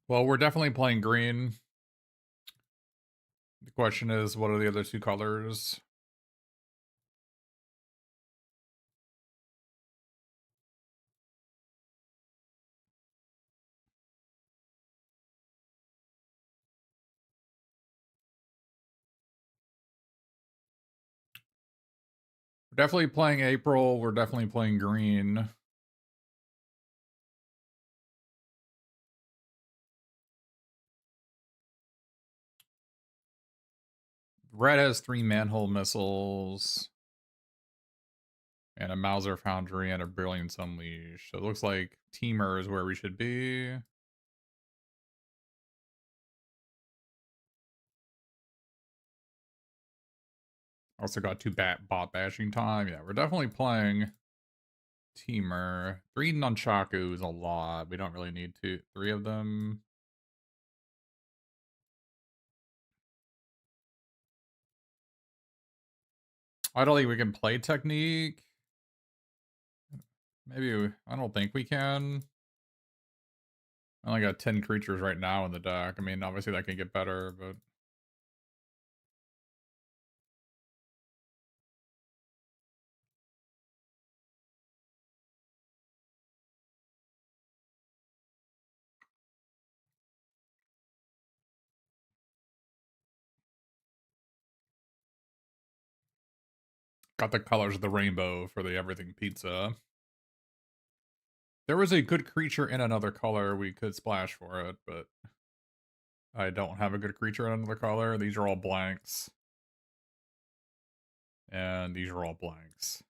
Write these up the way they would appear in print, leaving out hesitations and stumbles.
Well, we're definitely playing green. The question is, what are the other two colors? We're definitely playing April. We're definitely playing green. Red has 3 manhole missiles and a Mauser Foundry and a Brilliance Unleashed. So it looks like Teamer is where we should be. Also got 2 bot bashing time. Yeah, we're definitely playing Teamer. 3 Nunchaku is a lot. We don't really need 3 of them. I don't think we can play Technique. Maybe, I don't think we can. I only got 10 creatures right now in the deck. I mean, obviously that can get better, but... Got the colors of the rainbow for the everything pizza. There was a good creature in another color, we could splash for it, but... I don't have a good creature in another color. These are all blanks. And these are all blanks.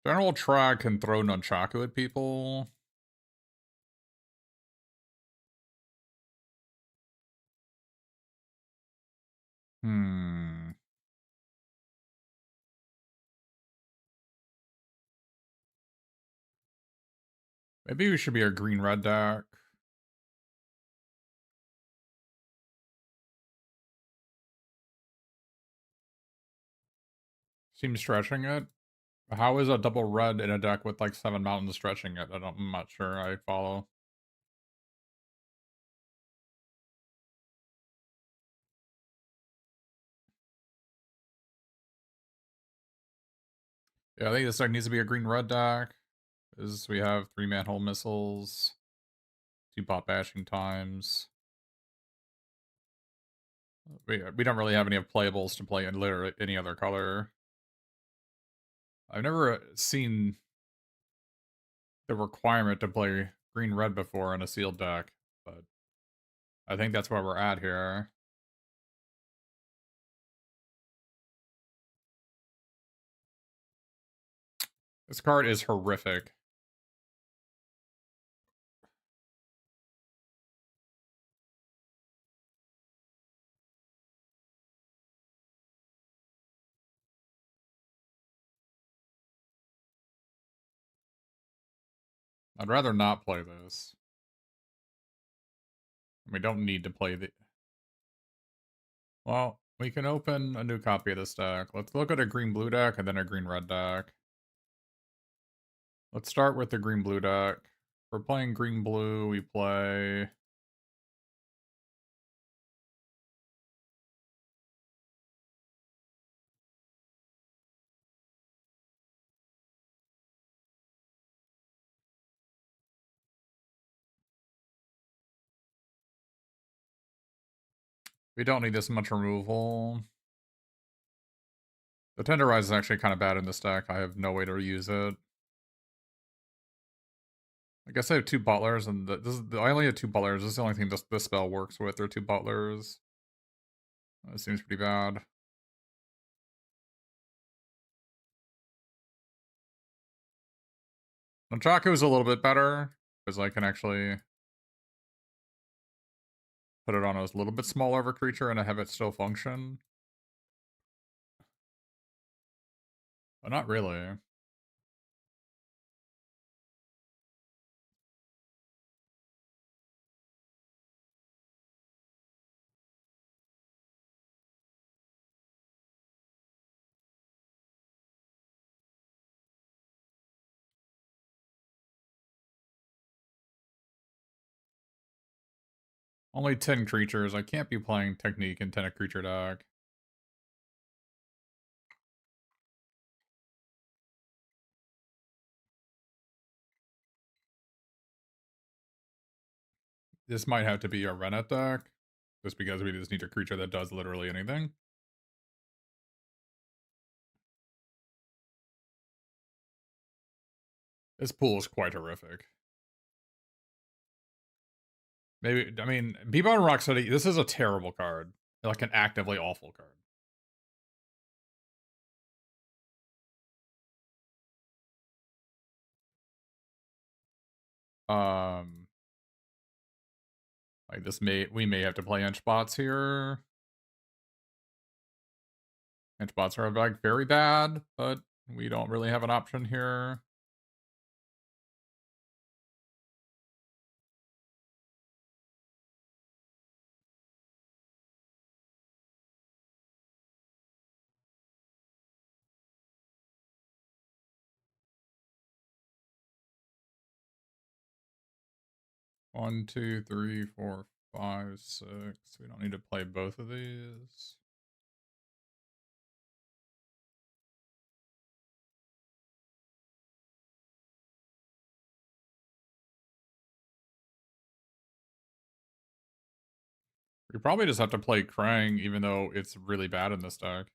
General Track can throw Nunchaku at people. Hmm. Maybe we should be a green-red deck. Seems stretching it. How is a double red in a deck with like 7 mountains stretching it? I'm not sure I follow. Yeah, I think this deck needs to be a green-red deck. Is we have 3 manhole missiles, 2 bot bashing times. We don't really have any of playables to play in literally any other color. I've never seen the requirement to play green-red before in a sealed deck, but I think that's where we're at here. This card is horrific. I'd rather not play this. We don't need to play the... Well, we can open a new copy of this deck. Let's look at a green-blue deck and then a green-red deck. Let's start with the green-blue deck. If we're playing green-blue, we play... We don't need this much removal. The Tenderize is actually kind of bad in this deck. I have no way to use it. I guess I have two butlers, and I only have two butlers. This is the only thing this spell works with. There are two butlers. That seems pretty bad. Nunchaku is a little bit better, because I can actually put it on a little bit smaller of a creature and have it still function. But not really. Only 10 creatures. I can't be playing Technique in 10 creature deck. This might have to be a Rennet deck, just because we just need a creature that does literally anything. This pool is quite horrific. Maybe, I mean, Bebop and Rocksteady, this is a terrible card. Like an actively awful card. Um, like we may have to play Henchbots here. Henchbots are like very bad, but we don't really have an option here. One, two, three, four, five, six. We don't need to play both of these. We probably just have to play Krang, even though it's really bad in this deck.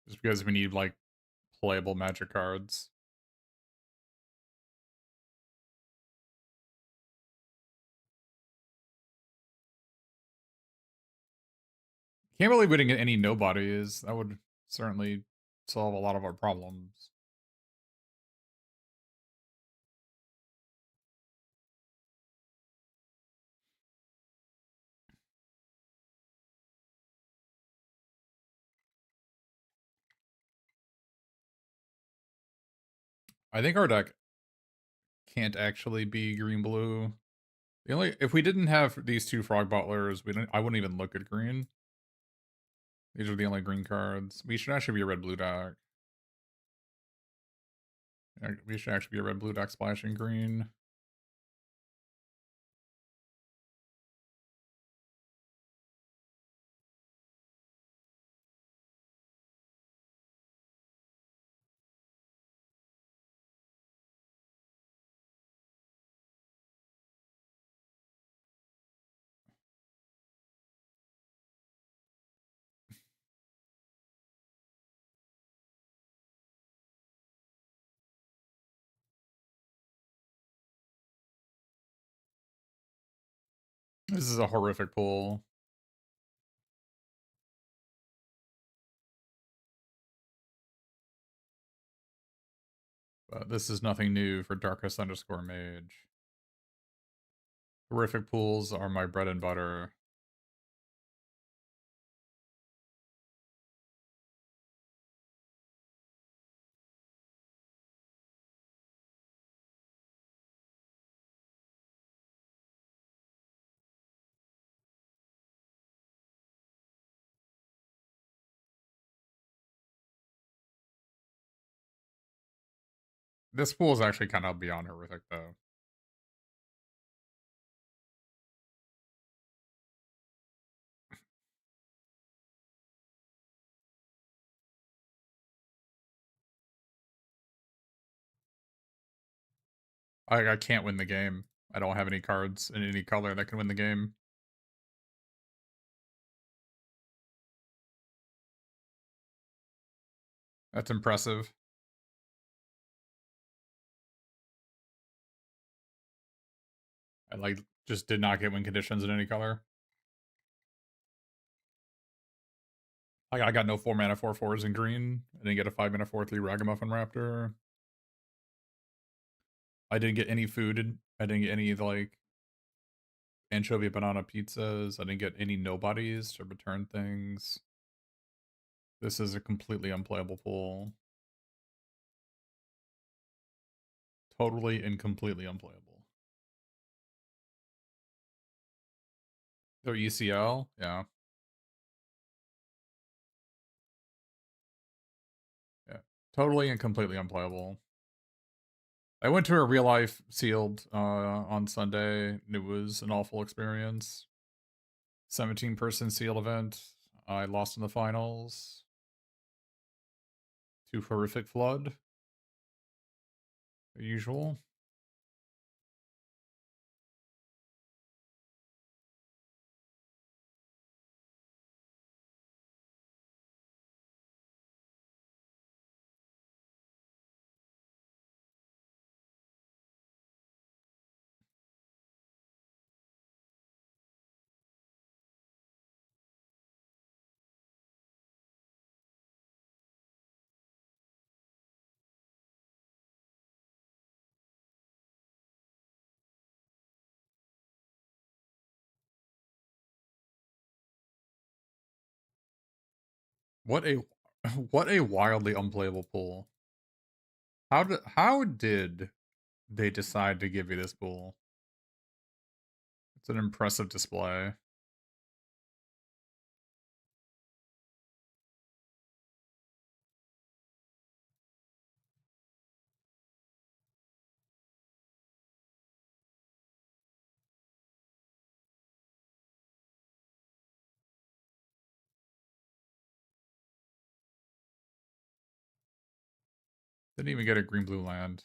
Just because we need, like, playable magic cards. Can't believe we didn't get any nobodies. That would certainly solve a lot of our problems. I think our deck can't actually be green-blue. The only if we didn't have these two Frog Butlers, I wouldn't even look at green. These are the only green cards. We should actually be a red-blue deck. We should actually be a red-blue deck splashing green. This is a horrific pull. But this is nothing new for Darkest underscore Mage. Horrific pools are my bread and butter. This pool is actually kind of beyond horrific, though. I can't win the game. I don't have any cards in any color that can win the game. That's impressive. I, like, just did not get win conditions in any color. I got no 4 mana 4/4s in green. I didn't get a 5 mana 4/3 Ragamuffin Raptor. I didn't get any food. I didn't get any, like, anchovy banana pizzas. I didn't get any nobodies to return things. This is a completely unplayable pool. Totally and completely unplayable. Their ECL? Yeah. Yeah. Totally and completely unplayable. I went to a real life sealed on Sunday. It was an awful experience. 17-person sealed event. I lost in the finals to horrific flood. Usual. What a what a wildly unplayable pool. How did they decide to give you this pool? It's an impressive display. Didn't even get a green blue land.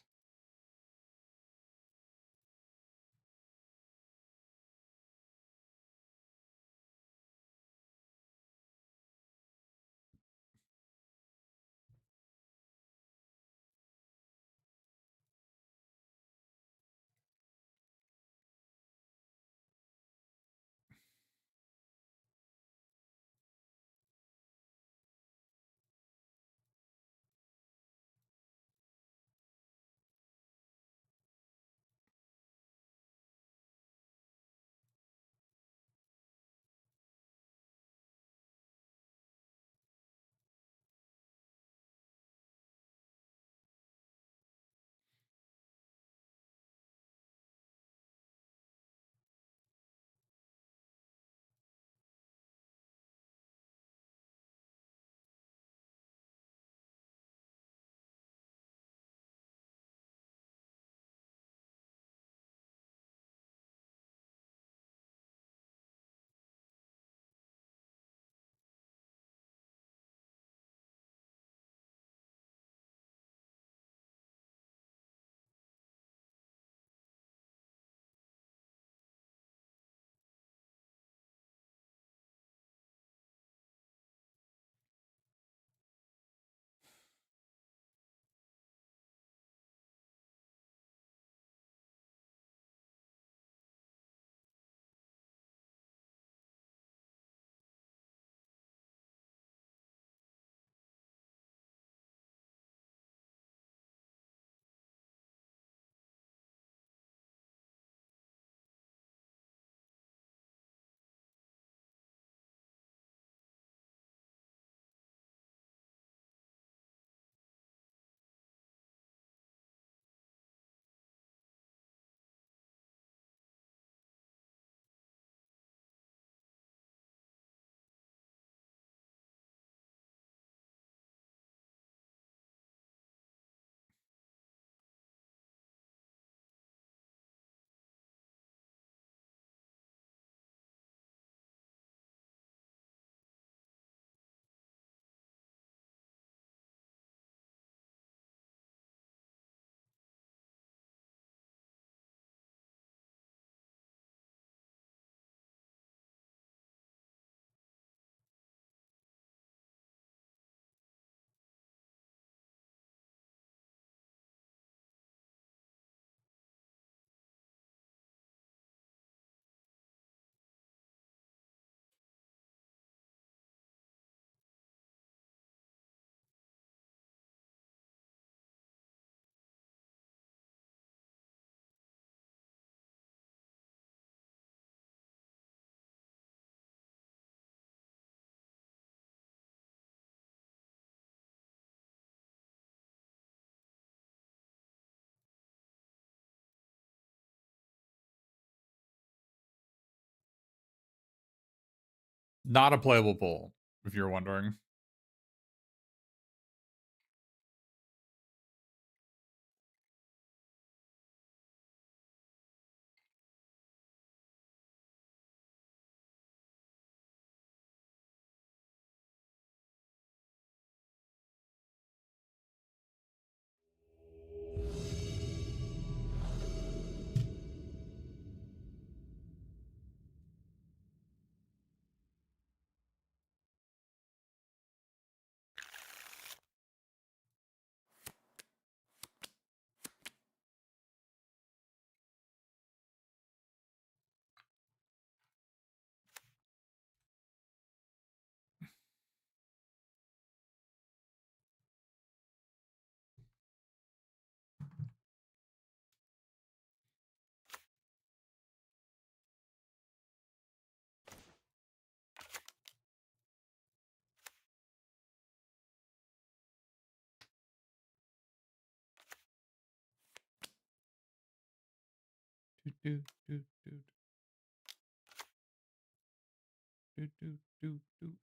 Not a playable pool, if you're wondering. Doot, doot, doot, doot. Doot, doot, doot, doot.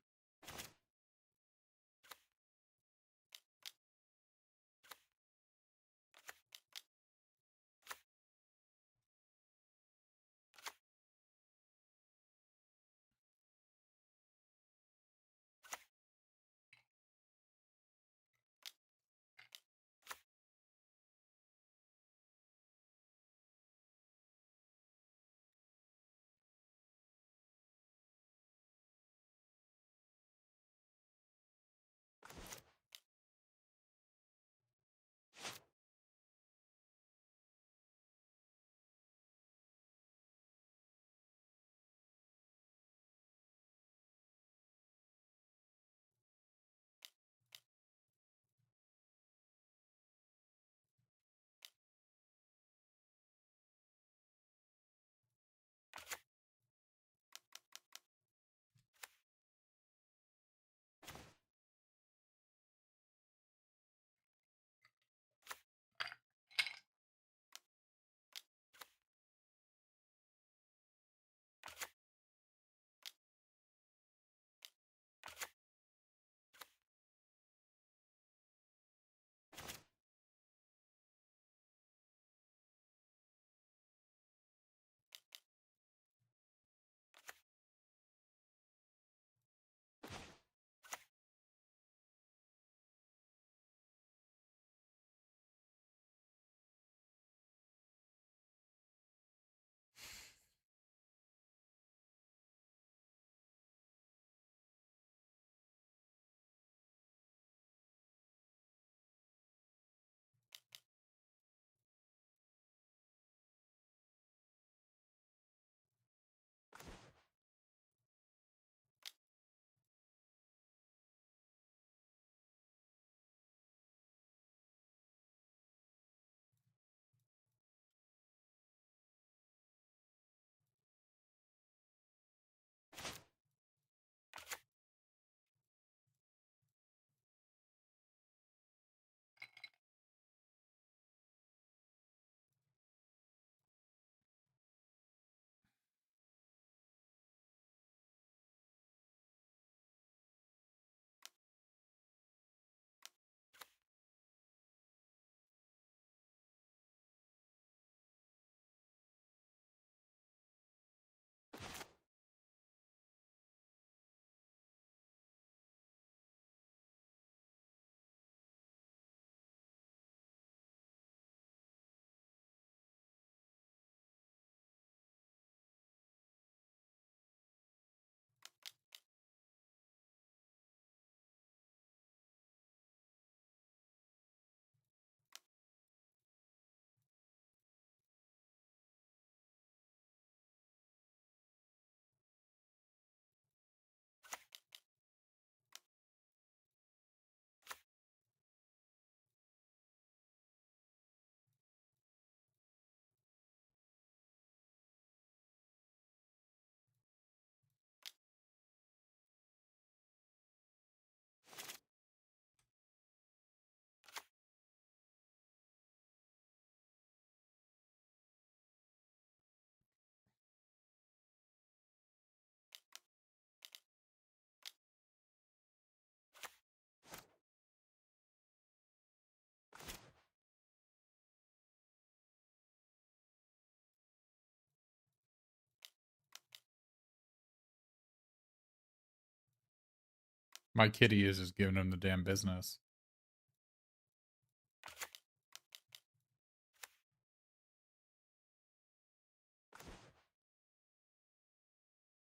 My kitty is just giving him the damn business.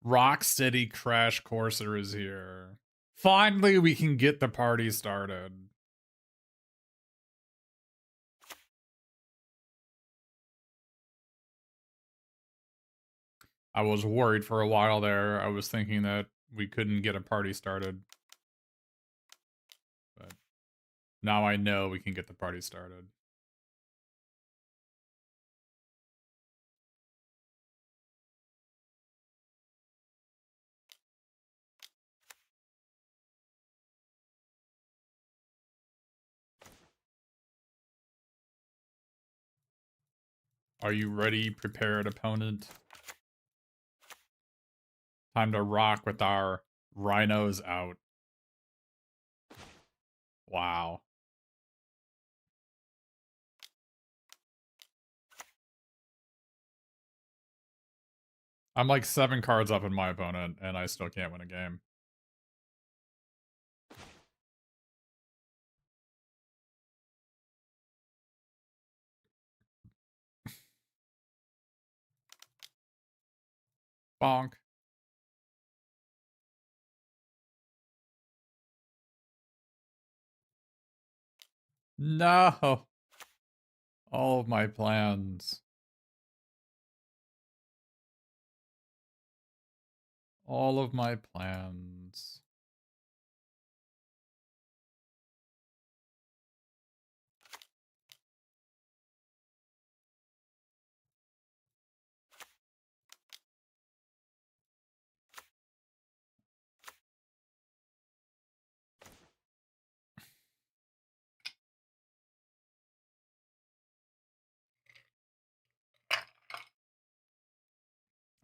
Rocksteady Crash Courser is here. Finally, we can get the party started. I was worried for a while there. I was thinking that we couldn't get a party started. But now I know we can get the party started. Are you ready, prepared, opponent? Time to rock with our rhinos out. Wow. I'm like 7 cards up in my opponent, and I still can't win a game. Bonk. No. All of my plans. All of my plans.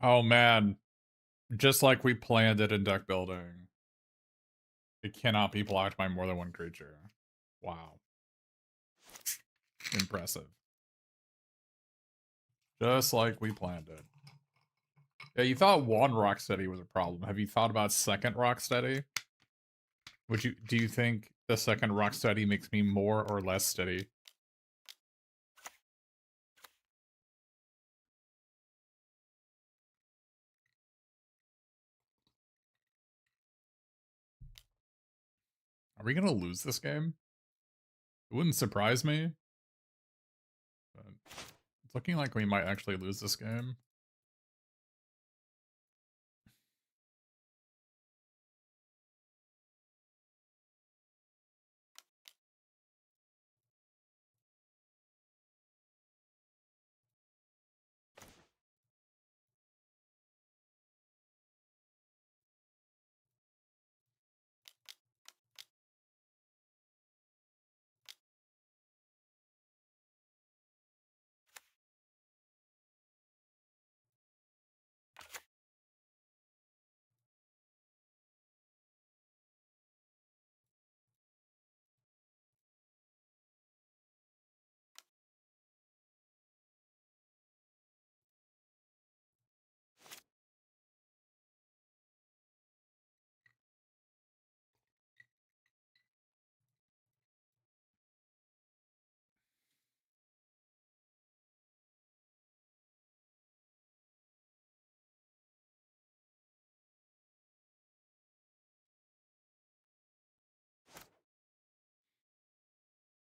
Oh man. Just like we planned it in deck building. It cannot be blocked by more than one creature. Wow. Impressive. Just like we planned it. Yeah, you thought one Rocksteady was a problem. Have you thought about second Rocksteady? Do you think the second Rocksteady makes me more or less steady? Are we gonna lose this game? It wouldn't surprise me. But it's looking like we might actually lose this game.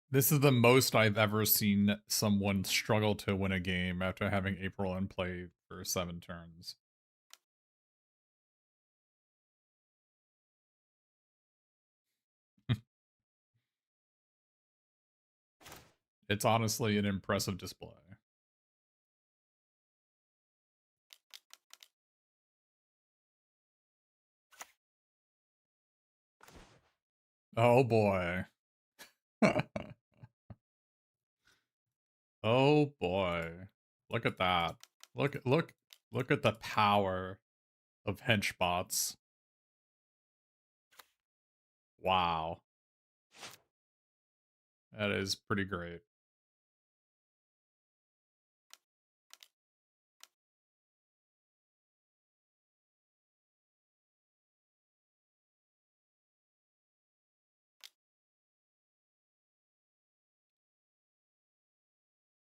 This is the most I've ever seen someone struggle to win a game after having April in play for 7 turns. It's honestly an impressive display. Oh boy. Oh boy. Look at that. Look at the power of henchbots. Wow. That is pretty great.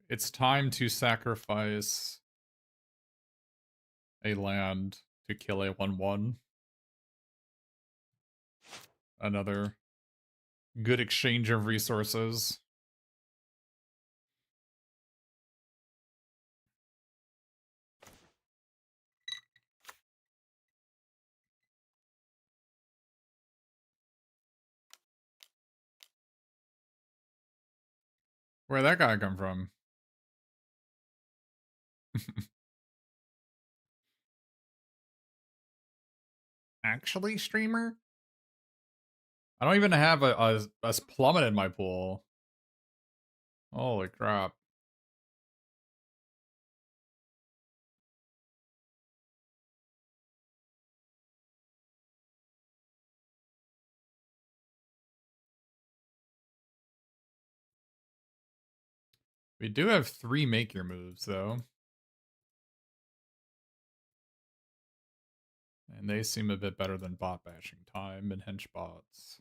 It's time to sacrifice a land to kill a 1/1. Another good exchange of resources. Where'd that guy come from? Actually, streamer? I don't even have a plummet in my pool. Holy crap. We do have 3 make your moves, though. And they seem a bit better than bot bashing time and hench bots.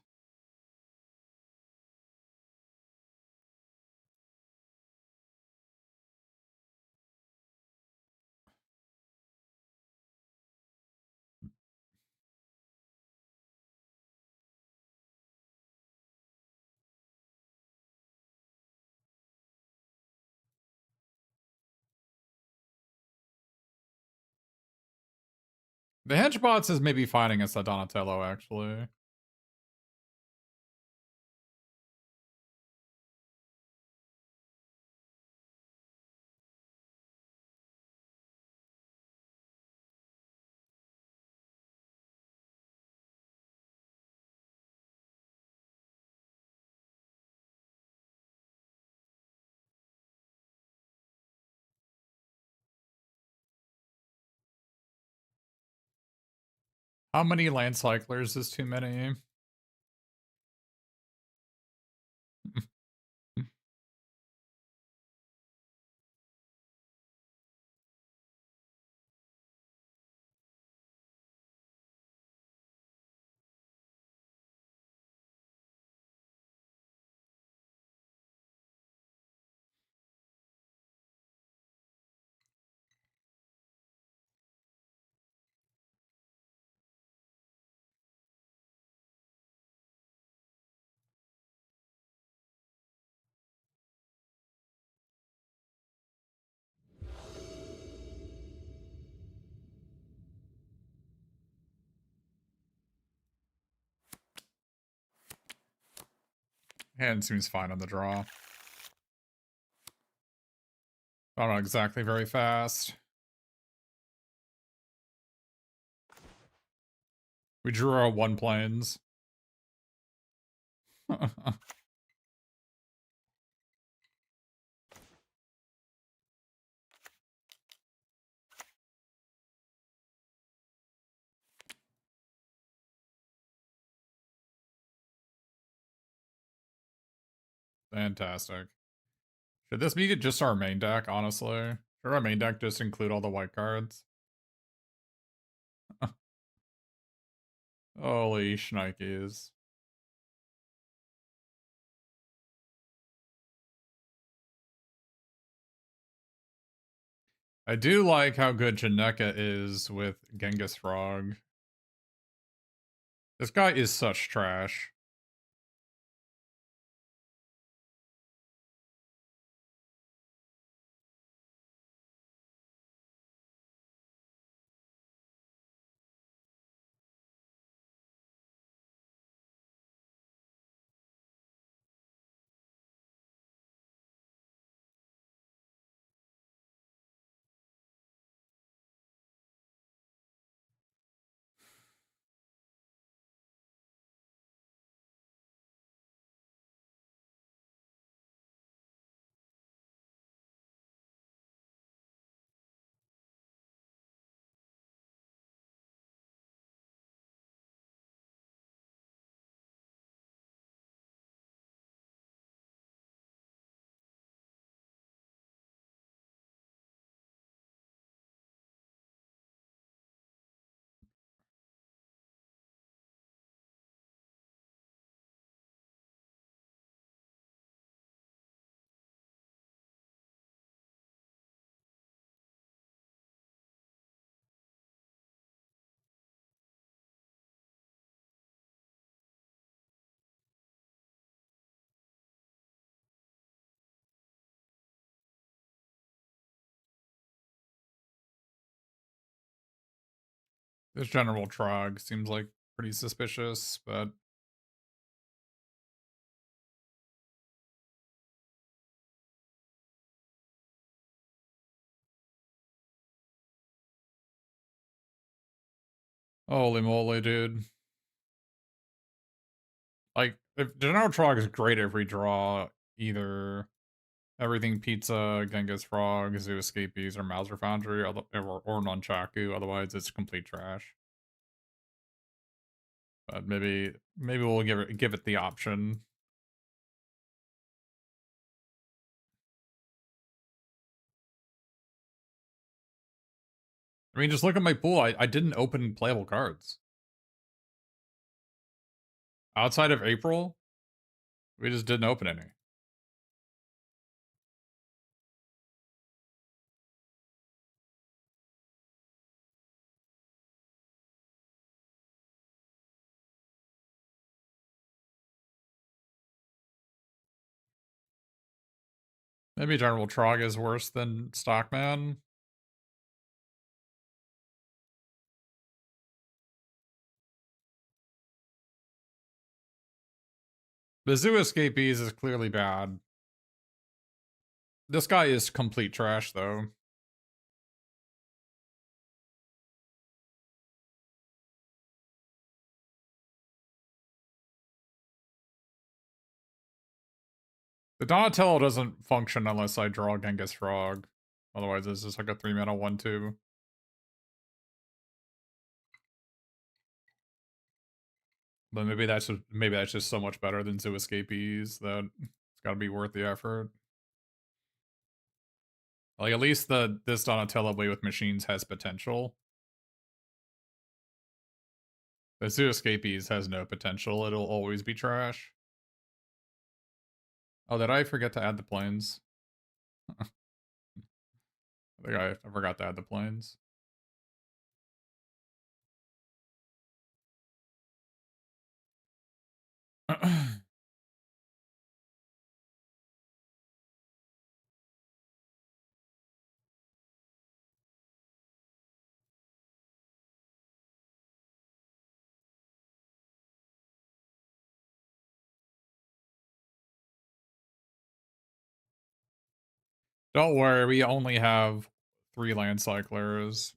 The hench bots is maybe fighting us at Donatello, actually. How many land cyclers is too many? Hand seems fine on the draw. Not exactly very fast. We drew our 1 planes. Fantastic. Should this be just our main deck, honestly? Should our main deck just include all the white cards? Holy shnikes. I do like how good Janeka is with Genghis Frog. This guy is such trash. This general trog seems like pretty suspicious, but holy moly, dude. Like, if general trog is great if we draw either everything pizza, Genghis Frog, Zoo Escapees, or Mauser Foundry, or Nunchaku. Otherwise, it's complete trash. But maybe we'll give it the option. I mean, just look at my pool. I didn't open playable cards. Outside of April, we just didn't open any. Maybe General Trog is worse than Stockman. The Zoo Escapees is clearly bad. This guy is complete trash, though. The Donatello doesn't function unless I draw Genghis Frog. Otherwise, it's just like a 3-mana 1/2. But maybe that's just so much better than Zoo Escapees that it's got to be worth the effort. Like at least this Donatello Play with Machines has potential. The Zoo Escapees has no potential. It'll always be trash. Oh, did I forget to add the planes? I think I forgot to add the planes. Don't worry, we only have 3 land cyclers.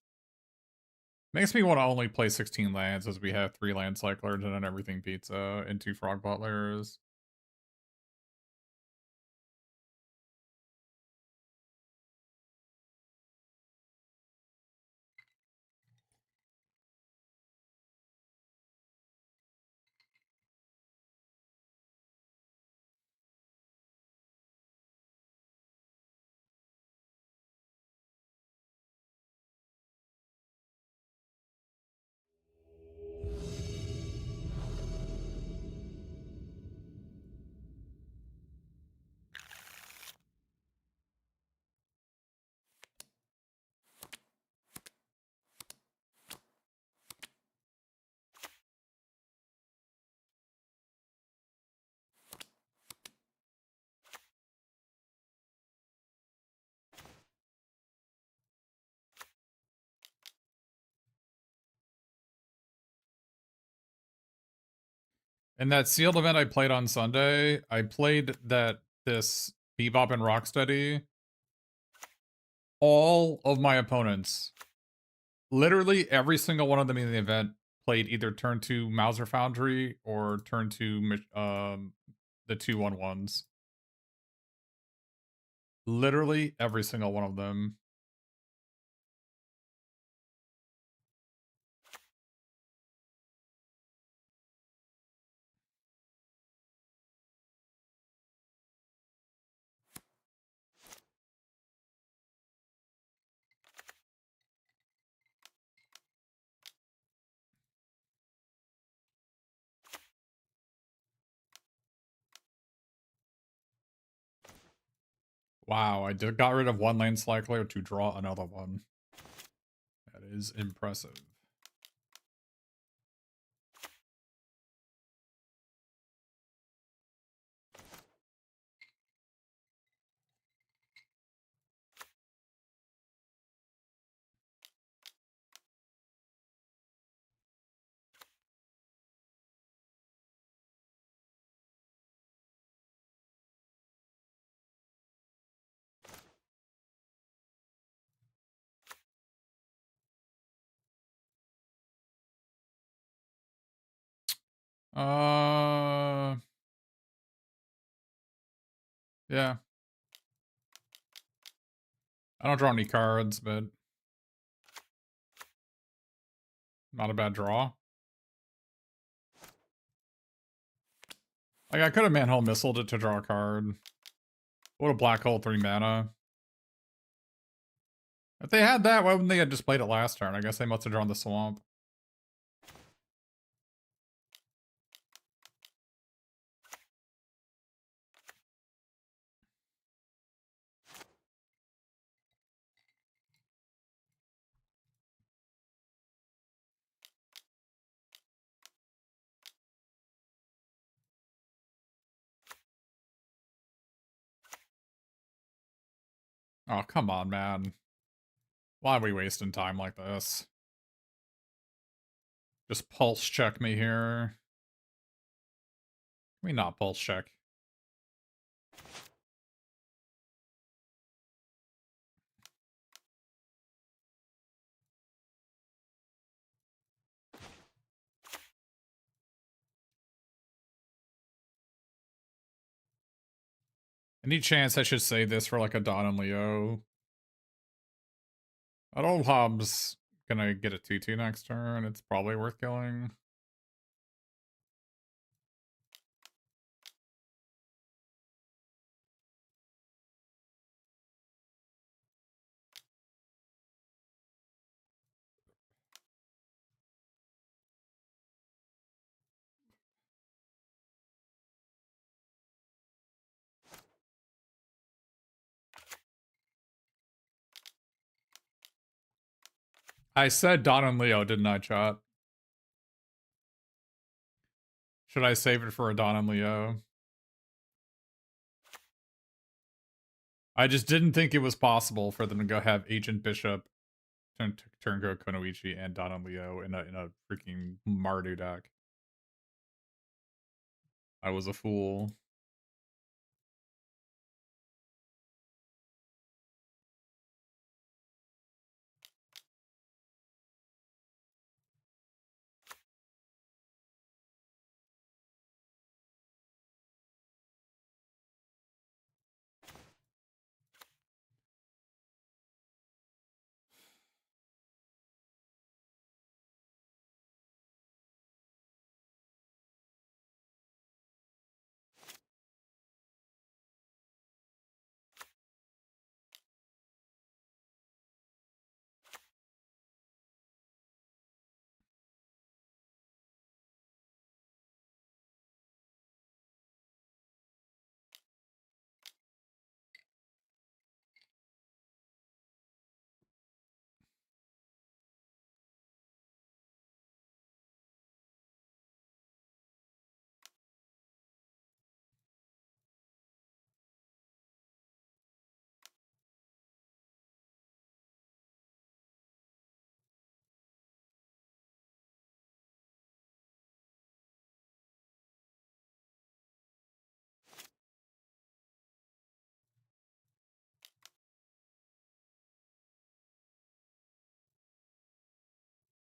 Makes me want to only play 16 lands as we have 3 land cyclers and an everything pizza and 2 frog butlers. In that sealed event I played on Sunday, I played this Bebop and Rocksteady. All of my opponents, literally every single one of them in the event, played either turn 2 Mauser Foundry or turn 2 the 2/1/1s. Literally every single one of them. Wow, I got rid of 1 land cycler to draw another one. That is impressive. Yeah. I don't draw any cards, but not a bad draw. Like, I could have manhole missiled it to draw a card. What a black hole, 3 mana. If they had that, why wouldn't they have just played it last turn? I guess they must have drawn the swamp. Oh, come on, man. Why are we wasting time like this? Just pulse check me here. Can we not pulse check? Any chance I should save this for like a Don and Leo? I know Hobbs gonna get a 2-2 next turn. It's probably worth killing. I said Don and Leo, didn't I, chat? Should I save it for a Don and Leo? I just didn't think it was possible for them to go have Agent Bishop, turn go Kunoichi, and Don and Leo in a freaking Mardu deck. I was a fool.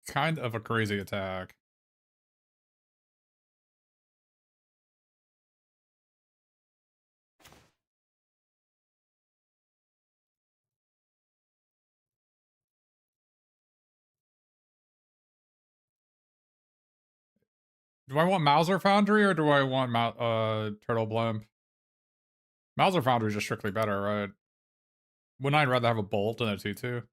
Kind of a crazy attack. Do I want Mauser Foundry or do I want Turtle Blimp? Mauser Foundry is just strictly better, right? Wouldn't I rather have a Bolt than a 2-2?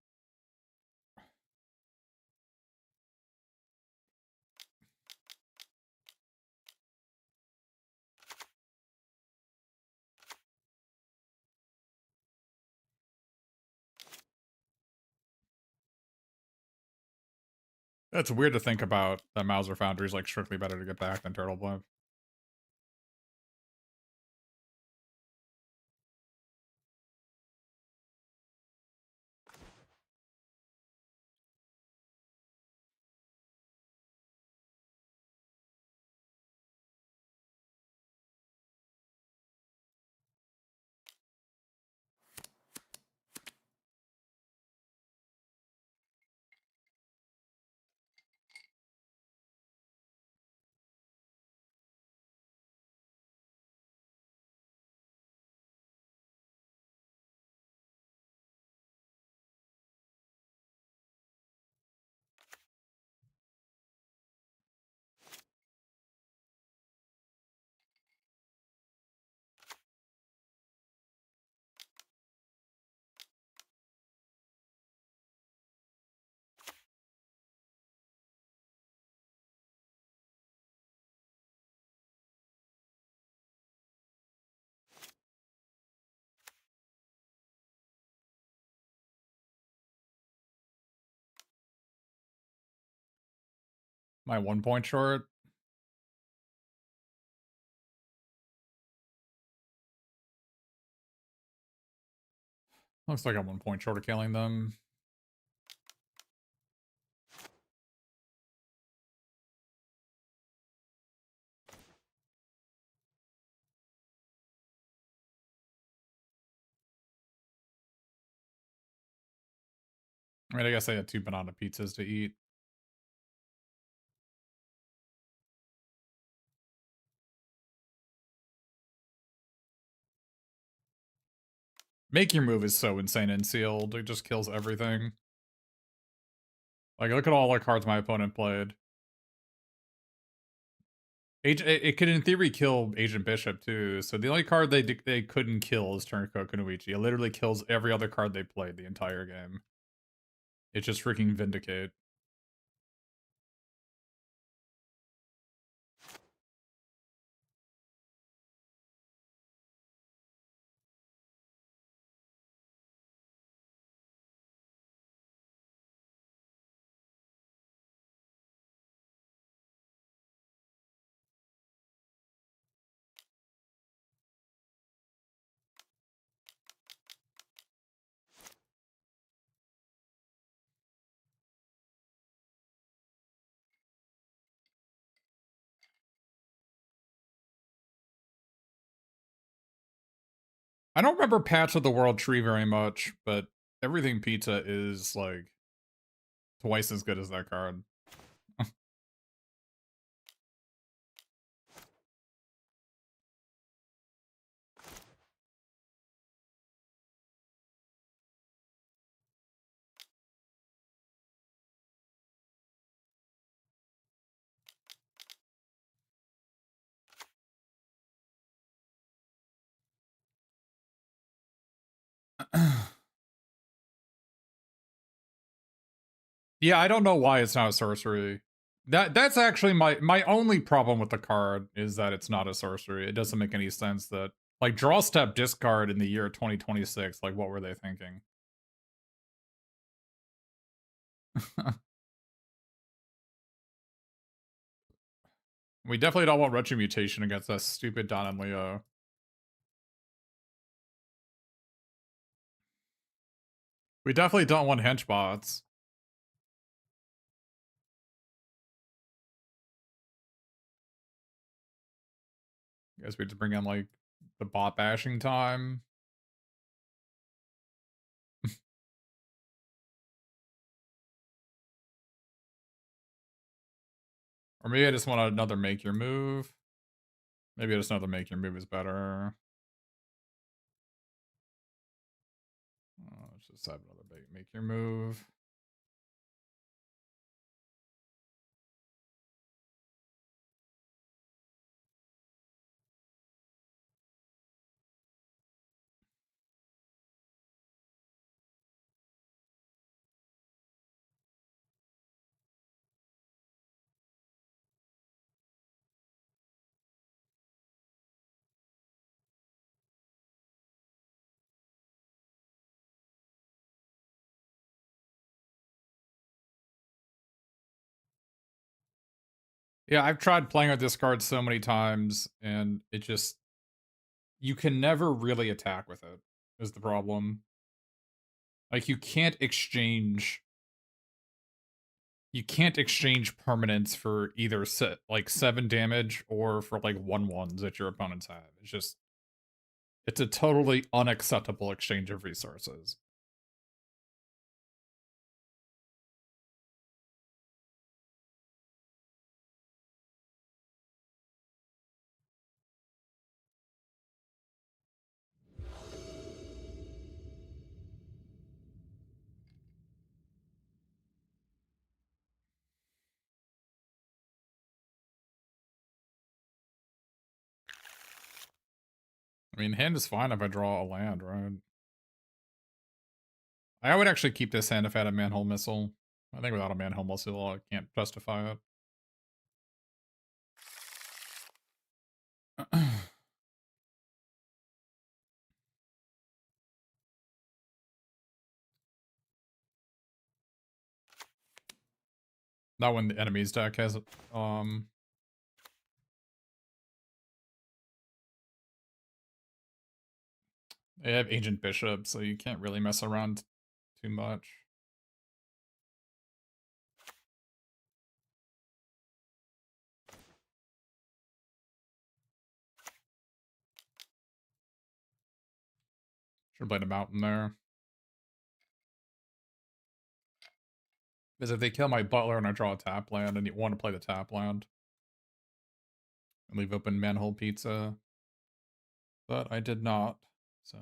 It's weird to think about that Mauser Foundry is like strictly better to get back than Turtle Blimp. My 1 point short. Looks like I'm 1 point short of killing them. I mean, I guess I had 2 banana pizzas to eat. Make your move is so insane and sealed. It just kills everything. Like, look at all the cards my opponent played. It could, in theory, kill Agent Bishop, too. So the only card they couldn't kill is Turncoat Kunoichi. It literally kills every other card they played the entire game. It's just freaking Vindicate. I don't remember Patch of the World Tree very much, but everything pizza is, like, twice as good as that card. Yeah, I don't know why it's not a sorcery. That's actually my only problem with the card is that it's not a sorcery. It doesn't make any sense that, like, draw step discard in the year 2026. Like, what were they thinking? We definitely don't want Retro Mutation against that stupid Don and Leo. We definitely don't want henchbots. Guess we have to bring in, like, the bot bashing time. Or maybe I just want another make your move. Maybe I just know the make your move is better. Let's just have another make your move. Yeah, I've tried playing with this card so many times, and it just, you can never really attack with it, is the problem. Like, you can't exchange permanents for either set, like, 7 damage or for, like, 1/1s that your opponents have. It's just, it's a totally unacceptable exchange of resources. I mean, hand is fine if I draw a land, right? I would actually keep this hand if I had a Manhole Missile. I think without a Manhole Missile, I can't justify it. Not when the enemy's deck has they have Ancient Bishop, so you can't really mess around too much. Should have played a mountain there. Because if they kill my butler and I draw a tap land and you want to play the tap land and leave open manhole pizza. But I did not, so.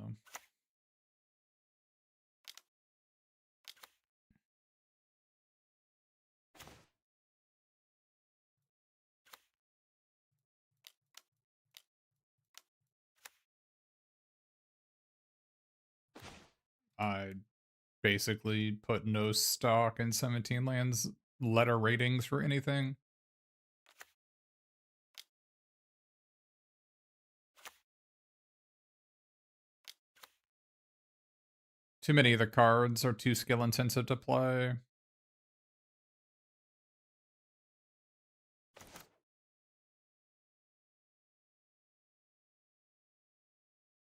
I basically put no stock in 17 lands letter ratings for anything. Too many of the cards are too skill intensive to play.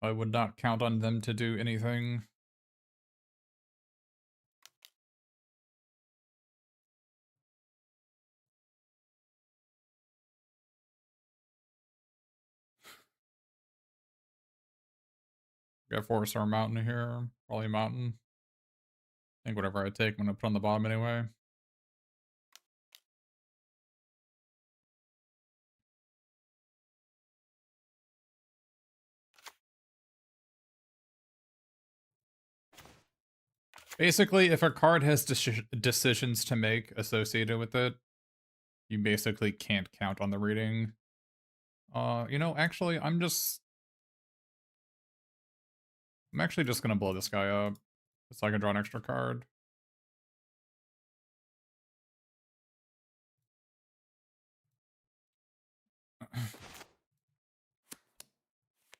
I would not count on them to do anything. Got 4-star mountain here. Probably mountain. I think whatever I take, I'm gonna put on the bottom anyway. Basically, if a card has decisions to make associated with it, you basically can't count on the reading. You know, actually, I'm actually just gonna blow this guy up so I can draw an extra card.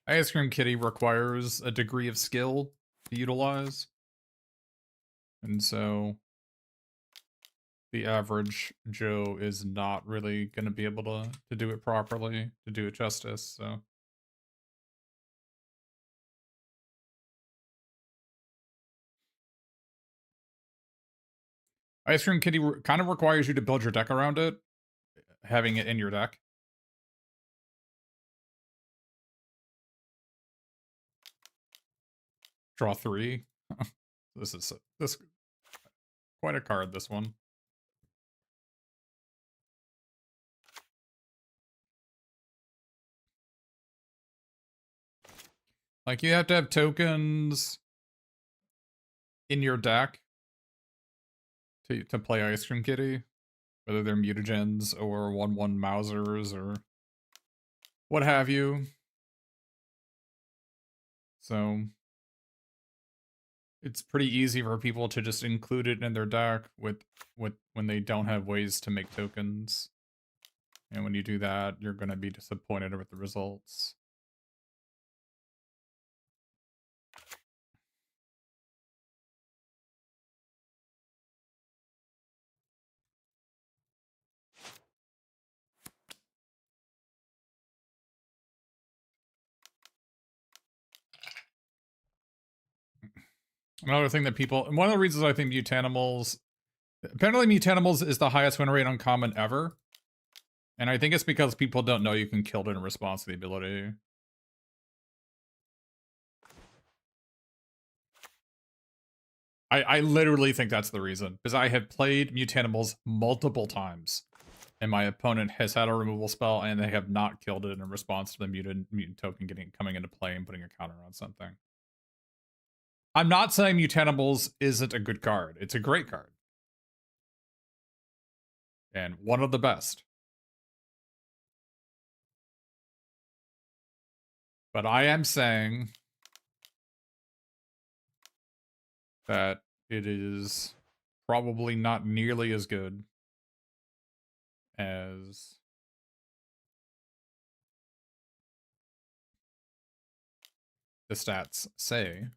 Ice Cream Kitty requires a degree of skill to utilize. And so the average Joe is not really going to be able to do it properly, to do it justice, so. Ice Cream Kitty kind of requires you to build your deck around it, having it in your deck. Draw 3. This is quite a card, this one. Like, you have to have tokens in your deck to play Ice Cream Kitty. Whether they're mutagens or 1/1 Mausers or what have you. So it's pretty easy for people to just include it in their deck with when they don't have ways to make tokens. And when you do that, you're going to be disappointed with the results. Another thing that people, and one of the reasons I think Mutanimals, apparently Mutanimals is the highest win rate on common ever. And I think it's because people don't know you can kill it in response to the ability. I literally think that's the reason. Because I have played Mutanimals multiple times. And my opponent has had a removal spell and they have not killed it in response to the mutant token coming into play and putting a counter on something. I'm not saying Mutanimals isn't a good card. It's a great card. And one of the best. But I am saying that it is probably not nearly as good as the stats say.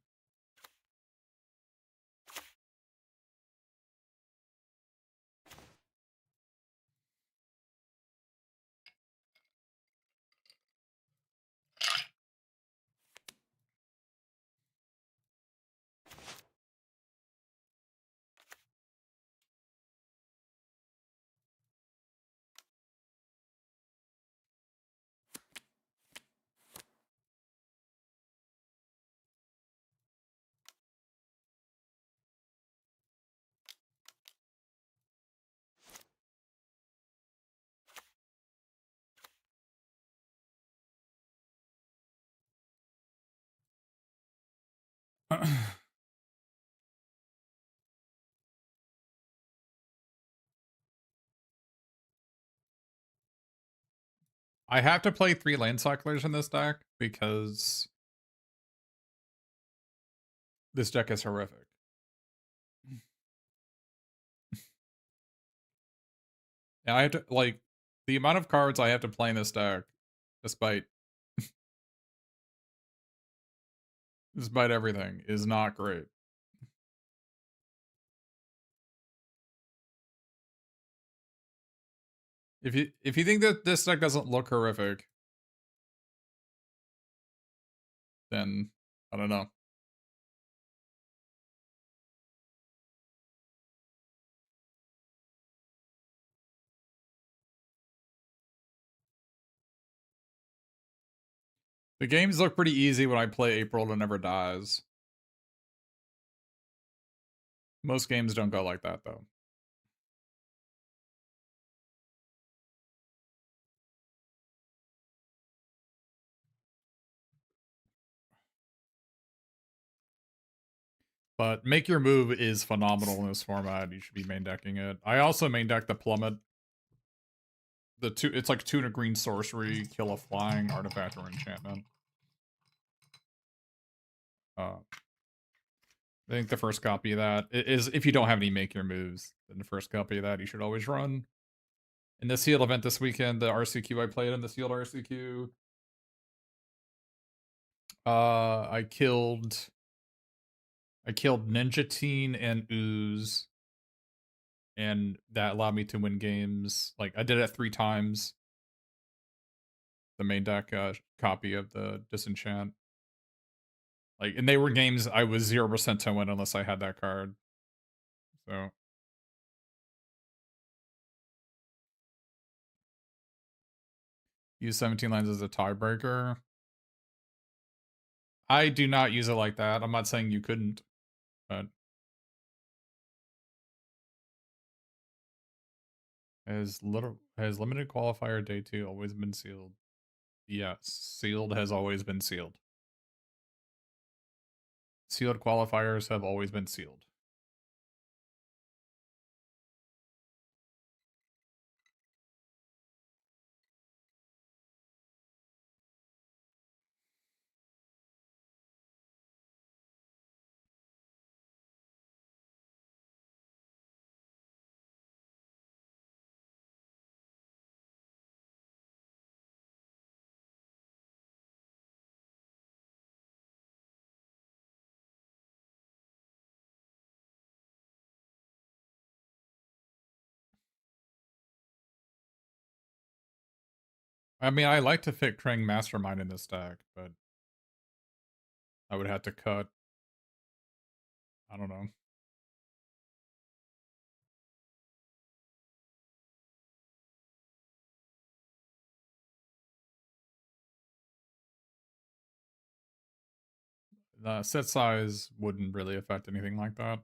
I have to play 3 land cyclers in this deck because this deck is horrific. And I have to, like, the amount of cards I have to play in this deck, despite despite everything, is not great. If you think that this deck doesn't look horrific, then I don't know. The games look pretty easy when I play April to Never Dies. Most games don't go like that, though. But Make Your Move is phenomenal in this format. You should be main decking it. I also main deck the Plummet. It's like 2 and a green sorcery, kill a flying artifact or enchantment. I think the first copy of that is, if you don't have any Make Your Moves, then the first copy of that you should always run. In the sealed event this weekend, the RCQ I played in the sealed RCQ, I killed Ninja Teen and Ooze, and that allowed me to win games. Like, I did it 3 times. The main deck copy of the Disenchant. Like, and they were games I was 0% to win unless I had that card. So use 17 lines as a tiebreaker. I do not use it like that. I'm not saying you couldn't, but has limited qualifier day 2 always been sealed? Yes, sealed has always been sealed. Sealed qualifiers have always been sealed. I mean, I like to fit Krang Mastermind in this deck, but I would have to cut. I don't know. The set size wouldn't really affect anything like that.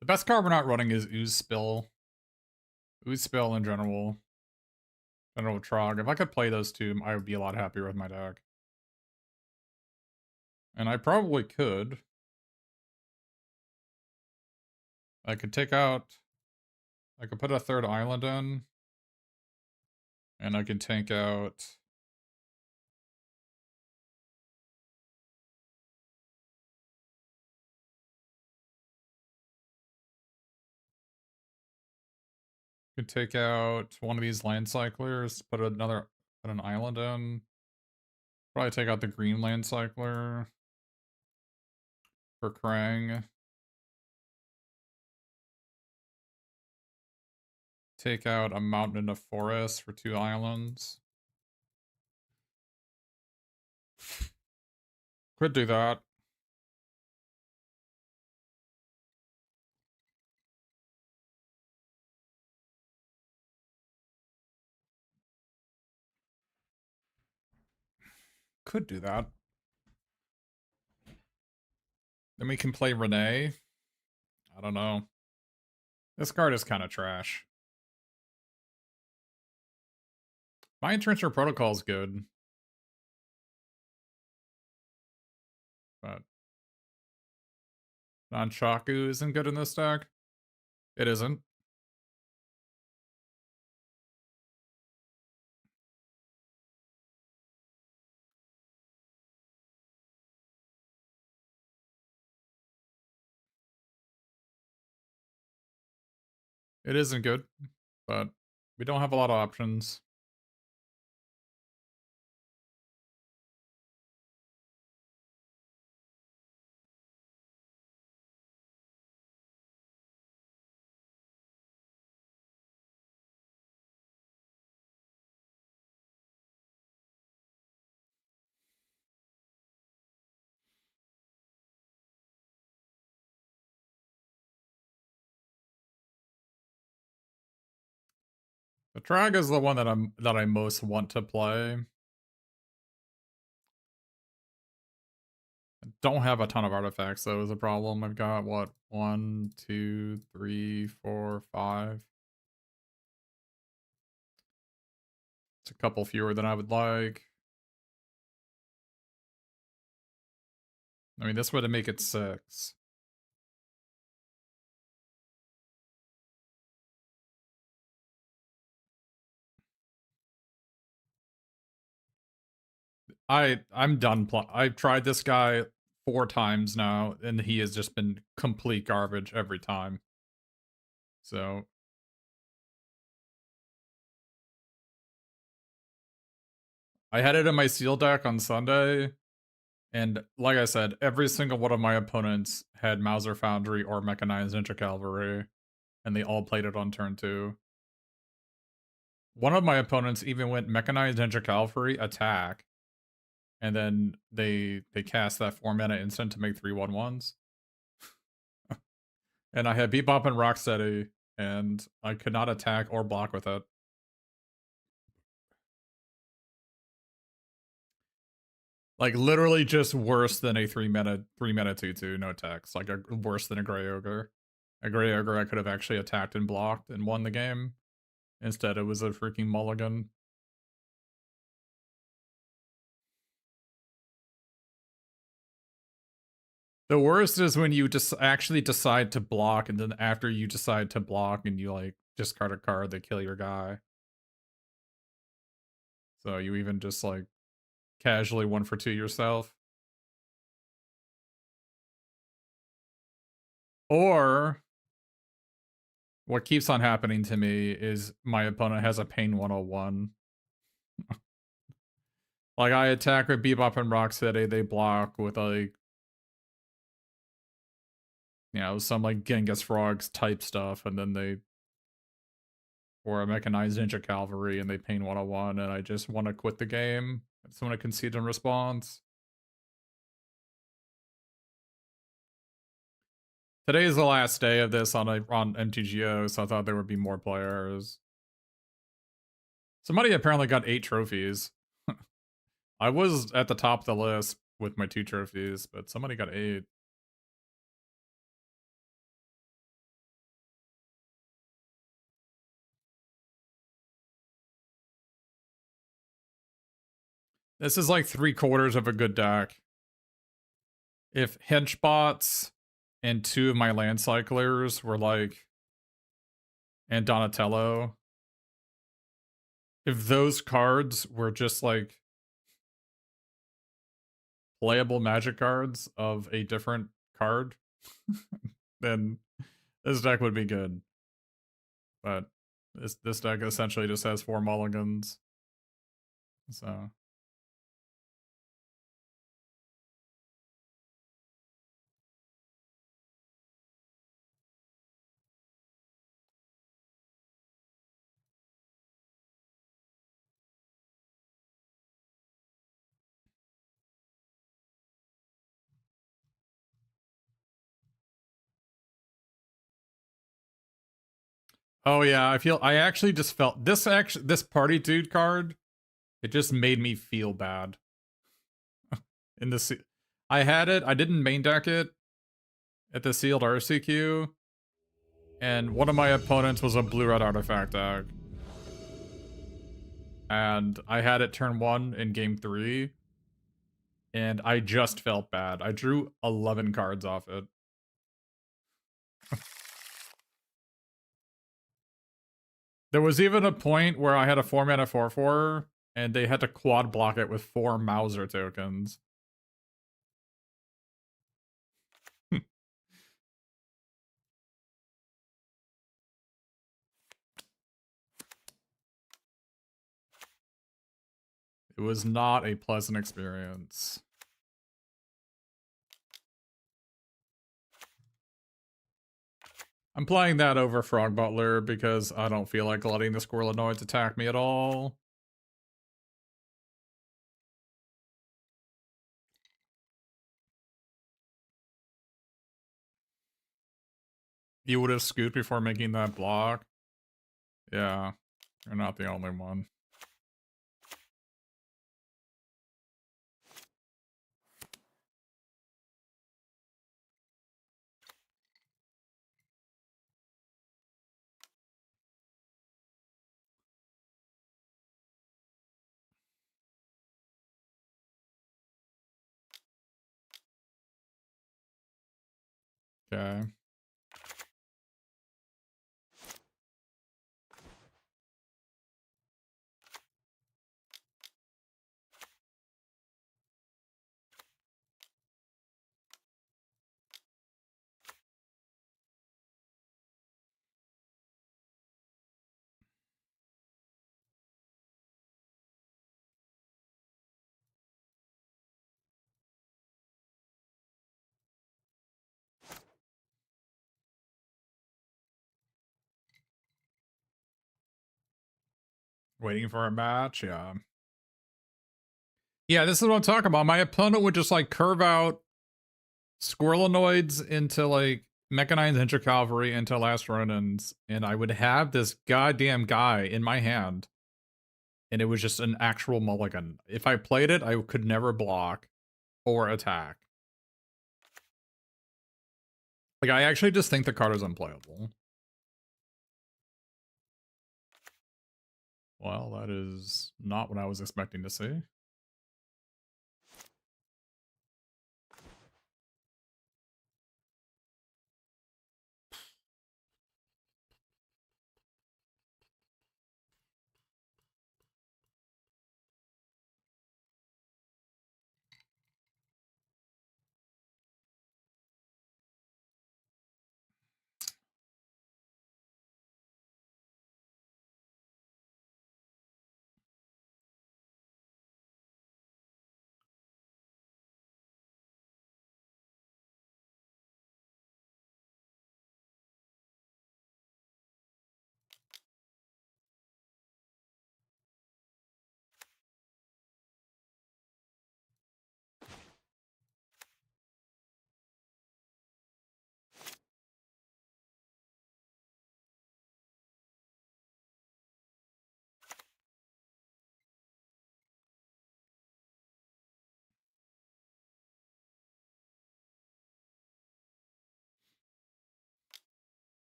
The best card we're not running is Ooze Spill. Ooze Spill in General Trog. If I could play those 2, I would be a lot happier with my deck. And I probably could. I could put a 3rd island in. And I could tank out. Could take out one of these land cyclers, put an island in. Probably take out the green land cycler for Krang. Take out a mountain and a forest for 2 islands. Could do that. Could do that. Then we can play Renee. I don't know. This card is kind of trash. My Entrencher Protocol is good. But Nunchaku isn't good in this deck. It isn't. It isn't good, but we don't have a lot of options. The drag is the one that I most want to play. I don't have a ton of artifacts though is a problem. I've got what 1, 2, 3, 4, 5. It's a couple fewer than I would like. I mean, this would make it 6. I'm done. I've tried this guy 4 times now, and he has just been complete garbage every time. So I had it in my seal deck on Sunday, and like I said, every single one of my opponents had Mauser Foundry or Mechanized Ninja Cavalry, and they all played it on turn 2. One of my opponents even went Mechanized Ninja Cavalry attack, and then they cast that 4-mana instant to make 3/1/1s. And I had Bebop and Rocksteady, and I could not attack or block with it. Like literally just worse than a 3-mana 2/2 no text. Like worse than a Grey Ogre. A Grey Ogre I could have actually attacked and blocked and won the game. Instead it was a freaking mulligan. The worst is when you just actually decide to block, and then after you decide to block and you like discard a card that kill your guy. So you even just like casually 1-for-2 yourself. Or what keeps on happening to me is my opponent has a Pain 101. Like I attack with Bebop and Rocksteady, they block with like, you know, some like Genghis Frogs type stuff, and then they, or a Mechanized Ninja Cavalry, and they Pain 101, and I just want to quit the game. I just want to concede in response. Today is the last day of this on MTGO, so I thought there would be more players. Somebody apparently got 8 trophies. I was at the top of the list with my 2 trophies, but somebody got 8. This is like 3/4 of a good deck. If Henchbots and 2 of my land cyclers were like, and Donatello, if those cards were just like playable magic cards of a different card, then this deck would be good. But this deck essentially just has 4 mulligans. So oh yeah, I actually just felt this party dude card, it just made me feel bad. in the I had it. I didn't main deck it at the sealed RCQ, and one of my opponents was a blue-red artifact deck, and I had it turn 1 in game 3, and I just felt bad. I drew 11 cards off it. There was even a point where I had a 4-mana 4/4, and they had to quad block it with 4 Mauser tokens. It was not a pleasant experience. I'm playing that over Frog Butler because I don't feel like letting the Squirrelinoids attack me at all. You would have scooped before making that block. Yeah, you're not the only one. Okay. Waiting for a match, yeah. Yeah, this is what I'm talking about. My opponent would just like curve out Squirrelinoids into like Mechanized Ninja Cavalry into Last Ronins, and I would have this goddamn guy in my hand, and it was just an actual mulligan. If I played it, I could never block or attack. Like, I actually just think the card is unplayable. Well, that is not what I was expecting to see.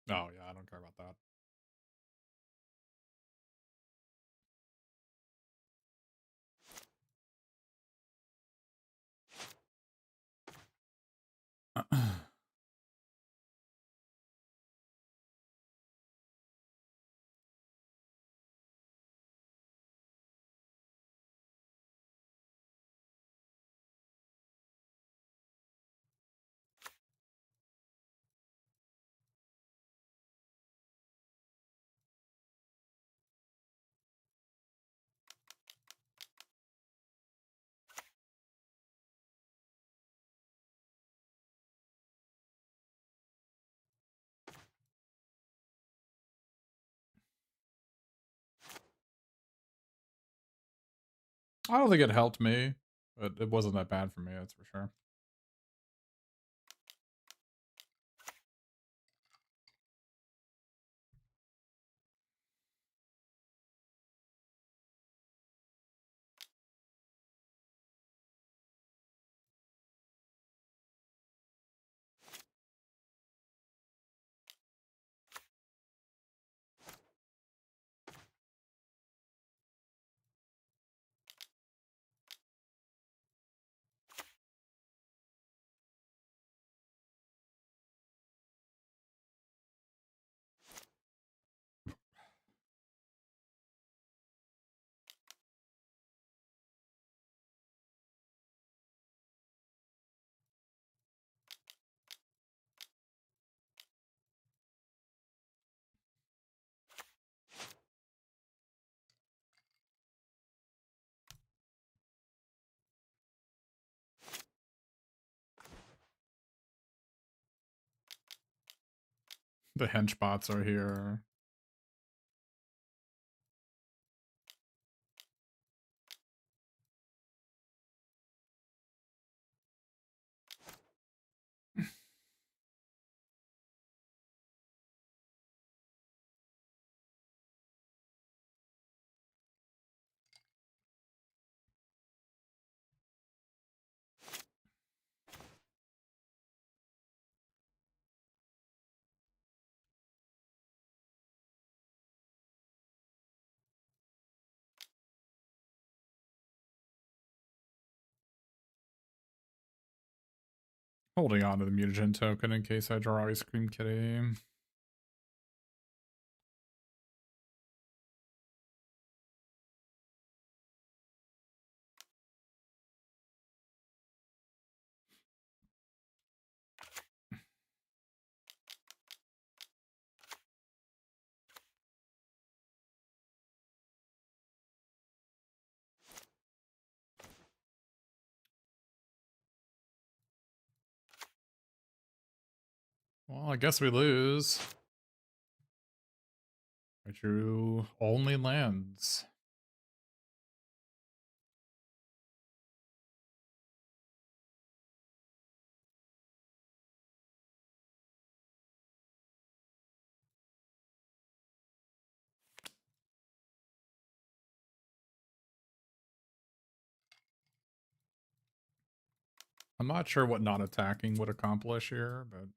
Oh, yeah, I don't care about that. I don't think it helped me, but it wasn't that bad for me, that's for sure. The hench bots are here. Holding on to the mutagen token in case I draw Ice Cream Kitty. Well, I guess we lose. I drew only lands. I'm not sure what not attacking would accomplish here, but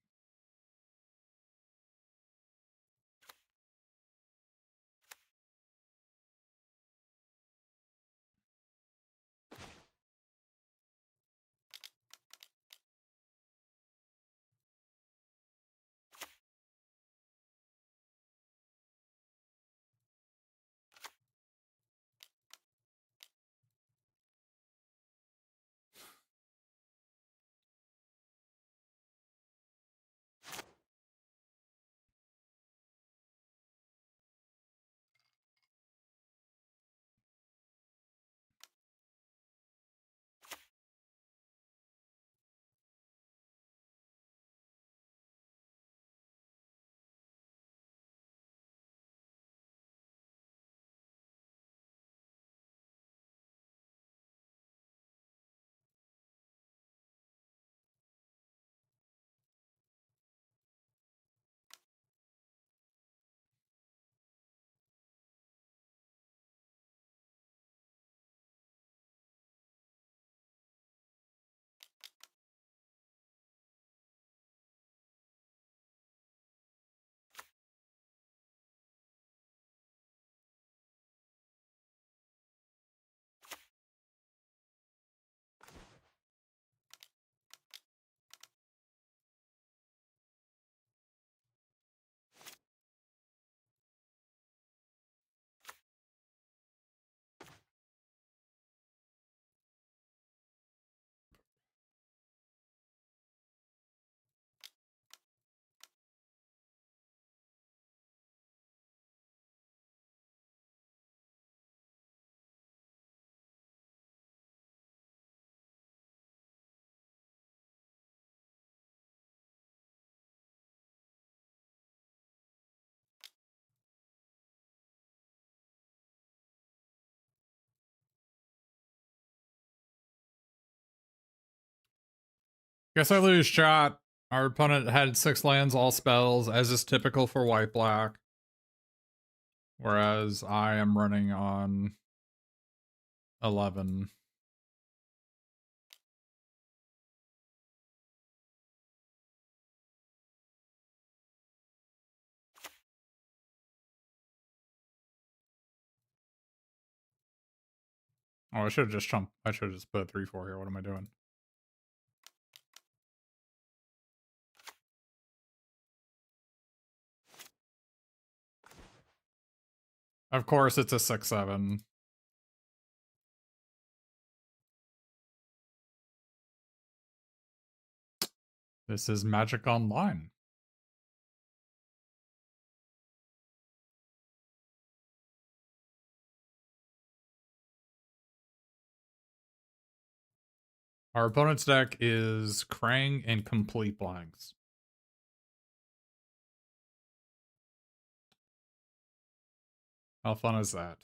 Guess I lose shot. Our opponent had 6 lands, all spells, as is typical for white black. Whereas I am running on 11. Oh, I should have just jumped. I should have just put 3-4 here. What am I doing? Of course, it's a 6-7. This is Magic Online. Our opponent's deck is Krang and Complete Blanks. How fun is that?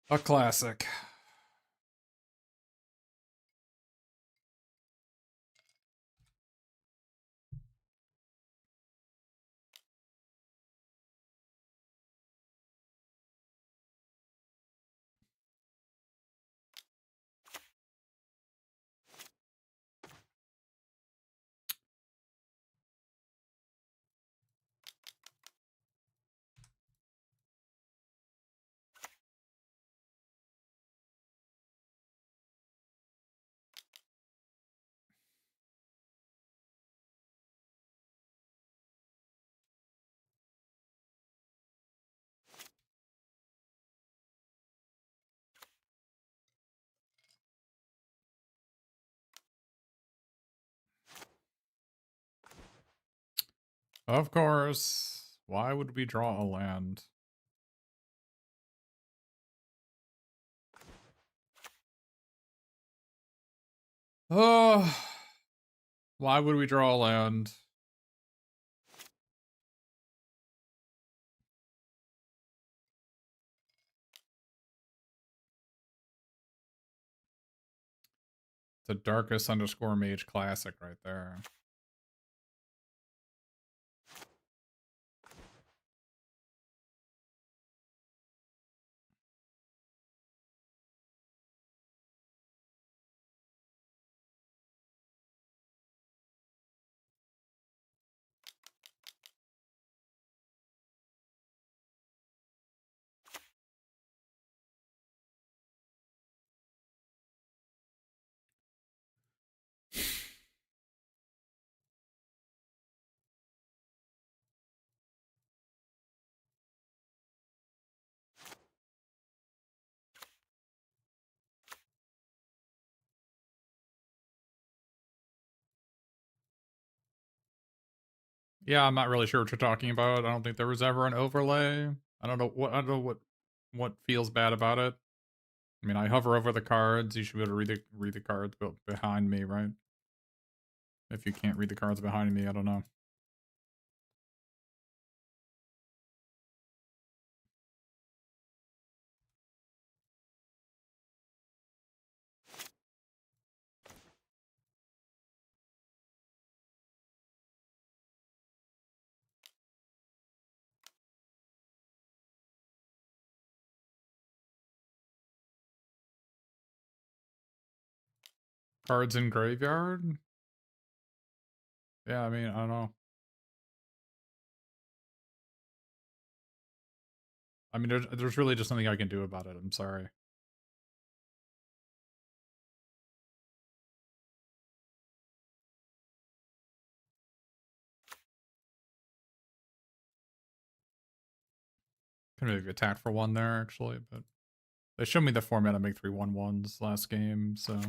A classic. Of course. Why would we draw a land? Oh, why would we draw a land? The darkest underscore mage classic right there. Yeah, I'm not really sure what you're talking about. I don't think there was ever an overlay. I don't know what feels bad about it. I mean, I hover over the cards. You should be able to read the cards behind me, right? If you can't read the cards behind me, I don't know. Cards in graveyard? Yeah, I mean, I don't know. I mean, there's really just nothing I can do about it. I'm sorry. Could maybe attack for one there, actually, but they showed me the format to make 3/1/1s last game, so.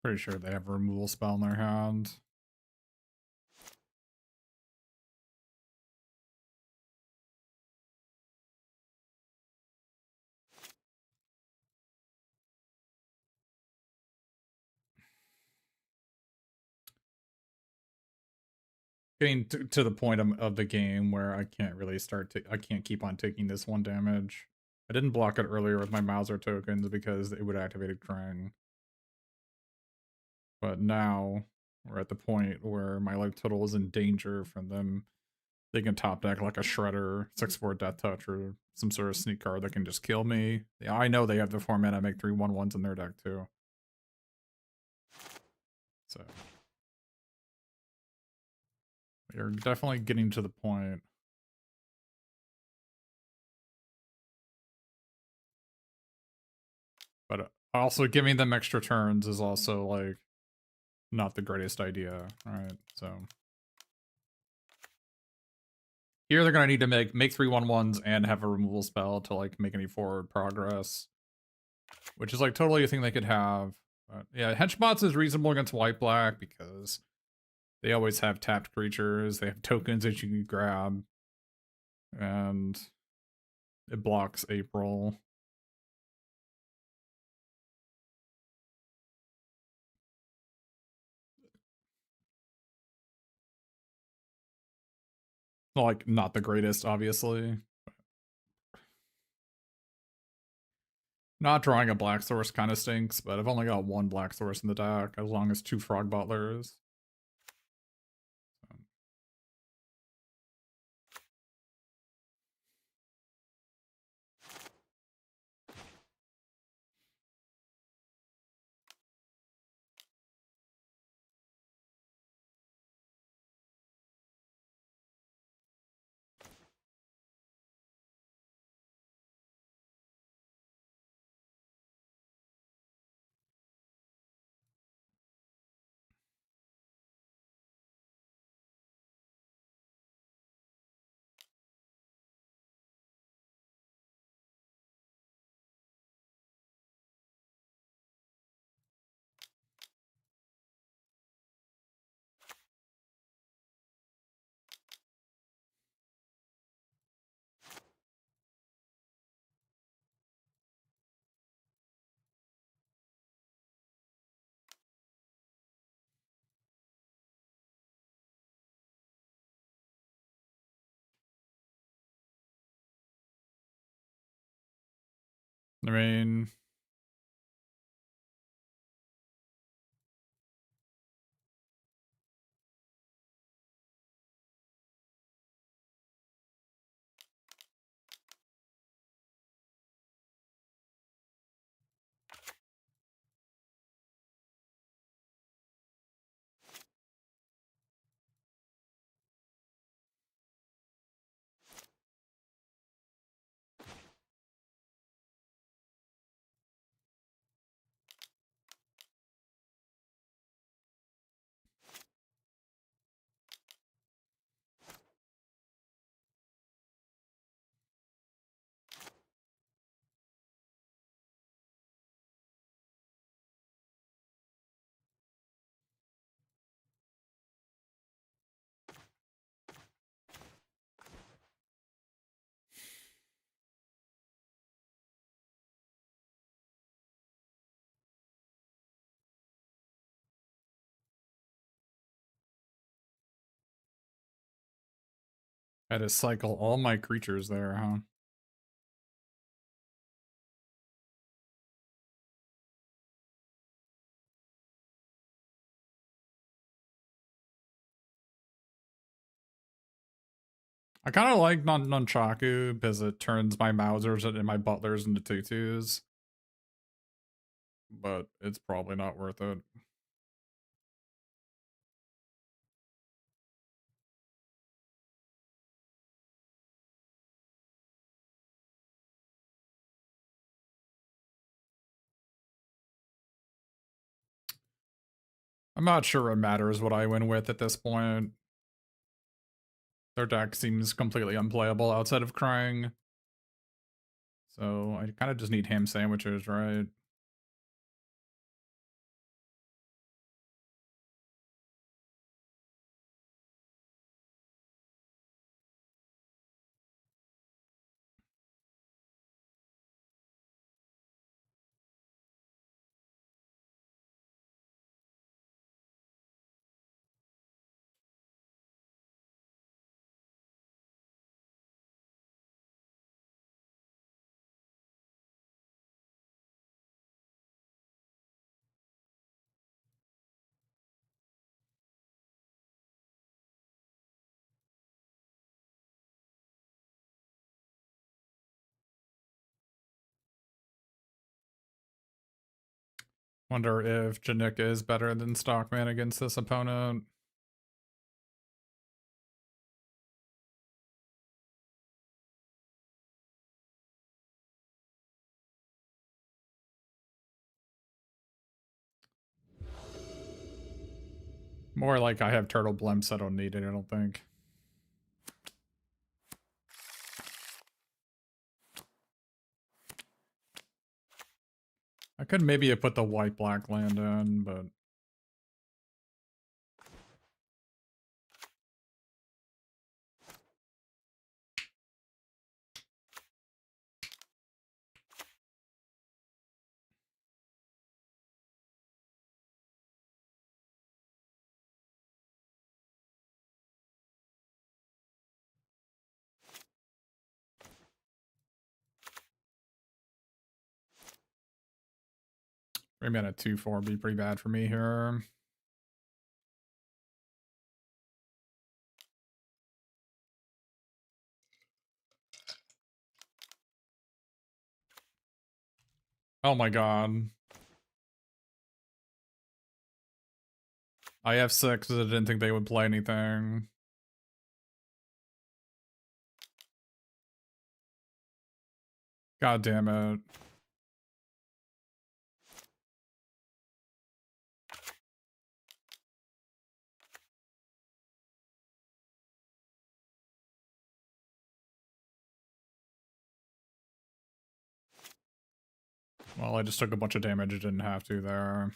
Pretty sure they have a removal spell in their hand. Getting to the point of the game where I can't really I can't keep on taking this 1 damage. I didn't block it earlier with my Mauser tokens because it would activate a Krang. But now we're at the point where my life total is in danger from them. They can top deck like a Shredder, 6/4 Death Touch, or some sort of sneak card that can just kill me. Yeah, I know they have the 4 mana make 3/1/1s in their deck too. So you're definitely getting to the point. But also giving them extra turns is also like not the greatest idea, right? So here they're gonna need to make 3/1/1s and have a removal spell to like make any forward progress, which is like totally a thing they could have. But yeah, Henchbots is reasonable against white black because they always have tapped creatures. They have tokens that you can grab, and it blocks April. Like not the greatest, obviously. Not drawing a black source kind of stinks, but I've only got 1 black source in the deck, as long as 2 frog butlers. I mean, I had to cycle all my creatures there, huh? I kind of like Nunchaku because it turns my Mausers and my Butlers into tutus, but it's probably not worth it. I'm not sure it matters what I win with at this point. Their deck seems completely unplayable outside of Krang. So I kind of just need ham sandwiches, right? Wonder if Janika is better than Stockman against this opponent. More like I have turtle blimps, I don't need it, I don't think. I could maybe have put the white-black land in, but... Maybe at a 2-4 would be pretty bad for me here. Oh my god. I have 6 I didn't think they would play anything. God damn it. Well, I just took a bunch of damage, I didn't have to there.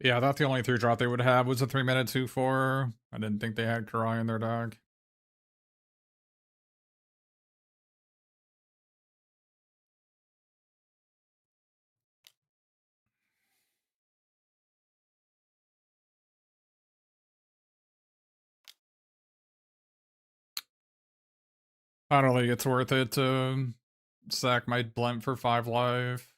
Yeah, I thought the only 3 drop they would have was a 3-mana 2-4. I didn't think they had Karai in their deck. I don't think it's worth it to sack my blimp for 5 life.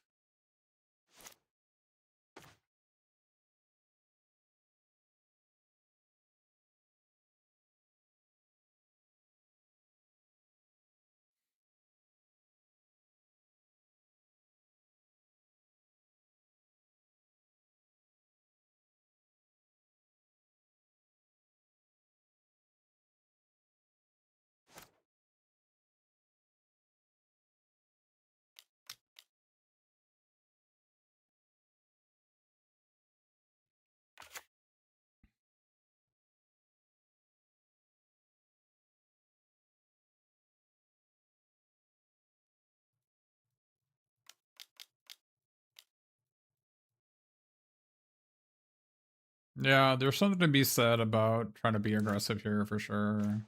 Yeah, there's something to be said about trying to be aggressive here for sure.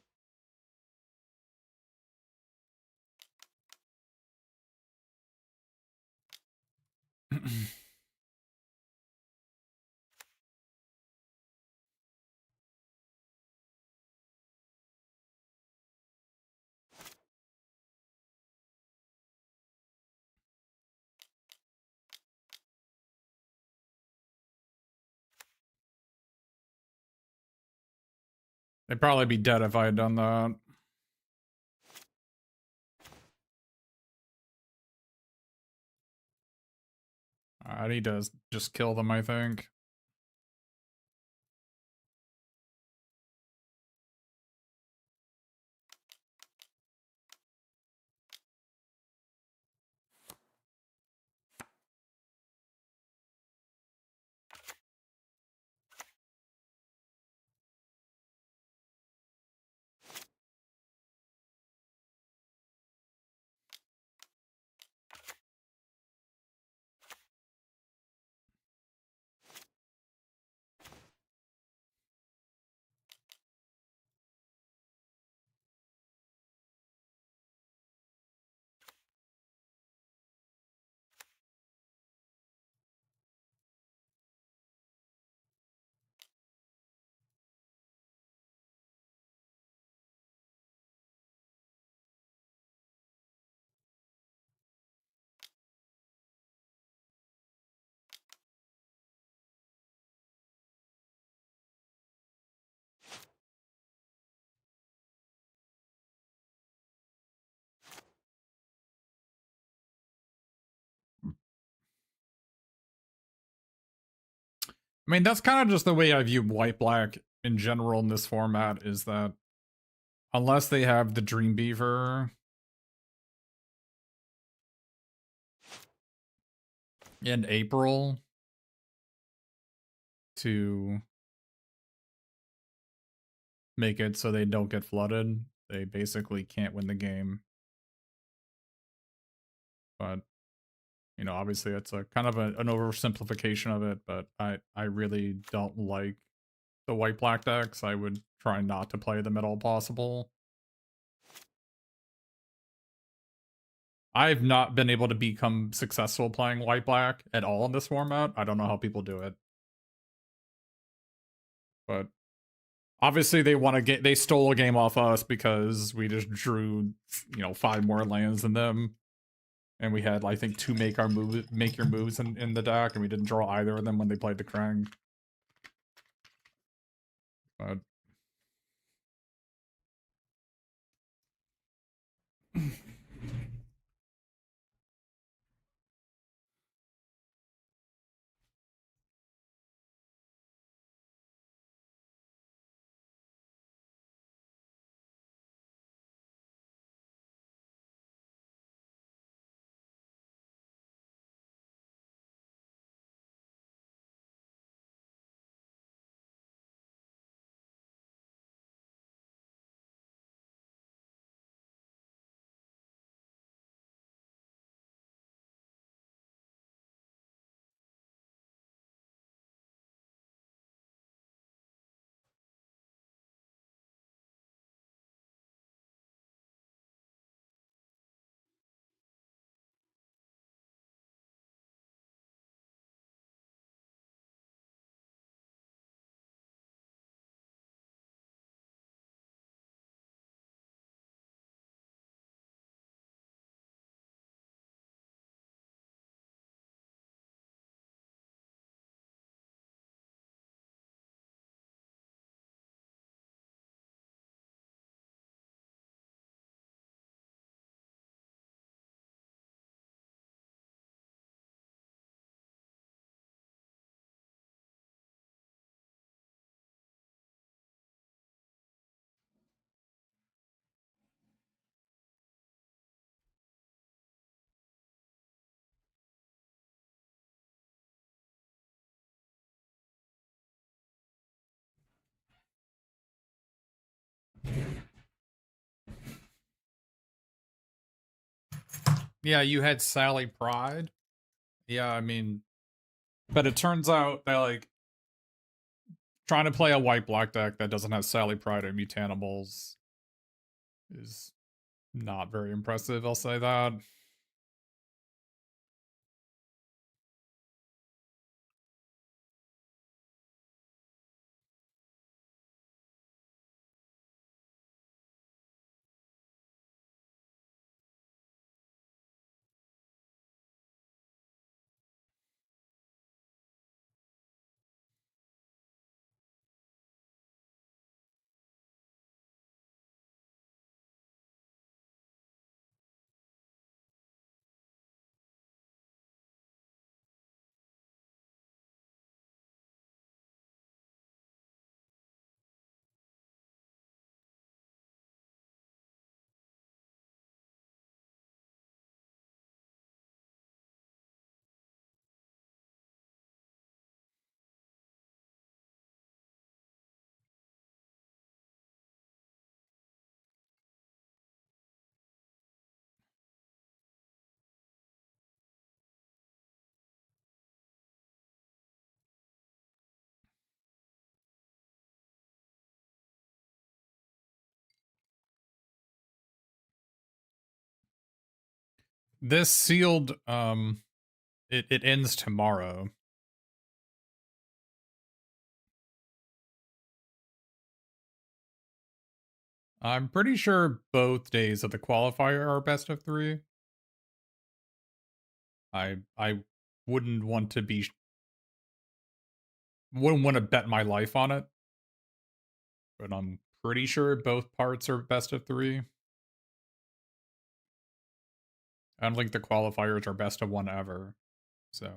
They'd probably be dead if I had done that. I need to just kill them, I think. I mean, that's kind of just the way I view white-black in general in this format, is that unless they have the Dream Beaver in April to make it so they don't get flooded, they basically can't win the game. But, you know, obviously it's a kind of an oversimplification of it, but I really don't like the white-black decks. I would try not to play them at all possible. I've not been able to become successful playing white-black at all in this format. I don't know how people do it. But obviously they want to get, they stole a game off us because we just drew, you know, 5 more lands than them. And we had, I think, 2 make your moves in the deck, and we didn't draw either of them when they played the Krang. But yeah, you had Sally Pride. Yeah, I mean, but it turns out that, like, trying to play a white-black deck that doesn't have Sally Pride or Mutanimals is not very impressive, I'll say that. This sealed, it ends tomorrow. I'm pretty sure both days of the qualifier are best of 3. I wouldn't want to be wouldn't want to bet my life on it, but I'm pretty sure both parts are best of 3. I don't think the qualifiers are best of 1 ever. So,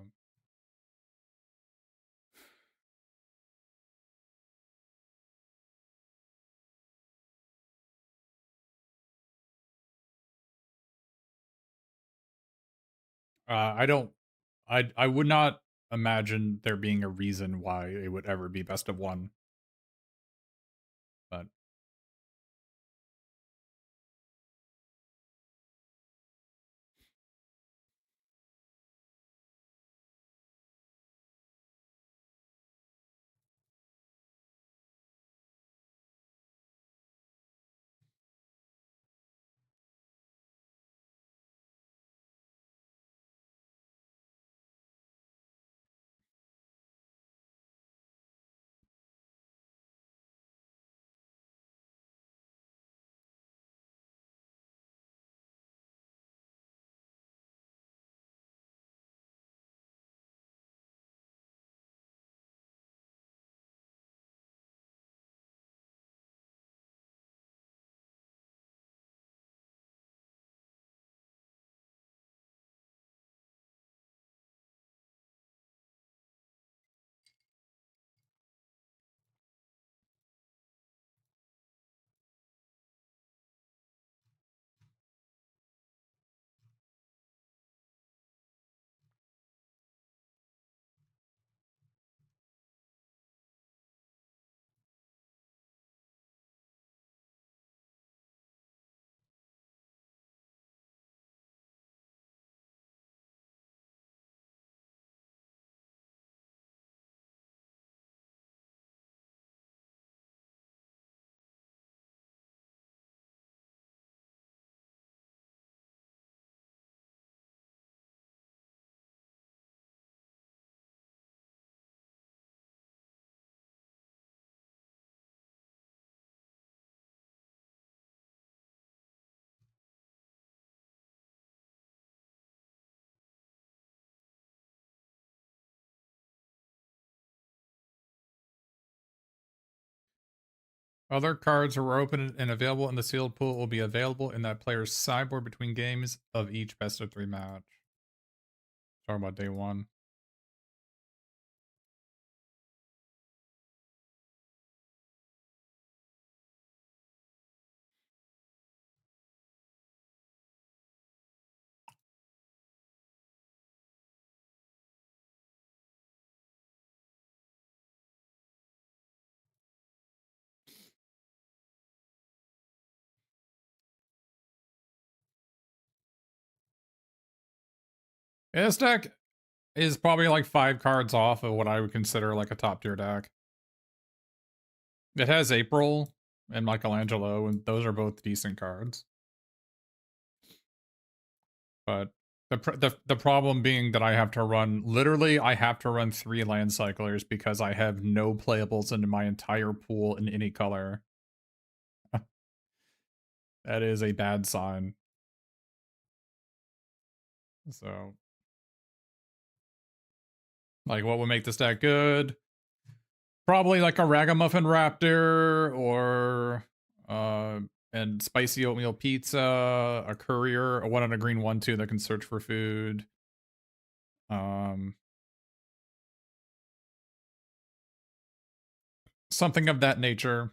I don't I would not imagine there being a reason why it would ever be best of 1, but other cards are open and available in the sealed pool will be available in that player's sideboard between games of each best of 3 match. Talking about day 1. Yeah, this deck is probably like 5 cards off of what I would consider like a top tier deck. It has April and Michelangelo, and those are both decent cards. But the problem being that I have to run literally I have to run 3 land cyclers because I have no playables in my entire pool in any color. That is a bad sign. So, like, what would make this deck good? Probably like a Ragamuffin Raptor or and spicy oatmeal pizza, a courier, a 1 on a green 1/2 that can search for food. Something of that nature.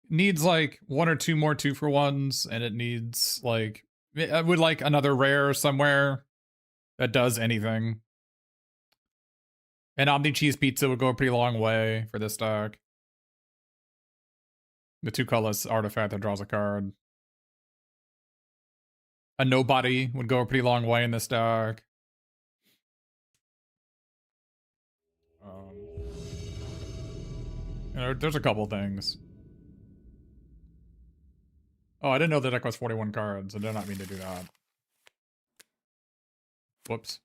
Needs like 1 or 2 more 2-for-1s, and it needs like I would like another rare somewhere that does anything. An Omni Cheese Pizza would go a pretty long way for this deck. The 2 colorless artifact that draws a card. A Nobody would go a pretty long way in this deck. Um, there's a couple things. Oh, I didn't know the deck was 41 cards. I did not mean to do that. Whoops.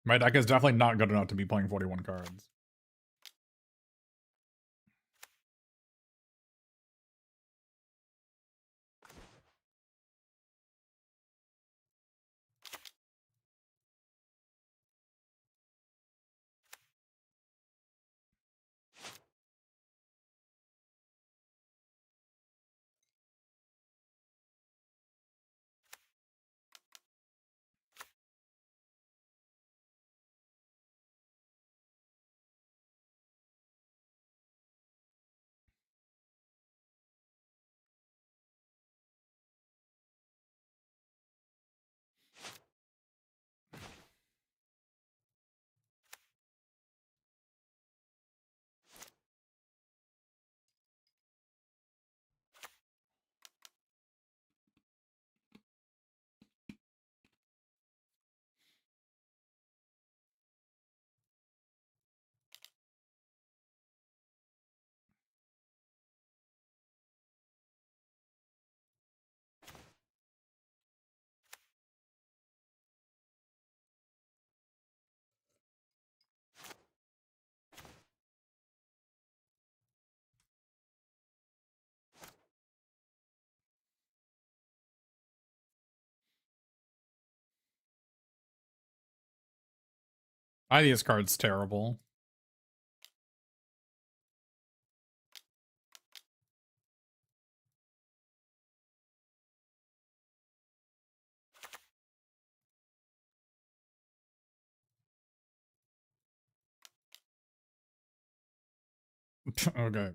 My deck is definitely not good enough to be playing 41 cards. I think this card's terrible. Okay.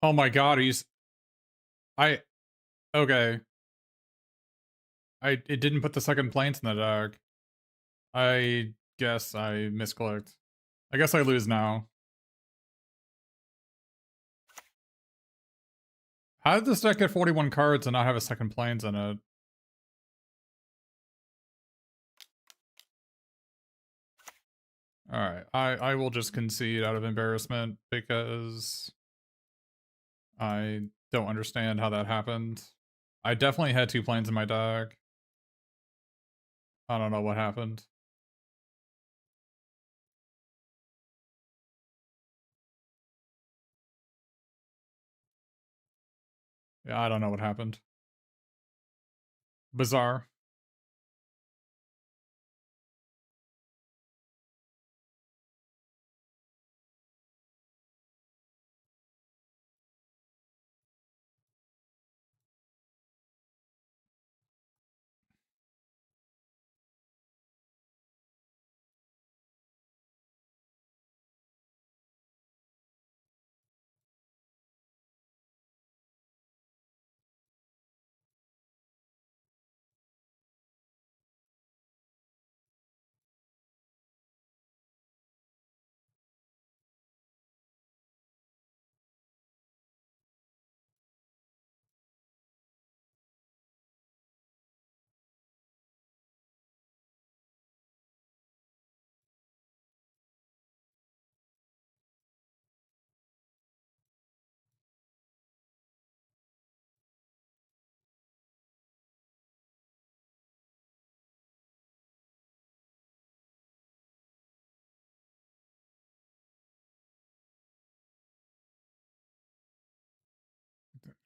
Oh my god, I... Okay. It didn't put the second planes in the deck. I guess I misclicked. I guess I lose now. How did this deck get 41 cards and not have a second planes in it? Alright, I will just concede out of embarrassment because I don't understand how that happened. I definitely had 2 planes in my deck. I don't know what happened. Yeah, I don't know what happened. Bizarre.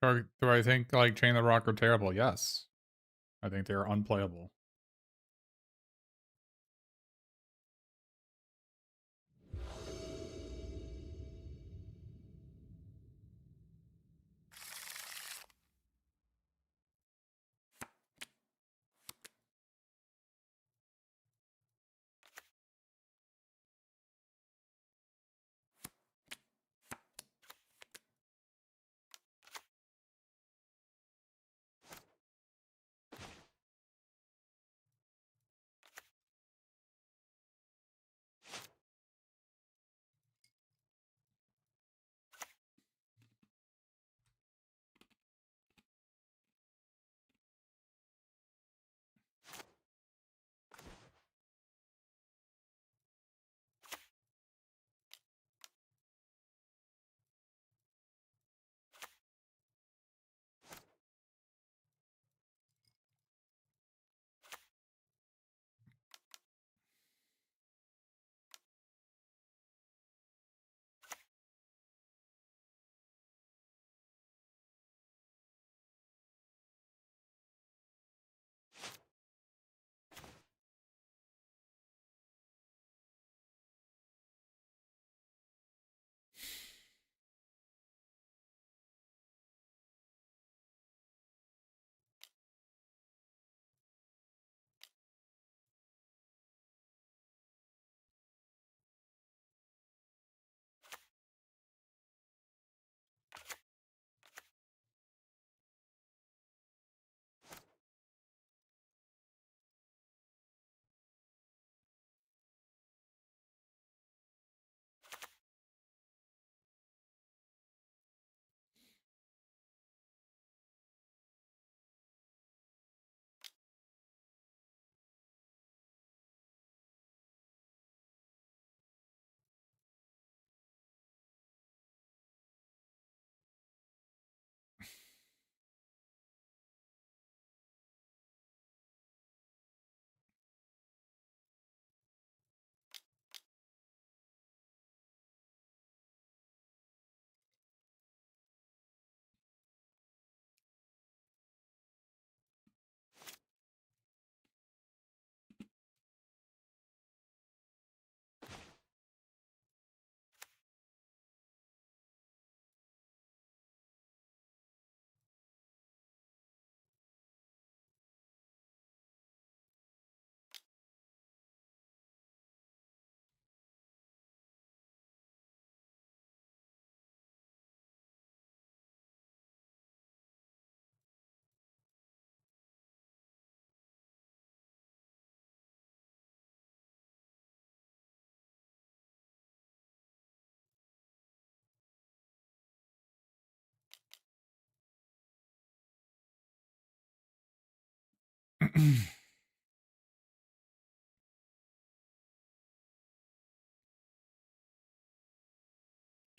Or do I think like Chain the Rock are terrible? Yes. I think they're unplayable.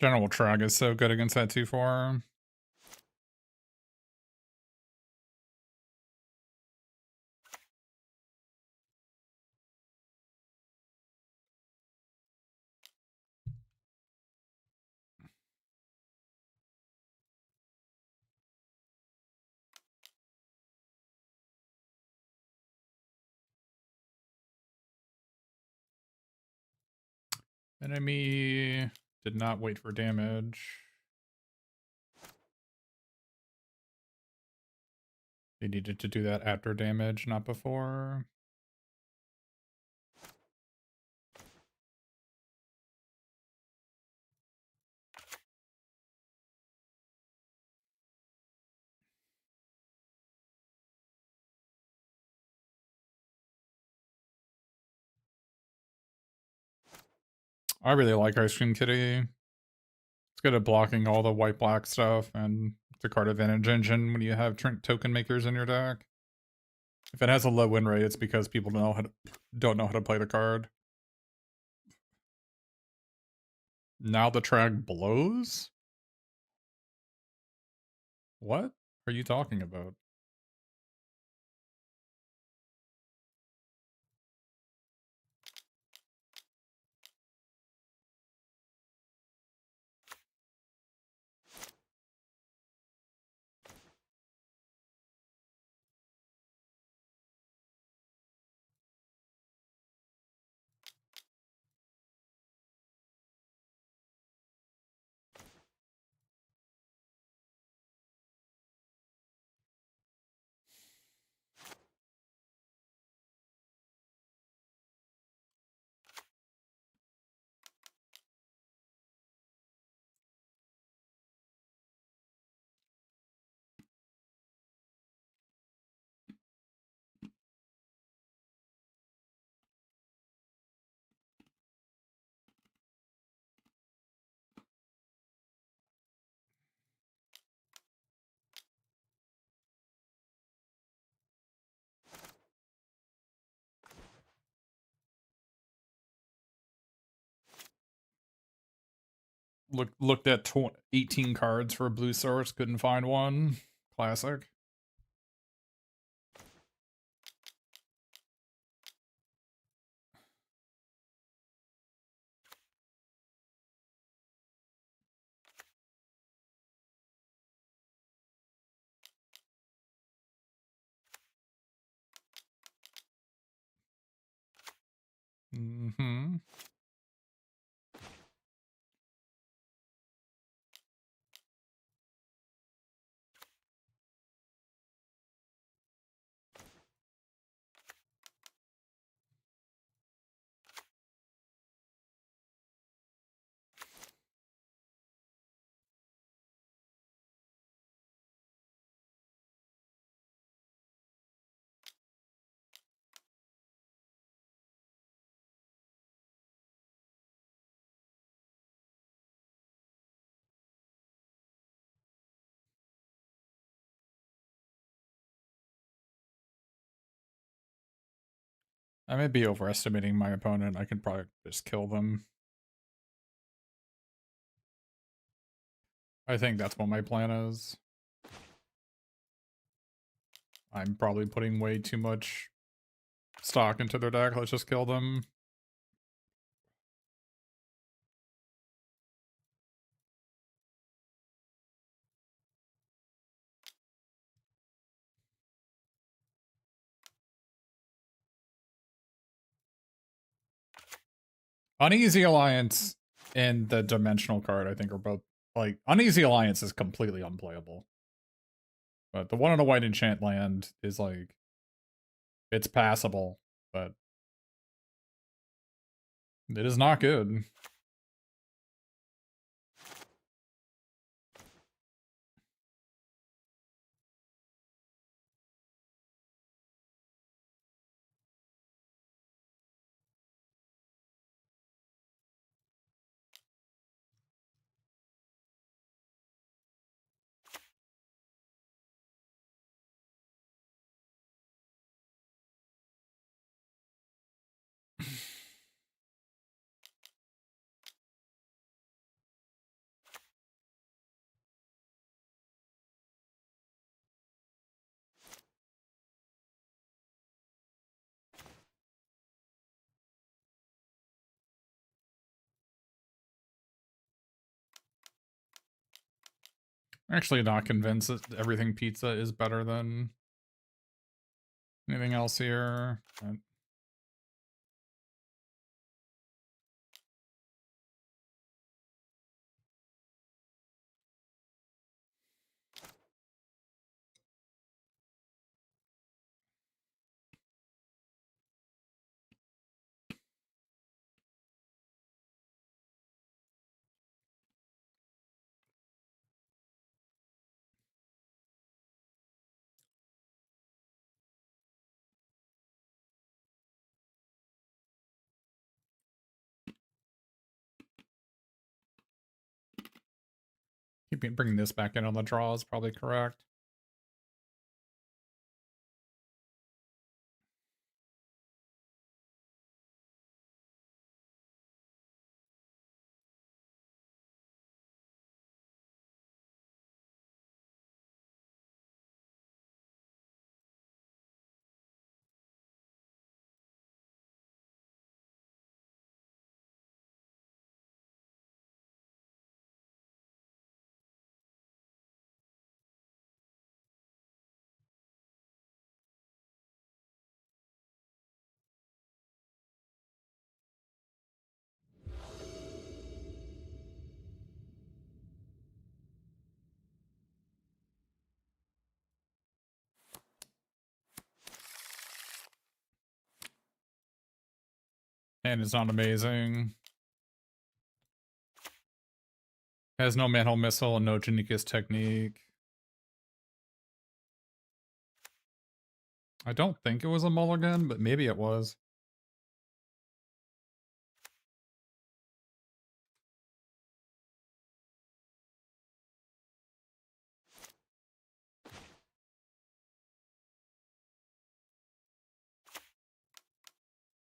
General Trag is so good against that 2-4. Enemy did not wait for damage. They needed to do that after damage, not before. I really like Ice Cream Kitty. It's good at blocking all the white-black stuff and the card advantage engine when you have token makers in your deck. If it has a low win rate, it's because people don't know how to play the card. Now the Trag blows? What are you talking about? Looked at 18 cards for a blue source, couldn't find one. Classic. Mm-hmm. I may be overestimating my opponent. I can probably just kill them. I think that's what my plan is. I'm probably putting way too much stock into their deck. Let's just kill them. Uneasy Alliance and the Dimensional card, I think, are both, like, Uneasy Alliance is completely unplayable. But the one on a white enchant land is, like, it's passable, but it is not good. Actually not convinced that everything pizza is better than anything else here. But keeping bringing this back in on the draw is probably correct. And it's not amazing. Has no manhole missile and no Janikis technique. I don't think it was a mulligan, but maybe it was.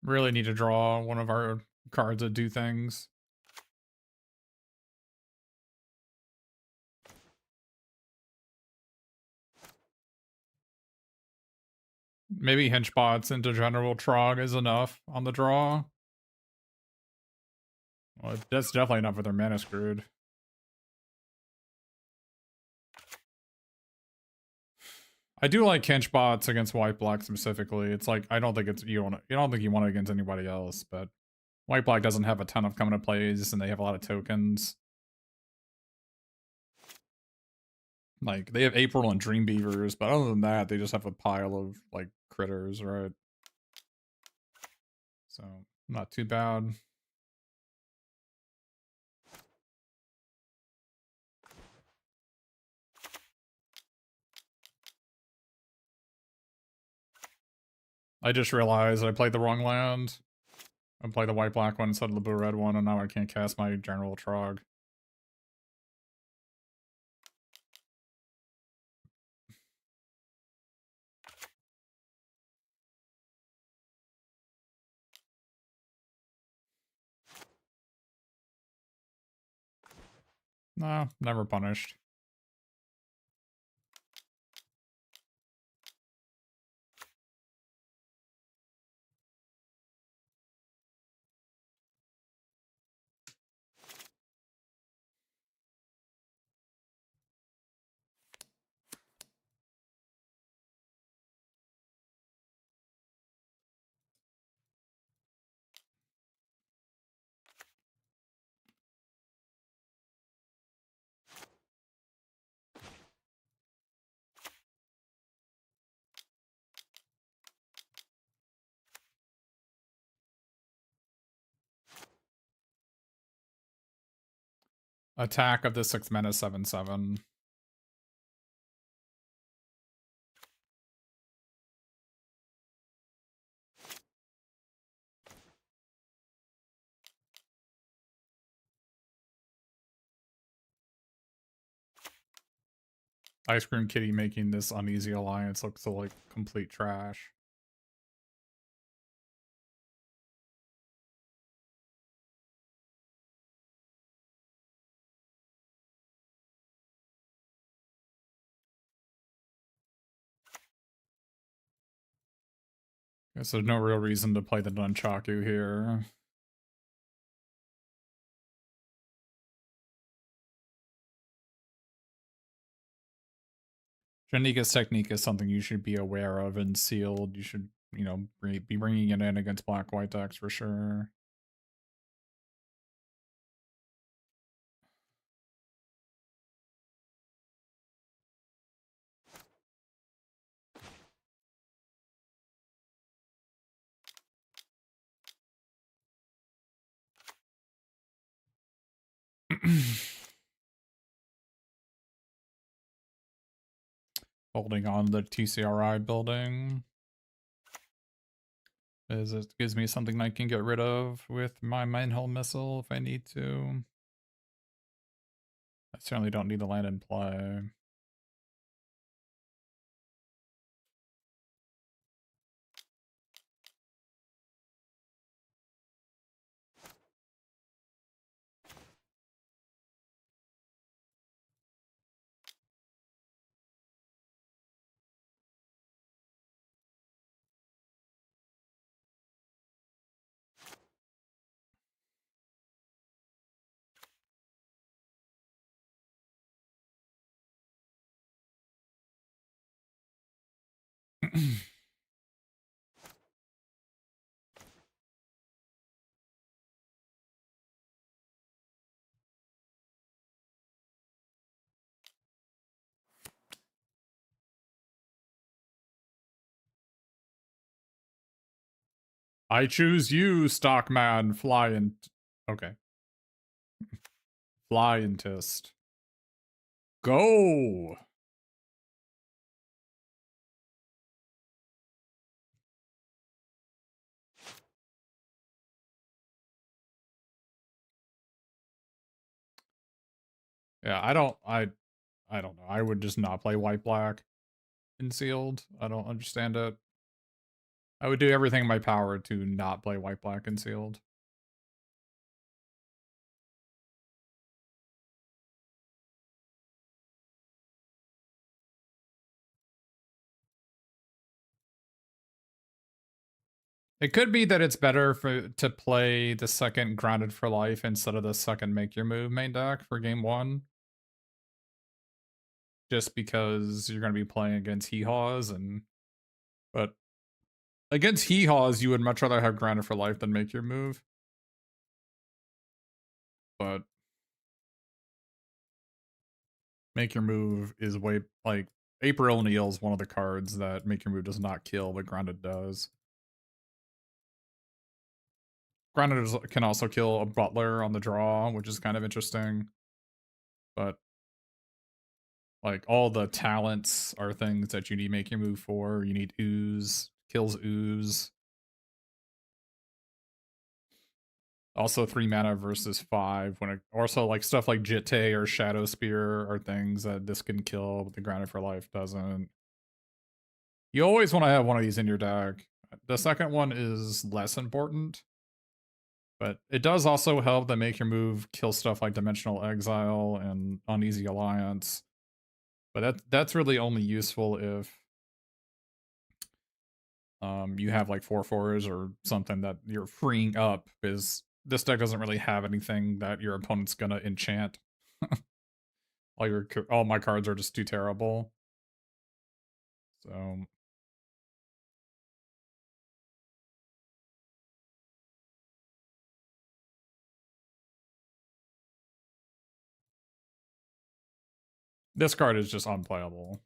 Really need to draw one of our cards that do things. Maybe Henchbots into General Trog is enough on the draw. Well, that's definitely enough with their mana screwed. I do like Henchbots against White Black specifically. It's like I don't think it's you don't think you want it against anybody else, but White Black doesn't have a ton of coming to plays and they have a lot of tokens. Like they have April and Dream Beavers, but other than that, they just have a pile of like critters, right? So not too bad. I just realized I played the wrong land. I played the white black one instead of the blue red one, and now I can't cast my General Trog. Nah, never punished. Attack of the 6 mana 7/7. Ice Cream Kitty making this uneasy alliance look so like complete trash. Guess there's no real reason to play the Nunchaku here. Janika's technique is something you should be aware of and sealed. You should, you know, be bringing it in against black-white decks for sure. Holding on the TCRI building. As it gives me something I can get rid of with my Minehull missile if I need to. I certainly don't need the land in play. I choose you, Stockman. Fly and... Okay. Flyentist. Go! Yeah, I don't know. I would just not play white-black in sealed. I don't understand it. I would do everything in my power to not play white-black in sealed. It could be that it's better to play the second Grounded for Life instead of the second Make Your Move main deck for game 1. Just because you're going to be playing against Hee-Haws but against Hee-Haws, you would much rather have Grounded for Life than Make Your Move. But Make Your Move is way, like, April O'Neil is one of the cards that Make Your Move does not kill, but Grounded does. Grounded can also kill a Butler on the draw, which is kind of interesting. But, like, all the talents are things that you need Make Your Move for. You need Ooze, kills Ooze. Also 3 mana versus 5. Also, like, stuff like Jitte or Shadow Spear are things that this can kill, but the Grounded for Life doesn't. You always want to have one of these in your deck. The second one is less important, but it does also help that Make Your Move kill stuff like Dimensional Exile and Uneasy Alliance. But that's really only useful if you have like 4/4s or something that you're freeing up, because this deck doesn't really have anything that your opponent's gonna enchant. all my cards are just too terrible. So this card is just unplayable.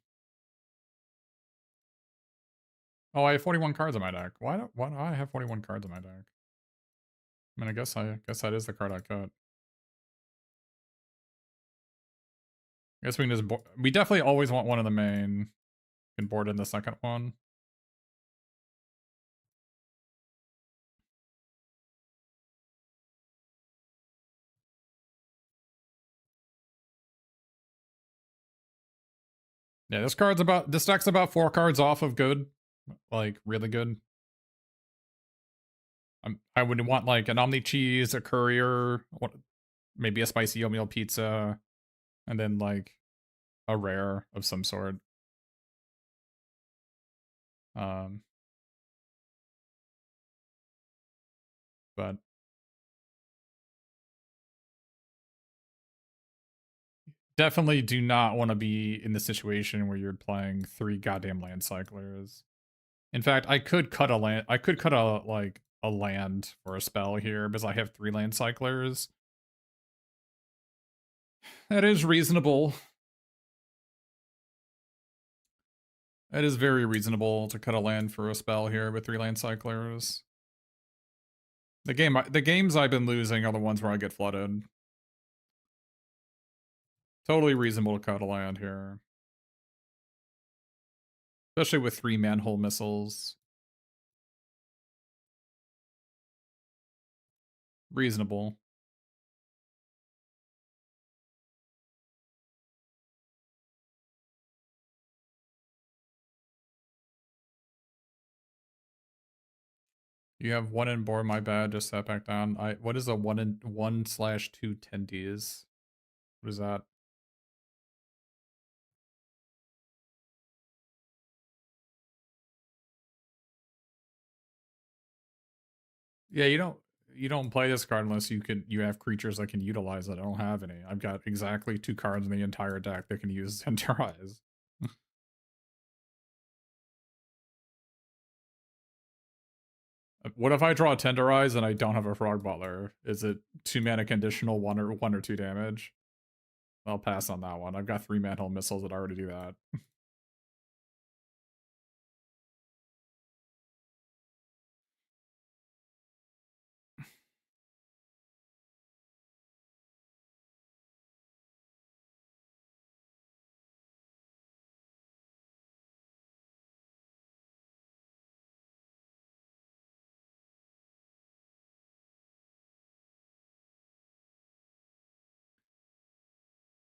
Oh, I have 41 cards in my deck. Why do I have 41 cards in my deck? I mean, I guess that is the card I cut. I guess we can just we definitely always want one in the main. Can board in the second one. Yeah, this deck's about 4 cards off of good. Like, really good. I would want like an Omni Cheese, a Courier, maybe a spicy oatmeal pizza, and then like a rare of some sort. Um, but Definitely do not want to be in the situation where you're playing 3 goddamn land cyclers. In fact, I could cut a land. I could cut a like a land for a spell here because I have 3 land cyclers. That is reasonable. That is very reasonable to cut a land for a spell here with 3 land cyclers. The games I've been losing are the ones where I get flooded. Totally reasonable to cut a land here. Especially with 3 manhole missiles. Reasonable. You have 1 in board, my bad, just sat back down. What is a 1/2 tendies? What is that? Yeah, you don't play this card unless you have creatures that can utilize it. I don't have any. I've got exactly 2 cards in the entire deck that can use Tenderize. What if I draw a Tenderize and I don't have a Frog Butler? Is it 2 mana conditional 1 or 2 damage? I'll pass on that one. I've got 3 manhole missiles that already do that.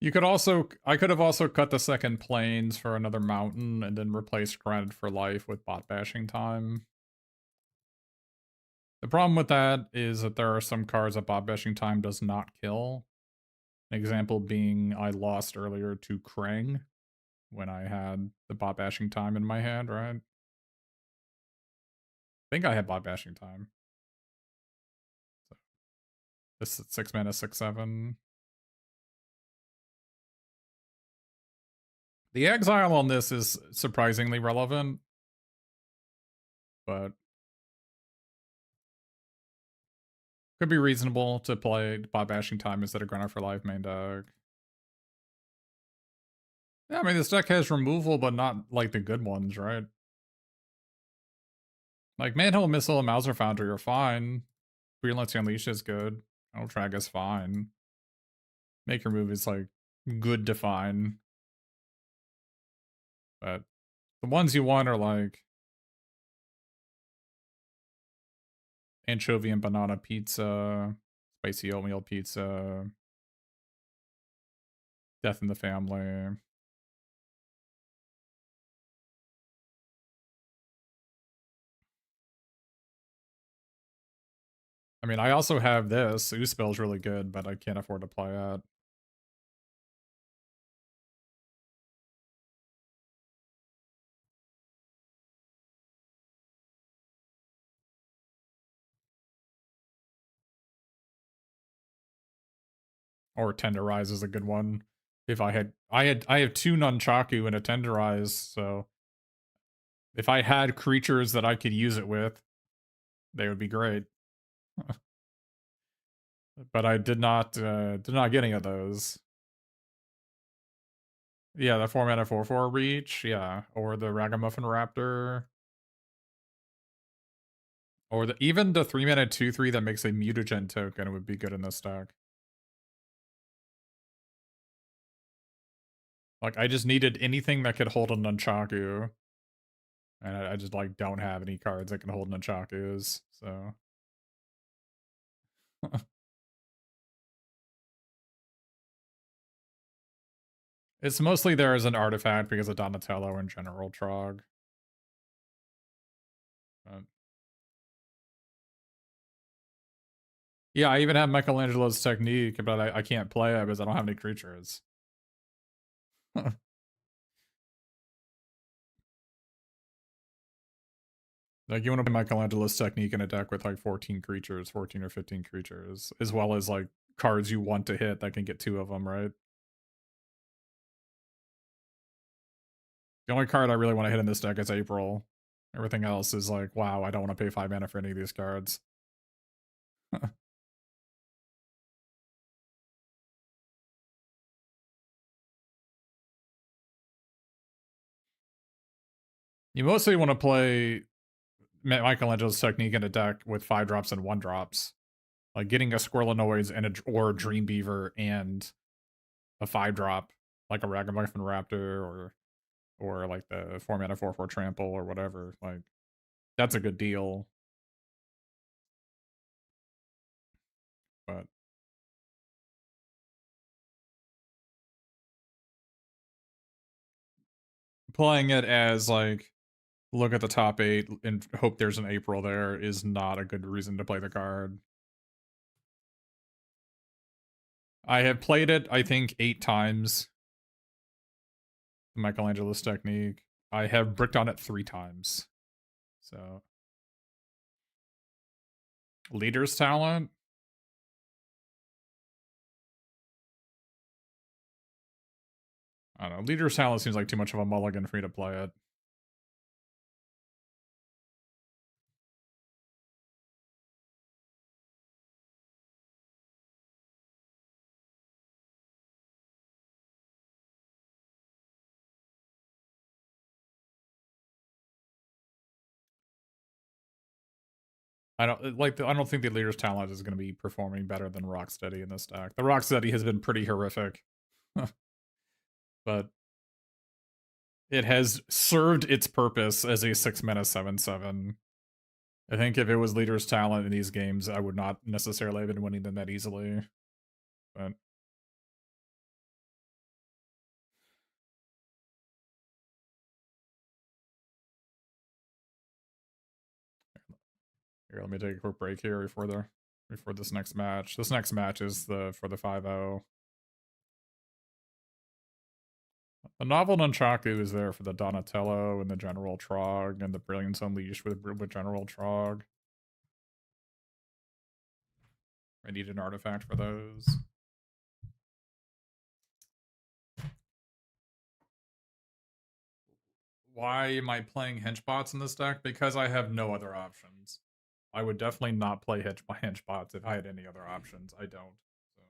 I could have also cut the second planes for another mountain and then replaced Granted for Life with bot bashing time. The problem with that is that there are some cards that bot bashing time does not kill. An example being I lost earlier to Krang when I had the bot bashing time in my hand, right? I think I had bot bashing time. So this is 6 mana, 6/7. The exile on this is surprisingly relevant, but could be reasonable to play bot bashing time instead of Granite for Life main deck. Yeah, I mean, this deck has removal, but not like the good ones, right? Like Manhole Missile and Mauser Foundry are fine. Freelance Unleash is good. Track is fine. Make your move is like good to fine. But the ones you want are like Anchovy and Banana Pizza, Spicy Oatmeal Pizza, Death in the Family. I mean, I also have this. Oospell's really good, but I can't afford to play it. Or Tenderize is a good one. If I have 2 Nunchaku and a Tenderize, so if I had creatures that I could use it with, they would be great. But I did not get any of those. Yeah, the 4 mana 4/4 reach, yeah, or the Ragamuffin Raptor, or even the 3 mana 2/3 that makes a mutagen token would be good in this deck. Like I just needed anything that could hold a Nunchaku, and I just like don't have any cards that can hold Nunchakus, so. It's mostly there as an artifact because of Donatello and General Trog. But yeah, I even have Michelangelo's Technique, but I can't play it because I don't have any creatures. Like, you want to play Michelangelo's Technique in a deck with like 14 creatures, 14 or 15 creatures, as well as like cards you want to hit that can get 2 of them, right? The only card I really want to hit in this deck is April. Everything else is like, wow, I don't want to pay 5 mana for any of these cards. You mostly want to play Michelangelo's technique in a deck with 5-drops and 1-drops. Like getting a Squirrelinoids and or Dream Beaver and a 5-drop, like a Ragamuffin Raptor or like the 4-mana 4/4 Trample or whatever. Like that's a good deal. But playing it as like look at the top 8 and hope there's an April there is not a good reason to play the card. I have played it, I think, 8 times. Michelangelo's technique. I have bricked on it 3 times. So leader's talent. I don't know. Leader's talent seems like too much of a mulligan for me to play it. I don't think the leader's talent is going to be performing better than Rocksteady in this deck. The Rocksteady has been pretty horrific. But it has served its purpose as a 6-mana 7/7. I think if it was leader's talent in these games, I would not necessarily have been winning them that easily. But here, let me take a quick break here before this next match. This next match is for the 5-0. The Novel Nunchaku is there for the Donatello and the General Trog and the Brilliance Unleashed with General Trog. I need an artifact for those. Why am I playing Henchbots in this deck? Because I have no other options. I would definitely not play Henchbots if I had any other options. I don't. So.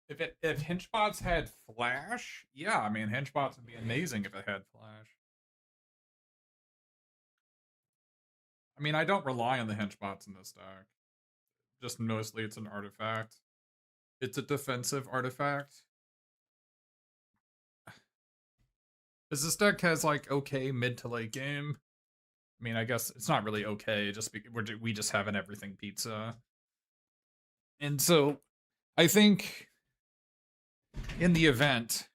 If Hinchbots had flash, yeah, I mean Hinchbots would be amazing if it had flash. I mean, I don't rely on the Hinchbots in this deck. Just mostly it's an artifact. It's a defensive artifact. Because this deck has like okay mid to late game. I mean, I guess it's not really okay. Just we just have an everything pizza, and so I think in the event,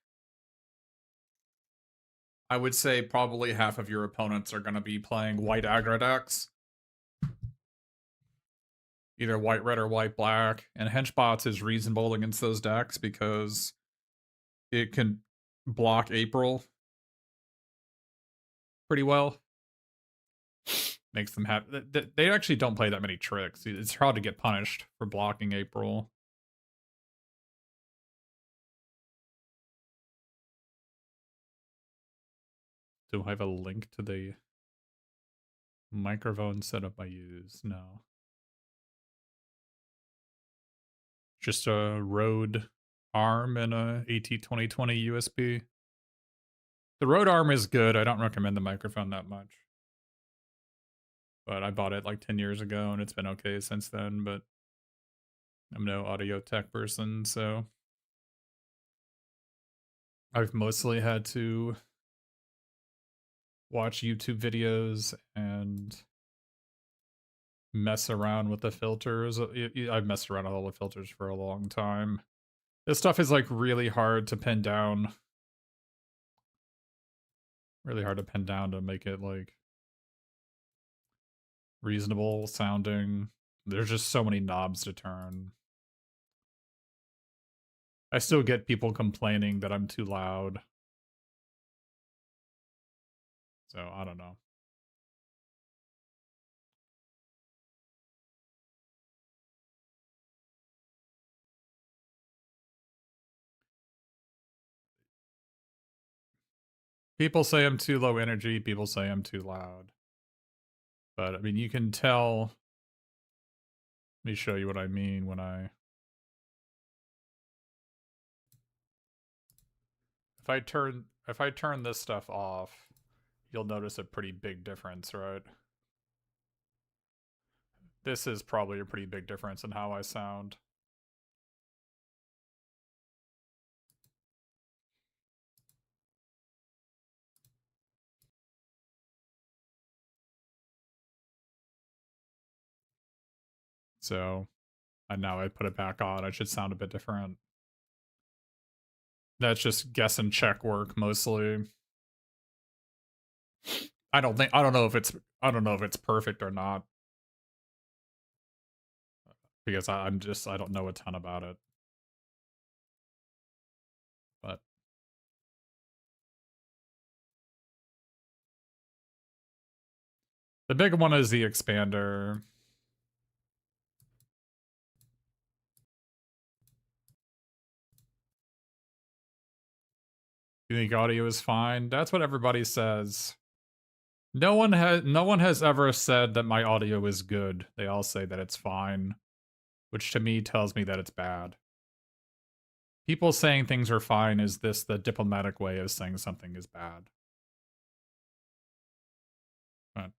I would say probably half of your opponents are going to be playing white aggro decks, either white red or white black. And Henchbots is reasonable against those decks because it can block April pretty well. Makes them have. They actually don't play that many tricks. It's hard to get punished for blocking April. Do I have a link to the microphone setup I use? No. Just a Rode arm and a AT2020 USB. The Rode arm is good. I don't recommend the microphone that much. But I bought it like 10 years ago and it's been okay since then, but I'm no audio tech person, so I've mostly had to watch YouTube videos and mess around with the filters. I've messed around with all the filters for a long time. This stuff is like really hard to pin down. Really hard to pin down to make it like reasonable sounding. There's just so many knobs to turn. I still get people complaining that I'm too loud. So I don't know. People say I'm too low energy, people say I'm too loud. But I mean, you can tell. Let me show you what I mean when if I turn this stuff off, you'll notice a pretty big difference, right? This is probably a pretty big difference in how I sound. So, and now I put it back on, I should sound a bit different. That's just guess and check work mostly. I don't know if it's perfect or not. Because I don't know a ton about it. But the big one is the expander. You think audio is fine? That's what everybody says. No one has ever said that my audio is good. They all say that it's fine, which to me tells me that it's bad. People saying things are fine is this the diplomatic way of saying something is bad. But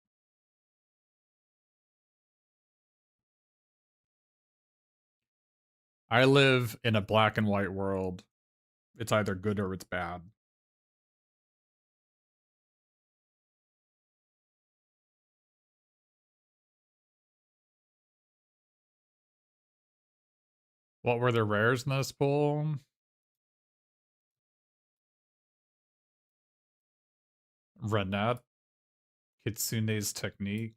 I live in a black and white world. It's either good or it's bad. What were the rares in this pool? Rednet, Kitsune's Technique,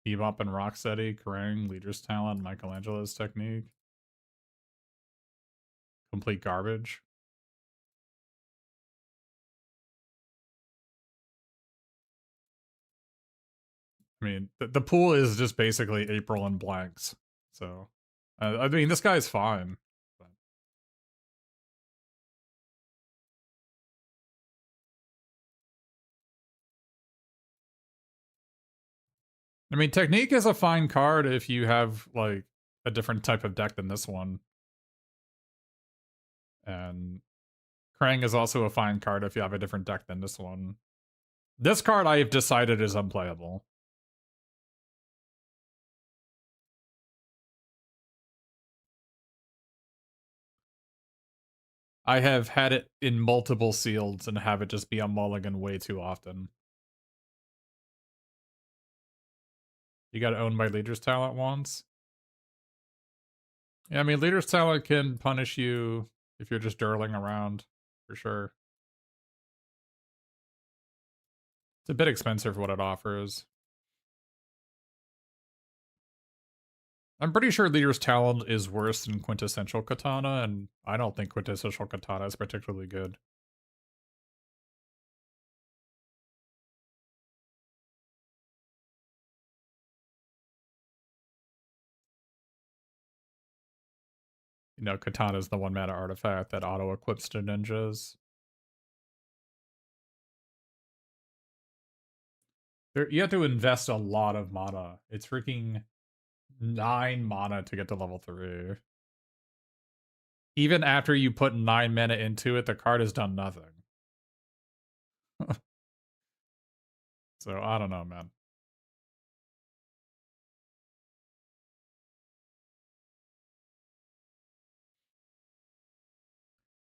Bebop and Rocksteady, Kerrang, Leader's Talent, Michelangelo's Technique. Complete garbage. I mean, the pool is just basically April and blanks. So, I mean, this guy's fine. But. I mean, Technique is a fine card if you have, like, a different type of deck than this one. And Krang is also a fine card if you have a different deck than this one. This card I have decided is unplayable. I have had it in multiple sealeds and have it just be a mulligan way too often. You got owned by Leader's Talent once. Yeah, I mean, Leader's Talent can punish you if you're just dirling around, for sure. It's a bit expensive for what it offers. I'm pretty sure Leader's Talent is worse than Quintessential Katana, and I don't think Quintessential Katana is particularly good. You know, Katana is the 1-mana artifact that auto-equips to ninjas. You have to invest a lot of mana. It's freaking 9 mana to get to level 3. Even after you put 9 mana into it, the card has done nothing. So, I don't know, man.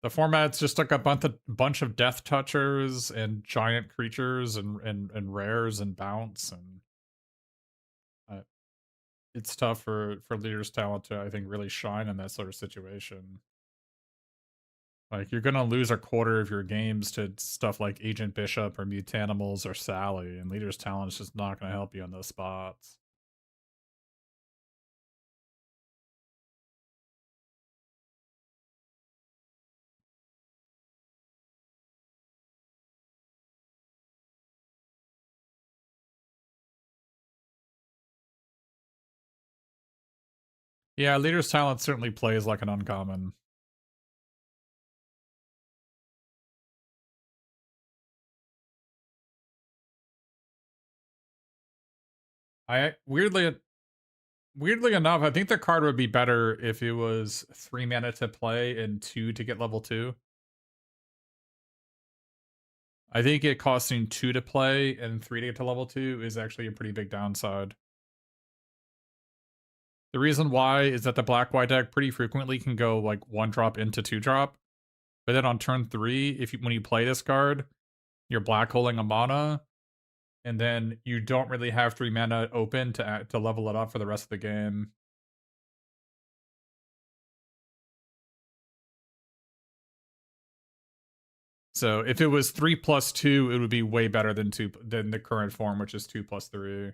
The format's just like a bunch of death touchers and giant creatures and rares and bounce, and it's tough for Leader's Talent to, I think, really shine in that sort of situation. Like, you're gonna lose a quarter of your games to stuff like Agent Bishop or Mutanimals or Sally, and Leader's Talent is just not gonna help you in those spots. Yeah, Leader's Talent certainly plays like an uncommon. I weirdly enough, I think the card would be better if it was 3 mana to play and 2 to get level 2. I think it costing 2 to play and 3 to get to level 2 is actually a pretty big downside. The reason why is that the black-white deck pretty frequently can go like 1-drop into 2-drop. But then on turn 3, when you play this card, you're black holing a mana, and then you don't really have 3 mana open to level it up for the rest of the game. So if it was 3+2, it would be way better than the current form, which is 2+3.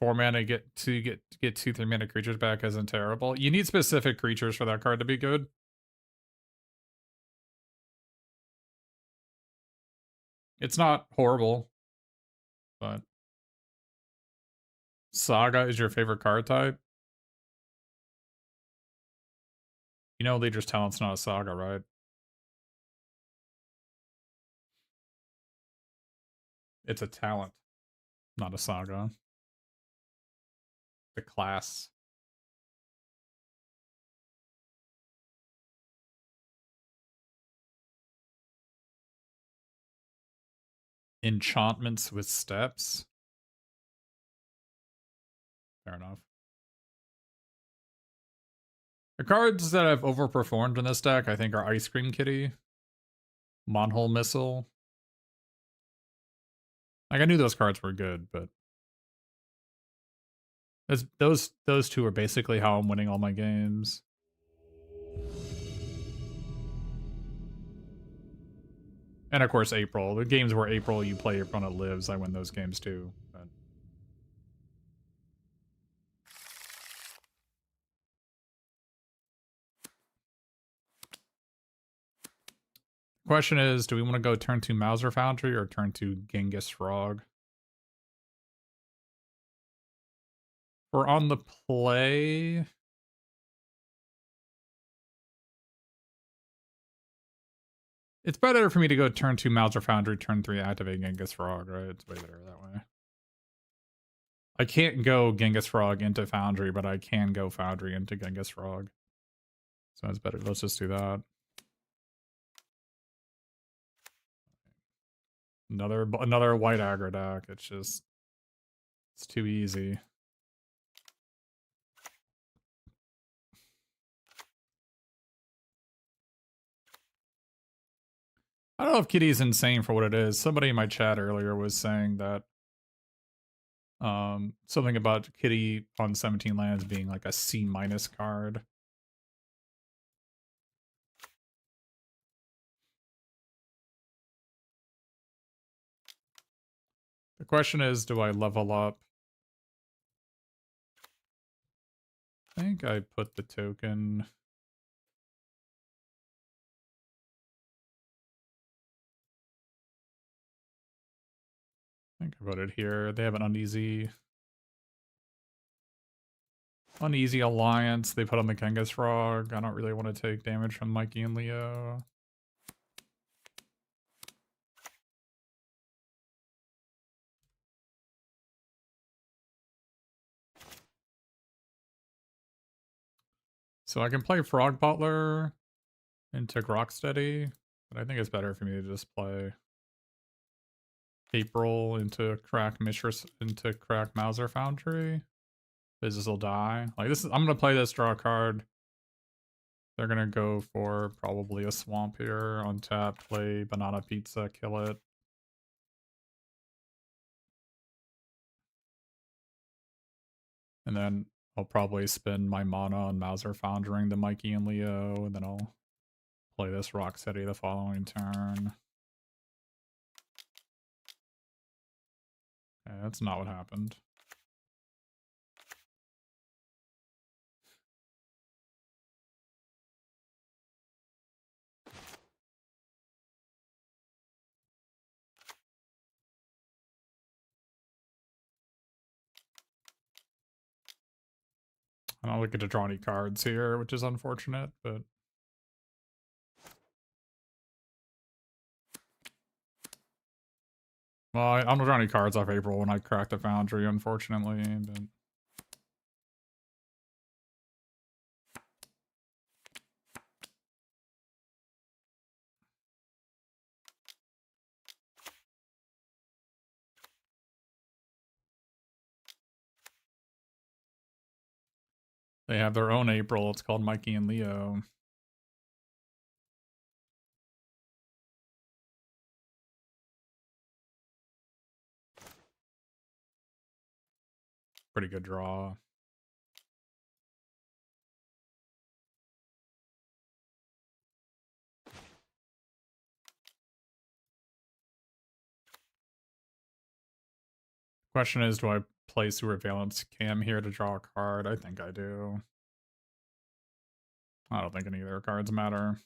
Four mana get 2 3 mana creatures back isn't terrible. You need specific creatures for that card to be good. It's not horrible, but Saga is your favorite card type. You know Leader's Talent's not a Saga, right? It's a talent, not a Saga. The class. Enchantments with steps. Fair enough. The cards that have overperformed in this deck, I think, are Ice Cream Kitty, Monhole Missile. Like, I knew those cards were good, but those two are basically how I'm winning all my games. And of course, April. The games where April you play your opponent lives, I win those games too. But question is, do we want to go turn to Mauser Foundry or turn to Genghis Frog? We're on the play. It's better for me to go turn 2 Mauser Foundry, turn 3 activate Genghis Frog, right? It's way better that way. I can't go Genghis Frog into Foundry, but I can go Foundry into Genghis Frog. So it's better. Let's just do that. Another white aggro deck. It's too easy. I don't know if Kitty's insane for what it is. Somebody in my chat earlier was saying that something about Kitty on 17 lands being like a C- card. The question is, do I level up? I think I put the token. I think I put it here. They have an uneasy alliance. They put on the Genghis Frog. I don't really want to take damage from Mikey and Leo. So I can play Frog Butler into Rocksteady, but I think it's better for me to just play April into Crack Mistress into Crack Mauser Foundry. Business will die. Like this is I'm gonna play this, draw a card. They're gonna go for probably a swamp here, untap, play banana pizza, kill it. And then I'll probably spend my mana on Mauser Foundering the Mikey and Leo, and then I'll play this Rocksteady the following turn. Okay, that's not what happened. I don't get to draw any cards here, which is unfortunate, but well, I don't draw any cards off April when I crack the Foundry, unfortunately, but they have their own April. It's called Mikey and Leo. Pretty good draw. Question is, do I play Surveillance Cam here to draw a card? I think I do. I don't think any of their cards matter.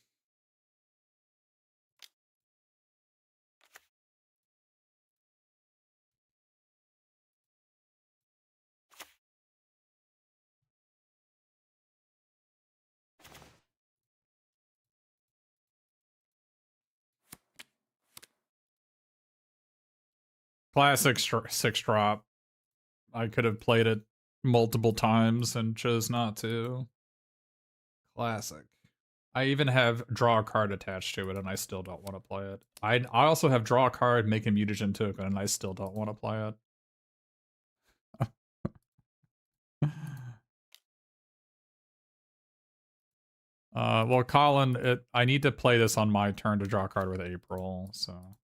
Classic 6-drop. I could have played it multiple times and chose not to. Classic. I even have draw a card attached to it, and I still don't want to play it. I also have draw a card, make a mutagen token, and I still don't want to play it. Well, Colin, I need to play this on my turn to draw a card with April, so.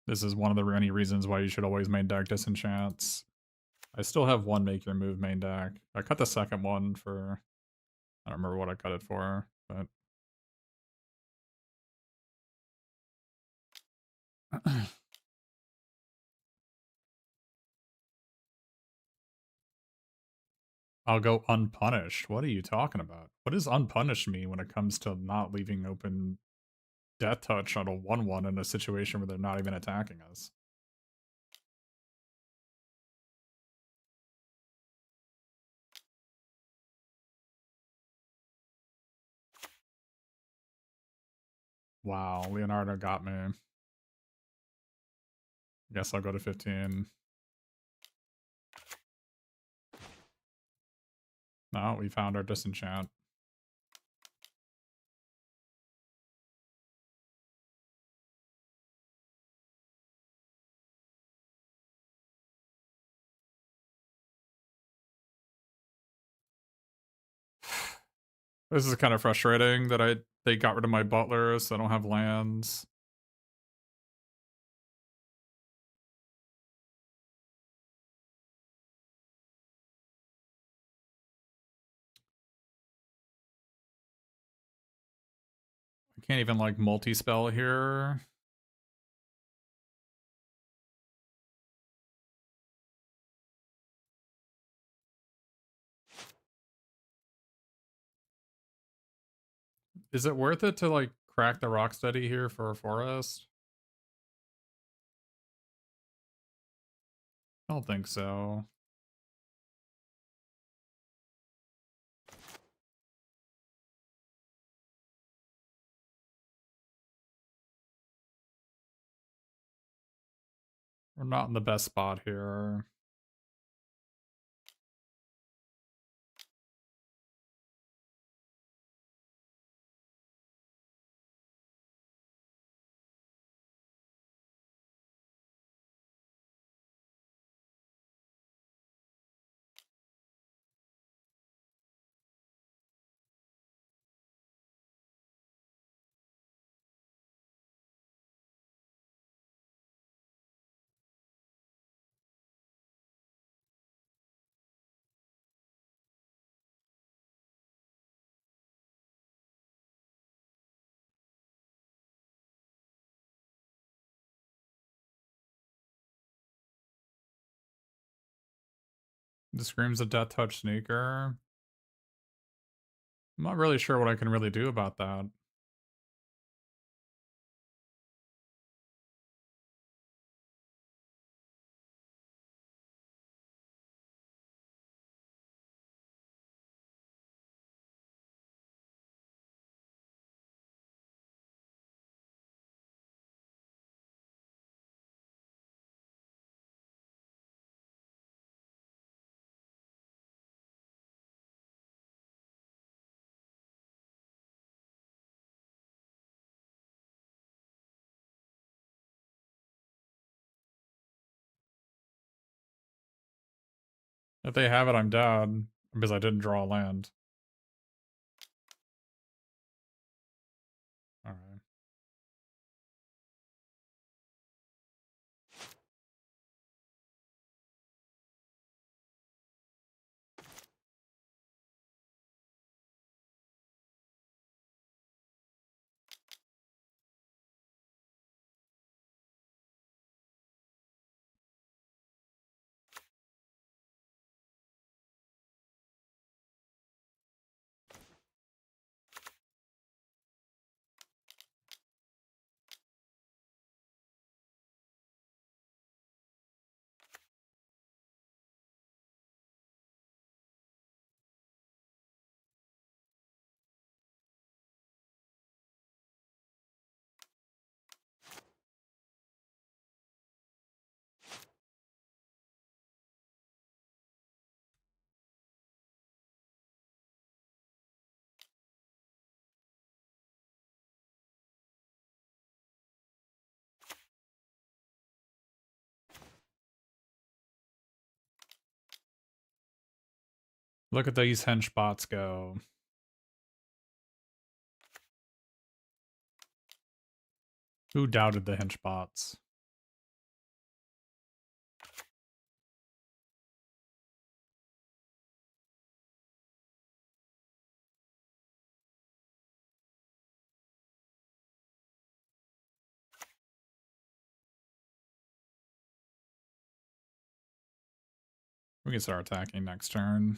This is one of the many reasons why you should always main deck Disenchants. I still have one Make Your Move main deck. I cut the second one for... I don't remember what I cut it for, but... I'll go unpunished. What are you talking about? What does unpunished mean when it comes to not leaving open Death Touch on a 1-1 in a situation where they're not even attacking us? Wow, Leonardo got me. Guess I'll go to 15. No, we found our disenchant. This is kind of frustrating that they got rid of my butler, so I don't have lands. I can't even like multi-spell here. Is it worth it to like crack the Rocksteady here for a forest? I don't think so. We're not in the best spot here. This screams a Death Touch Sneaker. I'm not really sure what I can really do about that. If they have it, I'm dead because I didn't draw a land. All right. Look at these hench bots go. Who doubted the hench bots? We can start attacking next turn.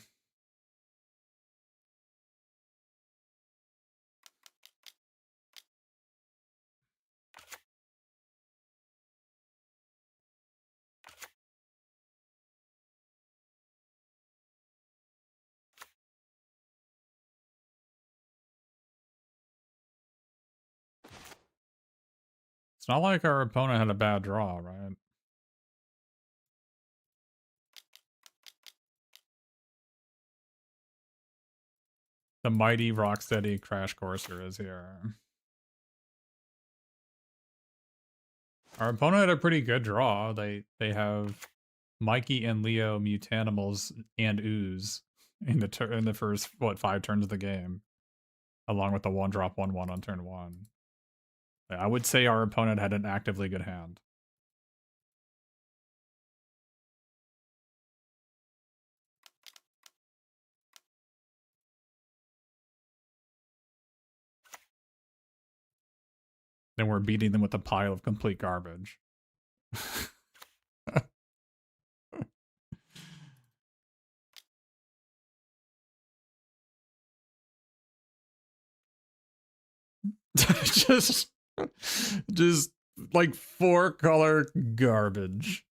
It's not like our opponent had a bad draw, right? The mighty Rocksteady Crash Courser is here. Our opponent had a pretty good draw. They have Mikey and Leo Mutanimals and Ooze in the first 5 turns of the game, along with the 1-drop 1/1 on turn 1. I would say our opponent had an actively good hand. Then we're beating them with a pile of complete garbage. just just like 4-color garbage.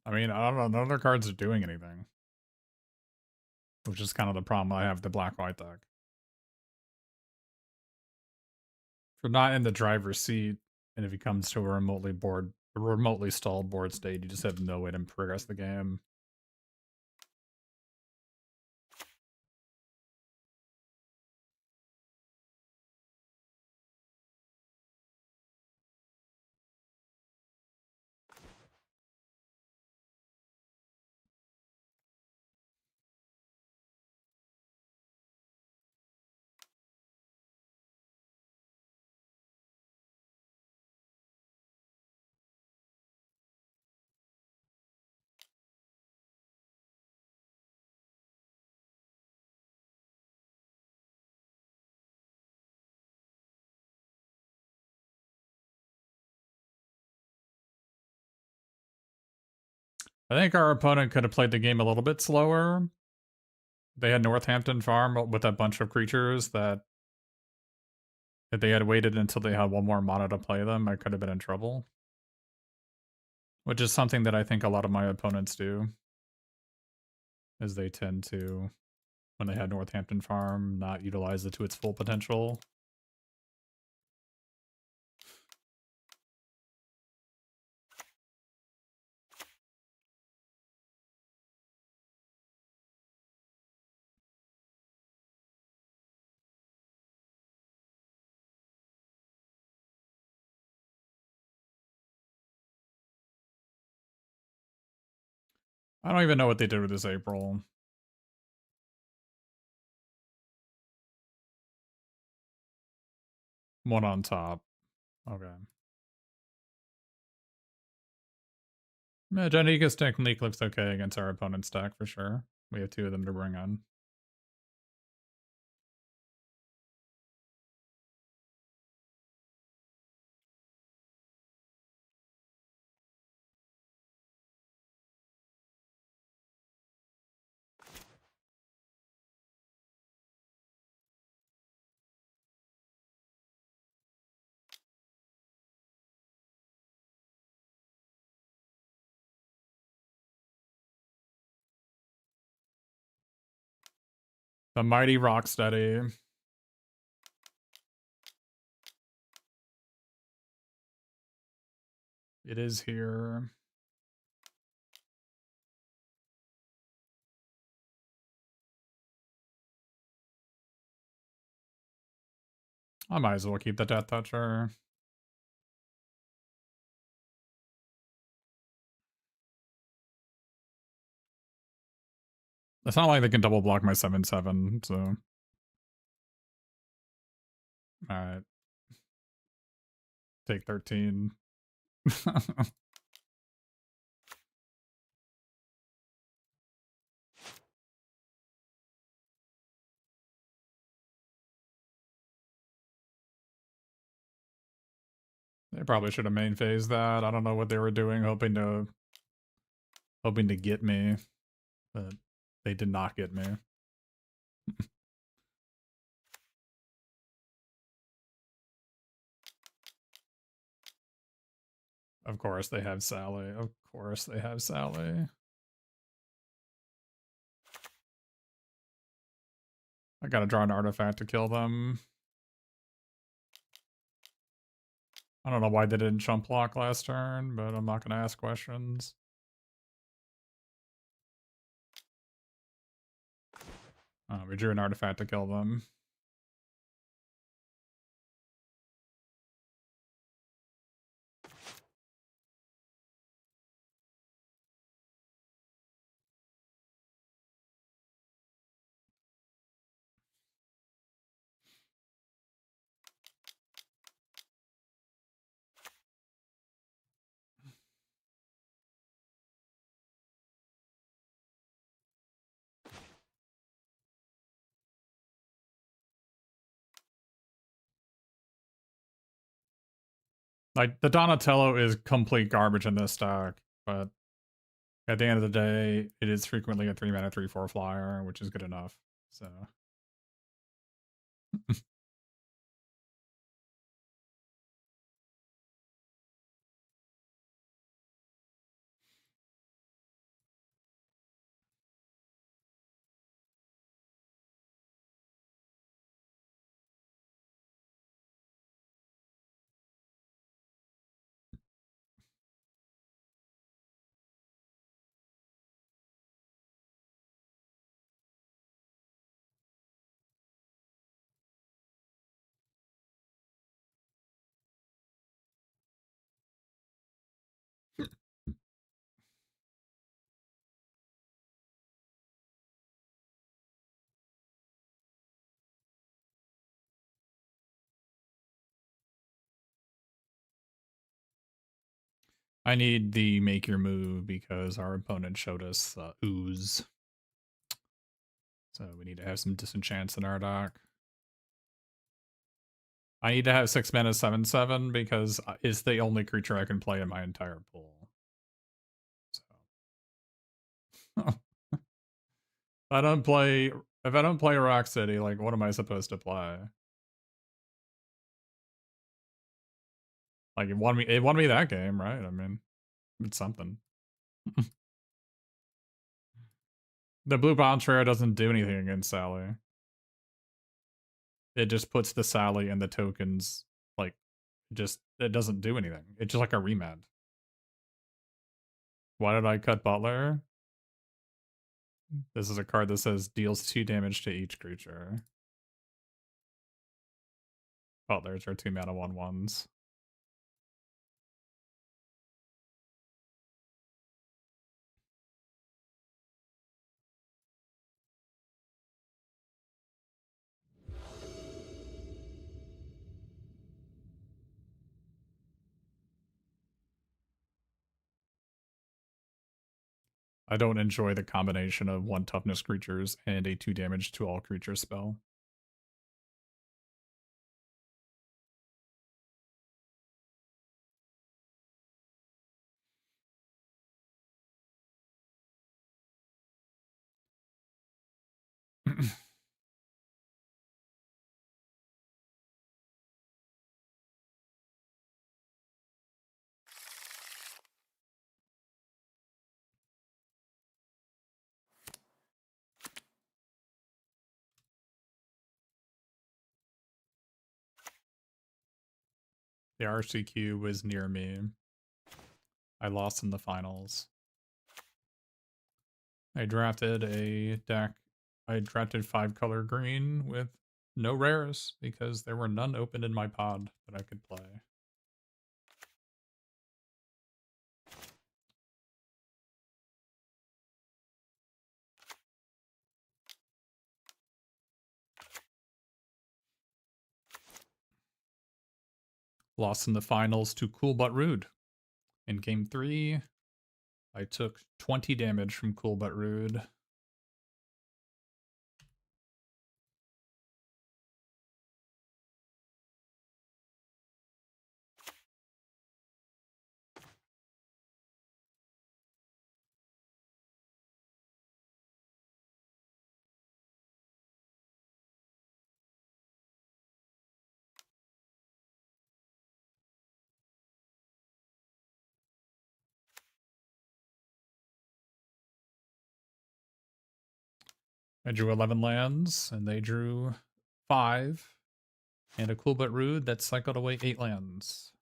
I mean, I don't know, none of their cards are doing anything. Which is kind of the problem I have with the black-white deck. If you're not in the driver's seat, and if he comes to a remotely stalled board state, you just have no way to progress the game. I think our opponent could have played the game a little bit slower. They had Northampton Farm with a bunch of creatures that if they had waited until they had 1 more mana to play them, I could have been in trouble. Which is something that I think a lot of my opponents do. Is they tend to, when they had Northampton Farm, not utilize it to its full potential. I don't even know what they did with this April. One on top. Okay. Yeah, Janika's technique looks okay against our opponent's deck for sure. We have 2 of them to bring on. The mighty Rocksteady. It is here. I might as well keep the Death Toucher. It's not like they can double block my 7/7, so. Alright. Take 13. They probably should have main phased that. I don't know what they were doing, hoping to get me, but they did not get me. Of course they have Sally. Of course they have Sally. I gotta draw an artifact to kill them. I don't know why they didn't chump block last turn, but I'm not gonna ask questions. We drew an artifact to kill them. Like, the Donatello is complete garbage in this stack, but at the end of the day, it is frequently a 3-mana 3/4 flyer, which is good enough. So. I need the make your move because our opponent showed us ooze. So we need to have some disenchants in our deck. I need to have 6 mana 7/7 because it's the only creature I can play in my entire pool. So. if I don't play Rock City, like, what am I supposed to play? Like, it won me that game, right? I mean, it's something. The blue Bontrayer doesn't do anything against Sally. It just puts the Sally and the tokens, like, it doesn't do anything. It's just like a remand. Why did I cut Butler? This is a card that says deals 2 damage to each creature. Butlers are 2 mana 1/1s. I don't enjoy the combination of 1 toughness creatures and a 2 damage to all creatures spell. The RCQ was near me. I lost in the finals. I drafted 5-color green with no rares because there were none open in my pod that I could play. Lost in the finals to Cool But Rude. In game 3, I took 20 damage from Cool But Rude. I drew 11 lands, and they drew 5. And a Cool But Rude that cycled away 8 lands.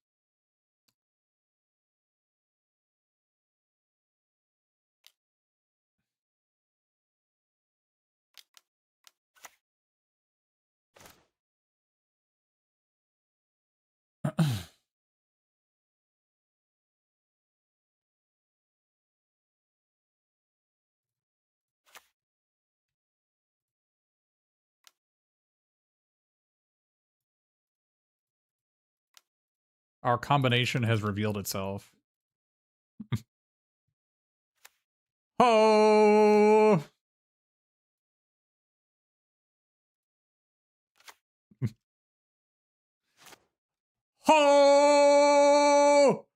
Our combination has revealed itself. Oh! Oh!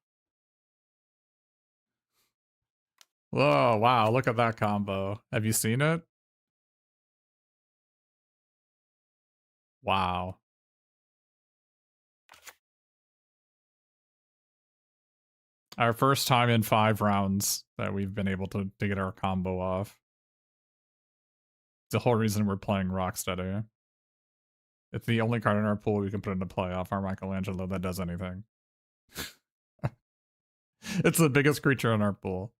Oh, wow, look at that combo. Have you seen it? Wow. Our first time in 5 rounds that we've been able to get our combo off. It's the whole reason we're playing Rocksteady. It's the only card in our pool we can put into play off our Michelangelo that does anything. It's the biggest creature in our pool.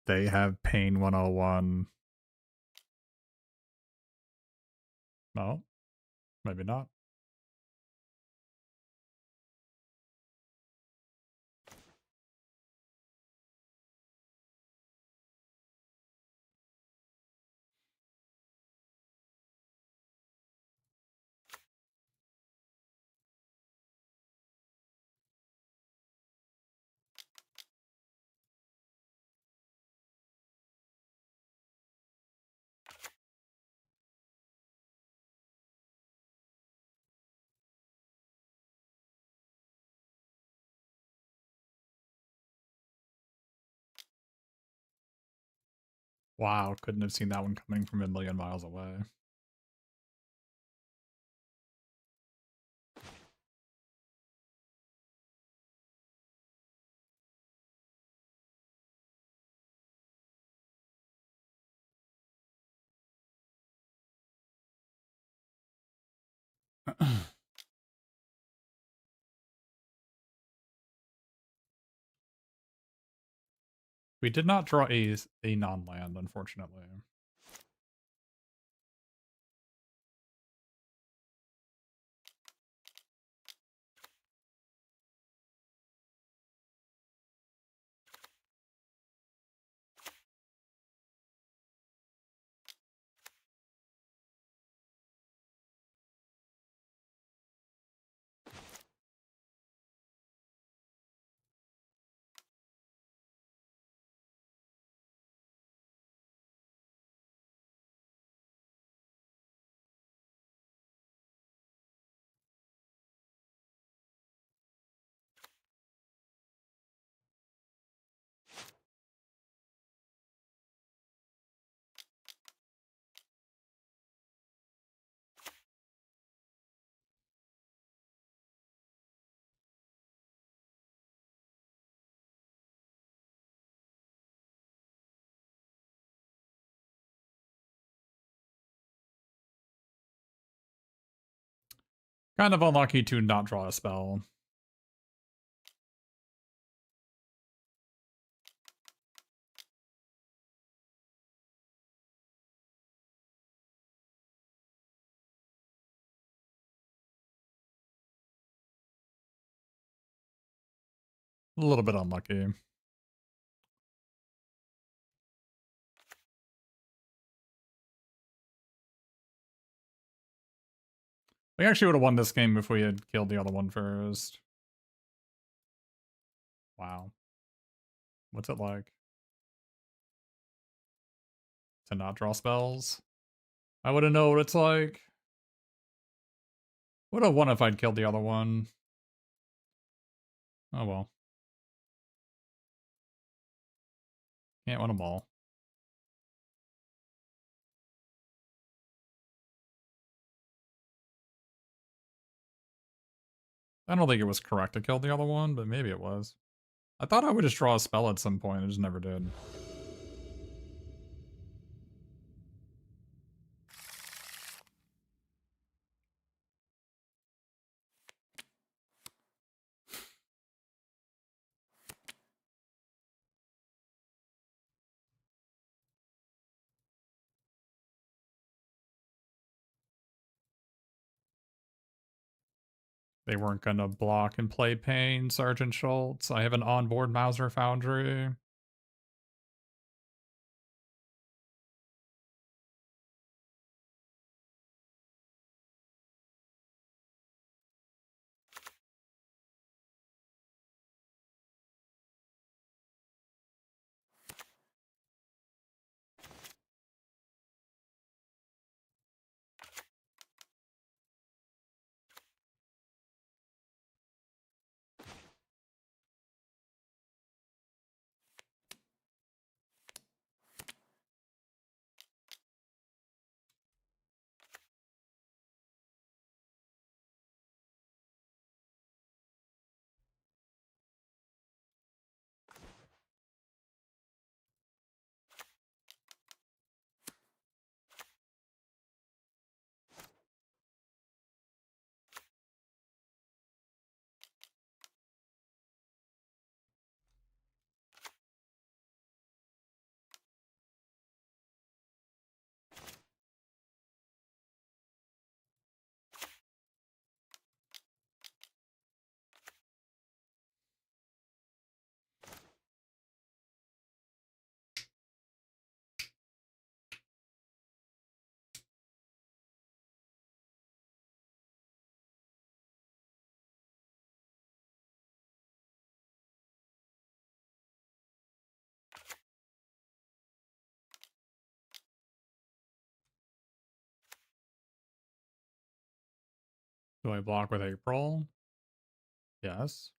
They have Pain 101. No, maybe not. Wow, couldn't have seen that one coming from a million miles away. We did not draw a non-land, unfortunately. Kind of unlucky to not draw a spell. A little bit unlucky. We actually would have won this game if we had killed the other one first. Wow. What's it like to not draw spells? I wouldn't know what it's like. Would have won if I'd killed the other one. Oh well. Can't win them all. I don't think it was correct to kill the other one, but maybe it was. I thought I would just draw a spell at some point. I just never did. They weren't gonna block and play Pain, Sergeant Schultz. I have an onboard Mauser Foundry. Do I block with April? Yes.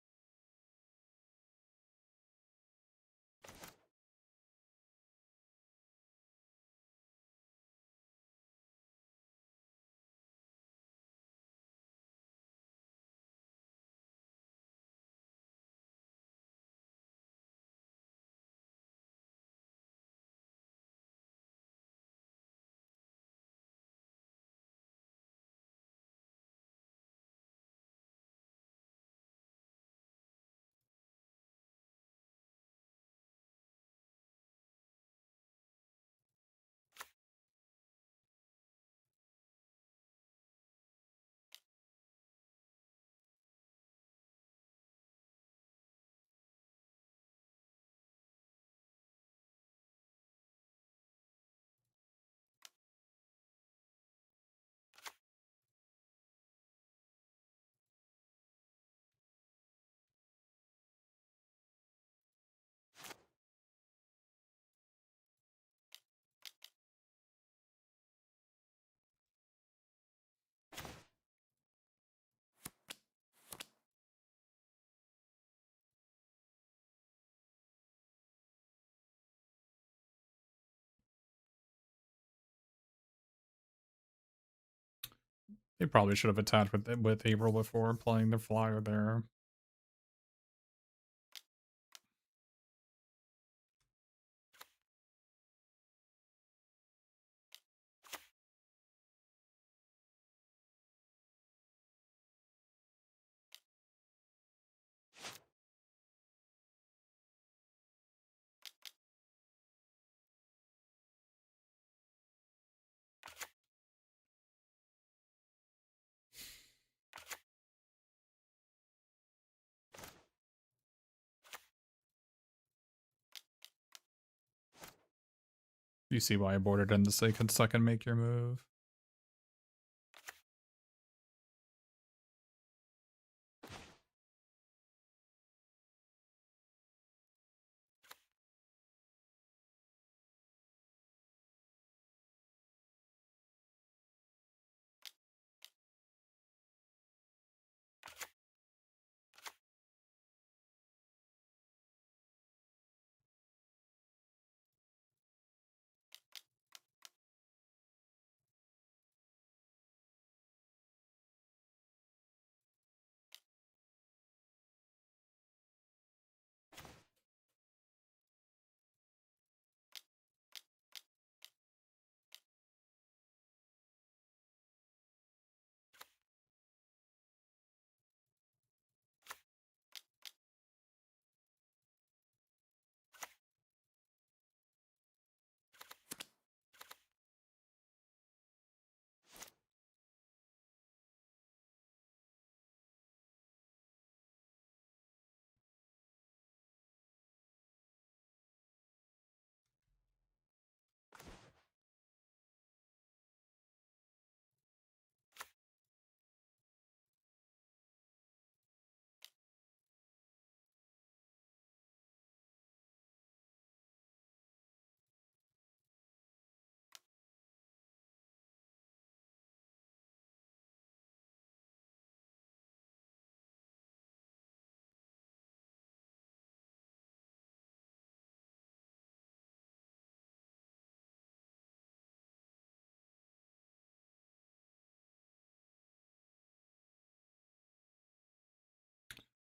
They probably should have attacked with April before playing the flyer there. You see why I boarded in the second make your move.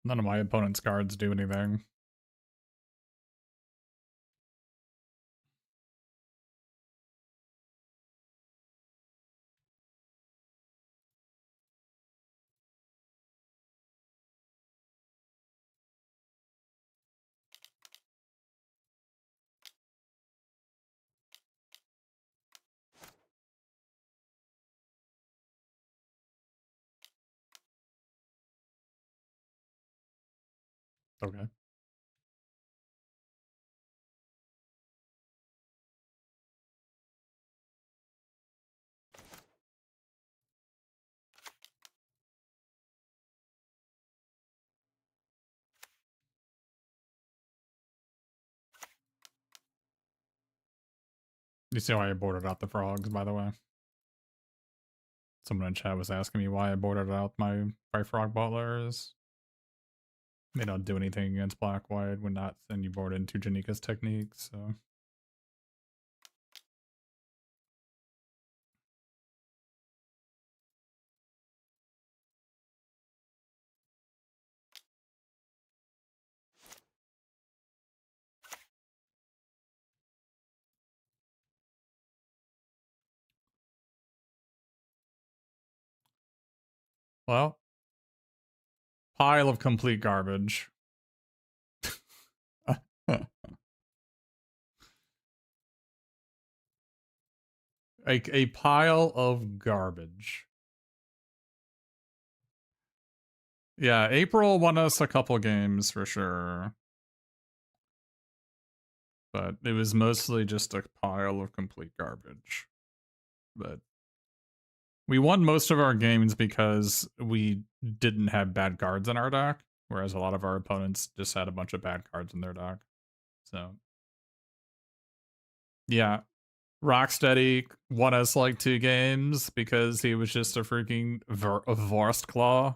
None of my opponent's cards do anything. Okay. You see why I boarded out the frogs, by the way? Someone in chat was asking me why I boarded out my frog butlers. They don't do anything against black white when not then you board into Janika's techniques, so well, pile of complete garbage. A pile of garbage. Yeah, April won us a couple games for sure. But it was mostly just a pile of complete garbage. But we won most of our games because we didn't have bad cards in our deck, whereas a lot of our opponents just had a bunch of bad cards in their deck. So, yeah, Rocksteady won us like 2 games because he was just a freaking Vorst Claw.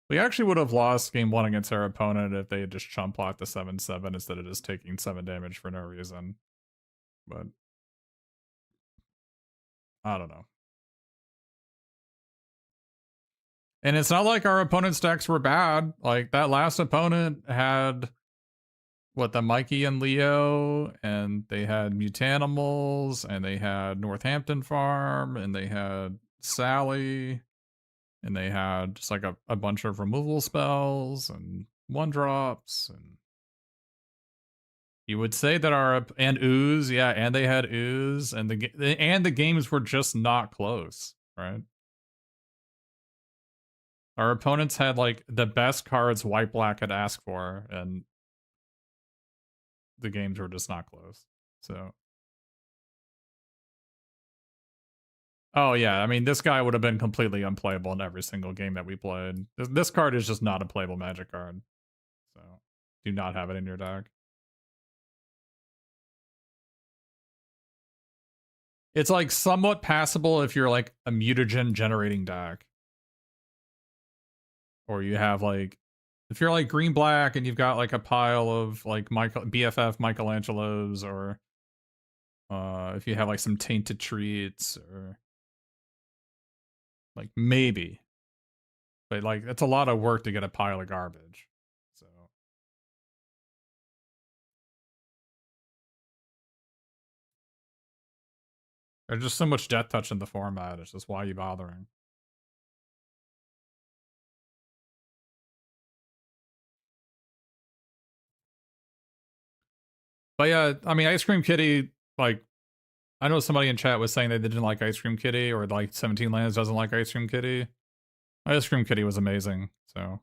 We actually would have lost game 1 against our opponent if they had just chump blocked the 7/7 instead of just taking 7 damage for no reason. But I don't know. And it's not like our opponent's decks were bad. Like that last opponent had what, the Mikey and Leo, and they had Mutanimals, and they had Northampton Farm, and they had Sally, and they had just like a bunch of removal spells and 1-drops, and you would say that our and Ooze, yeah, and they had Ooze, and the games were just not close, right? Our opponents had like the best cards white black could ask for, and the games were just not close. So, oh yeah, I mean, this guy would have been completely unplayable in every single game that we played. This card is just not a playable Magic card. So, do not have it in your deck. It's like somewhat passable if you're like a mutagen generating deck. Or you have like, if you're like green black and you've got like a pile of like BFF Michelangelos, or if you have like some tainted treats, or like maybe. But like it's a lot of work to get a pile of garbage. So there's just so much death touch in the format. It's just why are you bothering? But yeah, I mean, Ice Cream Kitty, like, I know somebody in chat was saying they didn't like Ice Cream Kitty, or like 17 Lands doesn't like Ice Cream Kitty. Ice Cream Kitty was amazing, so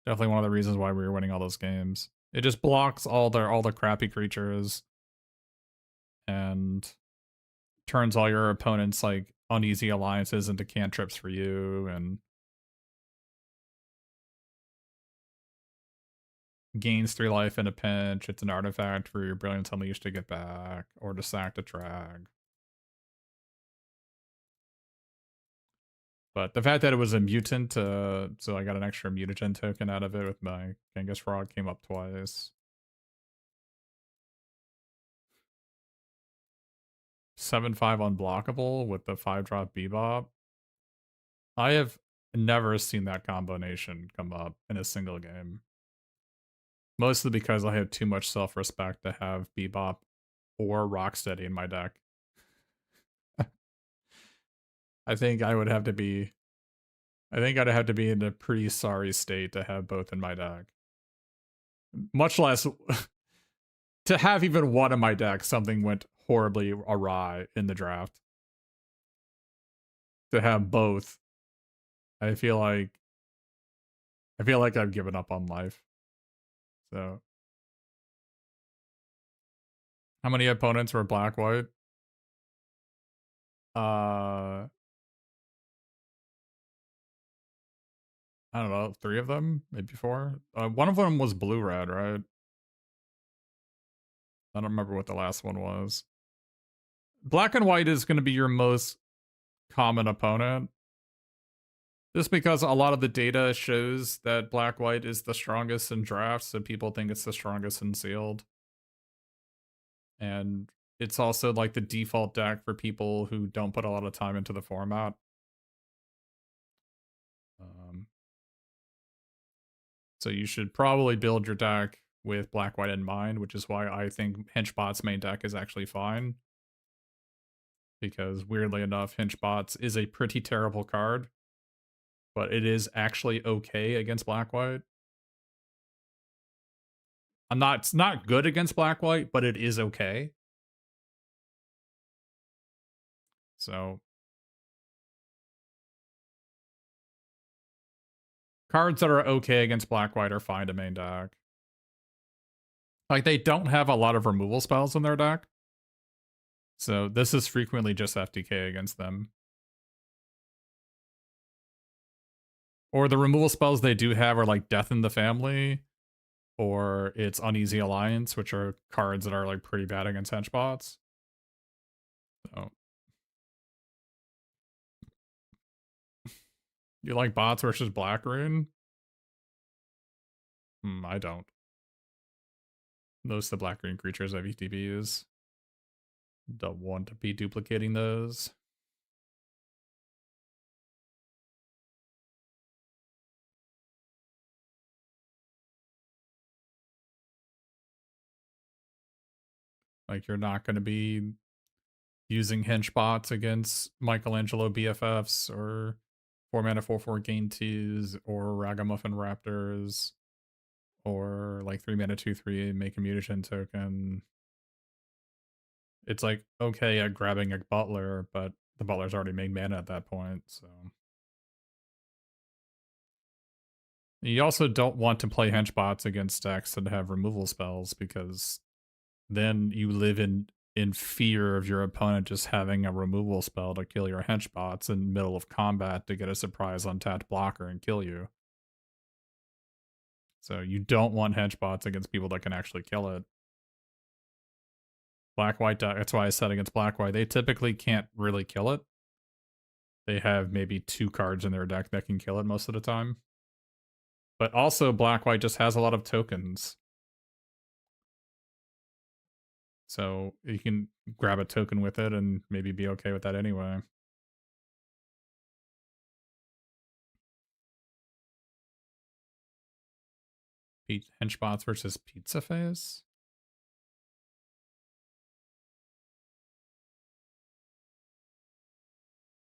definitely one of the reasons why we were winning all those games. It just blocks all the crappy creatures and turns all your opponents like uneasy alliances into cantrips for you, and gains 3 life in a pinch. It's an artifact for your Brilliance Unleashed to get back, or to sack to drag. But the fact that it was a mutant, so I got an extra mutagen token out of it with my Genghis Frog, came up twice. 7/5 unblockable with the 5-drop Bebop. I have never seen that combination come up in a single game. Mostly because I have too much self-respect to have Bebop or Rocksteady in my deck. I think I would have to be I think I'd have to be in a pretty sorry state to have both in my deck. Much less to have even one in my deck, something went horribly awry in the draft. To have both, I feel like I've given up on life. So, how many opponents were black white? I don't know, 3 of them, maybe 4. One of them was blue red, right? I don't remember what the last one was. Black and white is going to be your most common opponent. Just because a lot of the data shows that black white is the strongest in drafts, so people think it's the strongest in sealed. And it's also like the default deck for people who don't put a lot of time into the format. So you should probably build your deck with black white in mind, which is why I think Hinchbot's main deck is actually fine. Because weirdly enough, Hinchbots is a pretty terrible card, but it is actually okay against black white. It's not good against black white, but it is okay. So cards that are okay against black white are fine to main deck. Like, they don't have a lot of removal spells in their deck, so this is frequently just FTK against them. Or the removal spells they do have are like Death in the Family, or it's Uneasy Alliance, which are cards that are like pretty bad against henchbots. So, you like bots versus Black Rune? I don't. Most of the Black Rune creatures have ETBs. Don't want to be duplicating those. Like, you're not going to be using henchbots against Michelangelo BFFs, or 4 mana 4/4 gain 2s, or Ragamuffin Raptors, or like 3 mana 2/3 make a mutagen token. It's like okay at grabbing a butler, but the butler's already made mana at that point, so. You also don't want to play henchbots against decks that have removal spells, because then you live in fear of your opponent just having a removal spell to kill your henchbots in the middle of combat to get a surprise untapped blocker and kill you. So you don't want henchbots against people that can actually kill it. Black white deck, that's why I said against black white, they typically can't really kill it. They have maybe 2 cards in their deck that can kill it most of the time. But also black white just has a lot of tokens. So you can grab a token with it and maybe be okay with that anyway. Henchbots versus Pizza Face?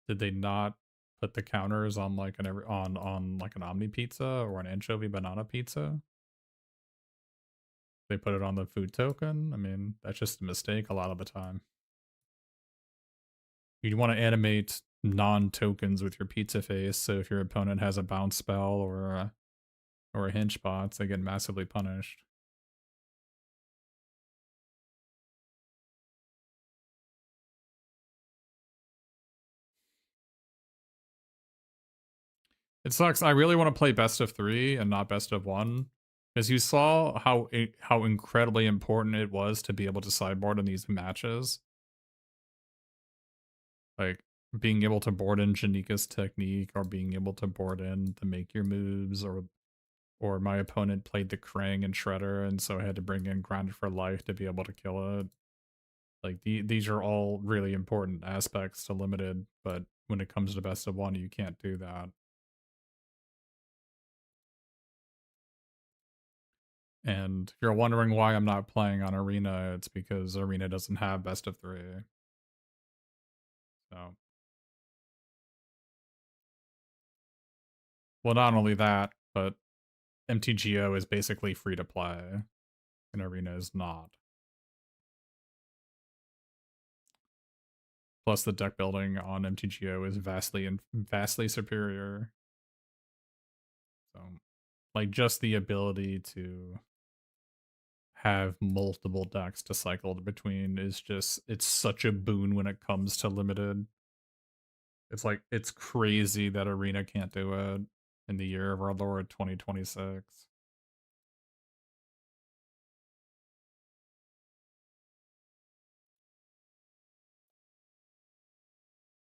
Did they not put the counters on like on like an Omni pizza or an anchovy banana pizza? They put it on the food token? I mean, that's just a mistake a lot of the time. You'd want to animate non-tokens with your pizza face, so if your opponent has a bounce spell or a hinge bots, they get massively punished. It sucks. I really want to play best of 3 and not best of 1. Because you saw how incredibly important it was to be able to sideboard in these matches. Like being able to board in Janika's technique or being able to board in the make your moves or my opponent played the Krang and Shredder and so I had to bring in Grounded for Life to be able to kill it. Like these are all really important aspects to limited, but when it comes to best of 1, you can't do that. And if you're wondering why I'm not playing on Arena, it's because Arena doesn't have best of 3. So, well, not only that, but MTGO is basically free to play, and Arena is not. Plus, the deck building on MTGO is vastly superior. So, like, just the ability to have multiple decks to cycle between is just, it's such a boon when it comes to limited. It's like, it's crazy that Arena can't do it in the year of our Lord 2026.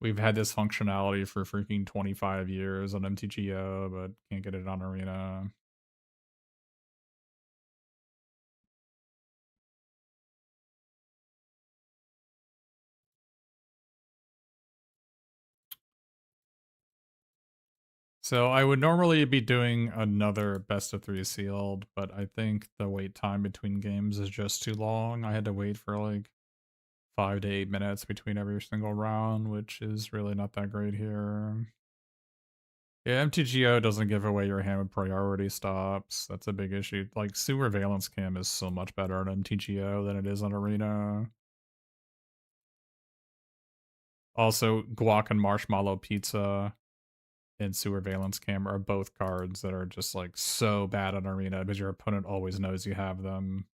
We've had this functionality for freaking 25 years on MTGO, but can't get it on Arena. So I would normally be doing another best of 3 sealed, but I think the wait time between games is just too long. I had to wait for like 5 to 8 minutes between every single round, which is really not that great here. Yeah, MTGO doesn't give away your hand with priority stops. That's a big issue. Like, Sewer Valence Cam is so much better on MTGO than it is on Arena. Also, Guac and Marshmallow Pizza and Sewer Valence Cam are both cards that are just like so bad on Arena because your opponent always knows you have them.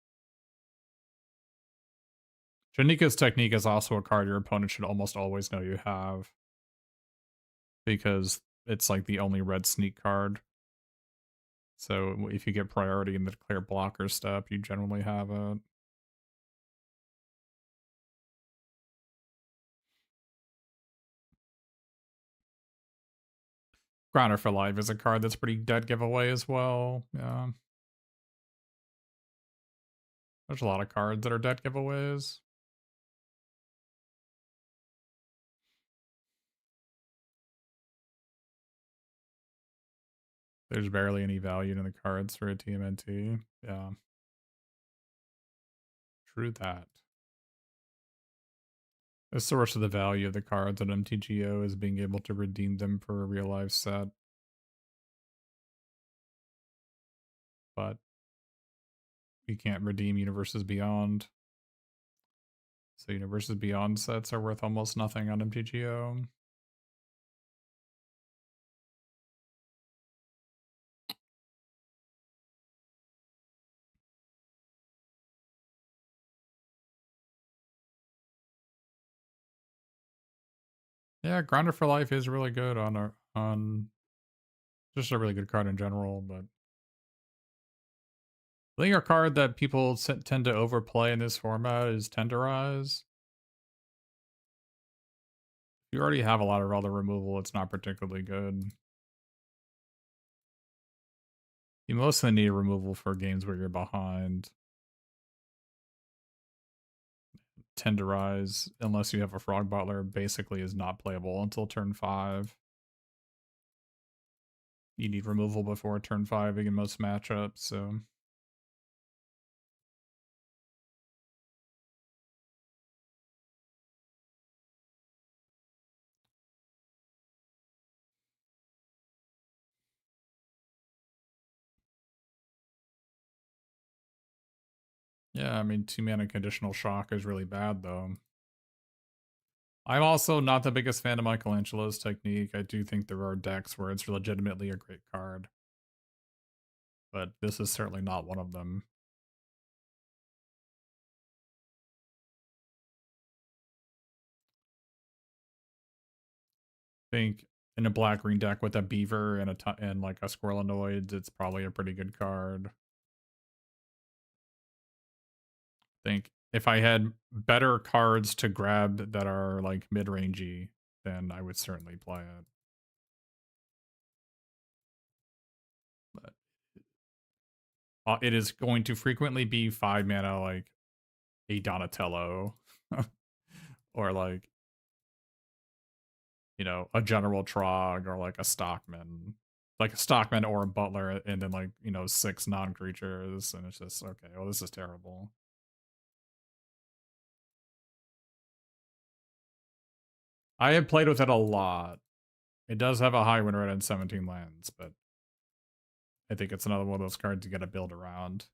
Janika's Technique is also a card your opponent should almost always know you have because it's like the only red sneak card. So if you get priority in the declare blocker step, you generally have it. Grounder for Life is a card that's pretty dead giveaway as well. Yeah. There's a lot of cards that are dead giveaways. There's barely any value in the cards for a TMNT. Yeah. True that. The source of the value of the cards on MTGO is being able to redeem them for a real life set. But you can't redeem Universes Beyond. So Universes Beyond sets are worth almost nothing on MTGO. Yeah, Grinder for Life is really good on just a really good card in general, but I think a card that people tend to overplay in this format is Tenderize. If you already have a lot of other removal, it's not particularly good. You mostly need removal for games where you're behind. Tenderize, unless you have a Frog Butler, basically is not playable until turn 5. You need removal before turn 5 in most matchups, so... Yeah, I mean, 2-mana Conditional Shock is really bad, though. I'm also not the biggest fan of Michelangelo's technique. I do think there are decks where it's legitimately a great card. But this is certainly not one of them. I think in a black-green deck with a Beaver and and like a Squirrelanoid, it's probably a pretty good card. I think if I had better cards to grab that are like mid-rangey, then I would certainly play it. But it is going to frequently be 5-mana like a Donatello or like, you know, a General Trog or like a Stockman. Like a Stockman or a Butler and then like, you know, 6 non-creatures and it's just okay, well this is terrible. I have played with it a lot. It does have a high win rate and 17 lands, but I think it's another one of those cards you gotta build around.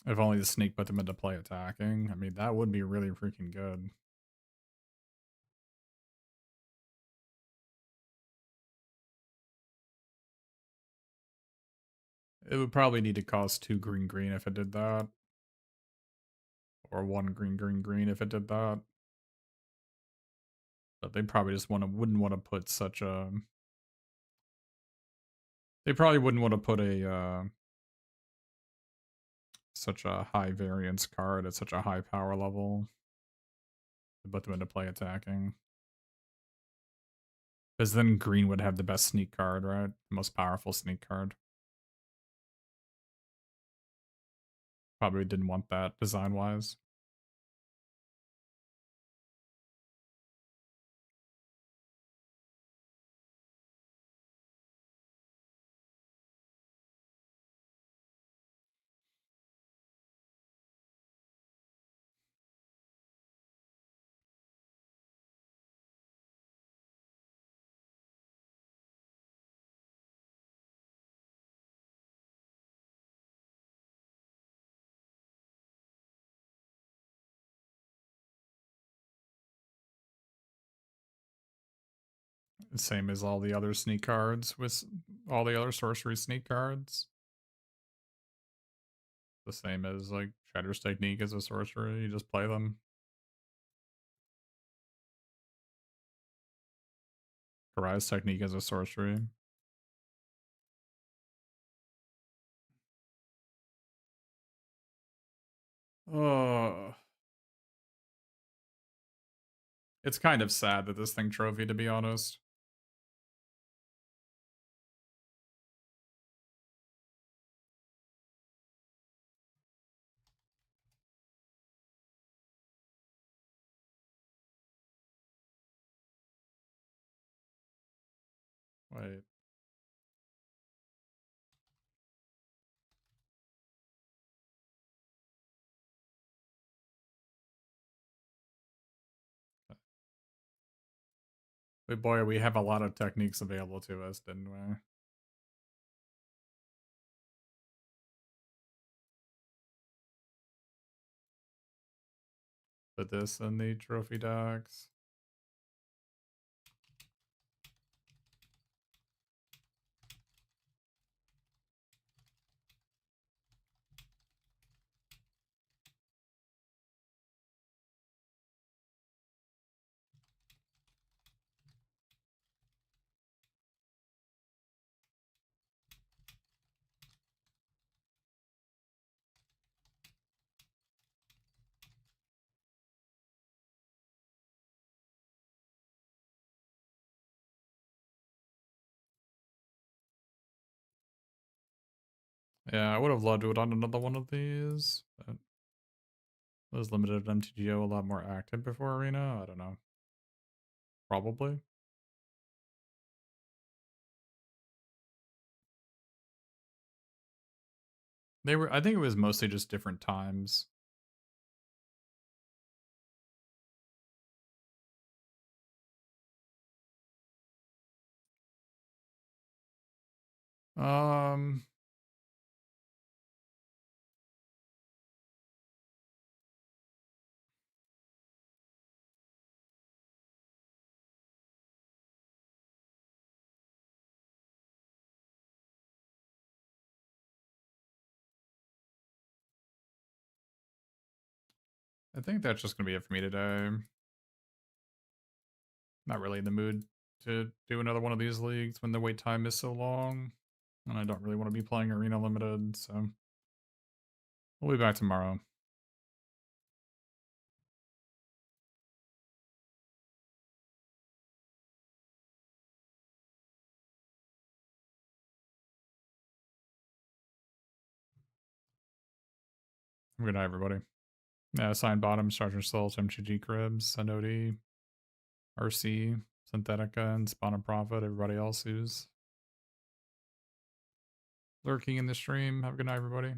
If only the sneak put them into play attacking. I mean, that would be really freaking good. It would probably need to cost 2 green green if it did that. Or 1 green green green if it did that. But they probably just wouldn't want to put such a... They probably wouldn't want to put a such a high variance card at such a high power level to put them into play attacking. Because then green would have the best sneak card, right? The most powerful sneak card. Probably didn't want that design-wise. Same as all the other sneak cards with all the other sorcery sneak cards. The same as like Shredder's Technique as a sorcerer, you just play them. Karai's Technique as a sorcery. Oh, it's kind of sad that this thing trophy, to be honest. Wait. But boy, we have a lot of techniques available to us, didn't we? Put this in the trophy decks. Yeah, I would have loved to have done another one of these, but was limited MTGO a lot more active before Arena? I don't know. Probably. They were I think it was mostly just different times. Um I think that's just gonna be it for me today. Not really in the mood to do another one of these leagues when the wait time is so long. And I don't really want to be playing Arena Limited, so we'll be back tomorrow. Good night, everybody. Yeah, Sign Bottom, Charger Souls, MTG Cribs, Anodi, RC, Synthetica, and Spawn and Profit, everybody else who's lurking in the stream. Have a good night, everybody.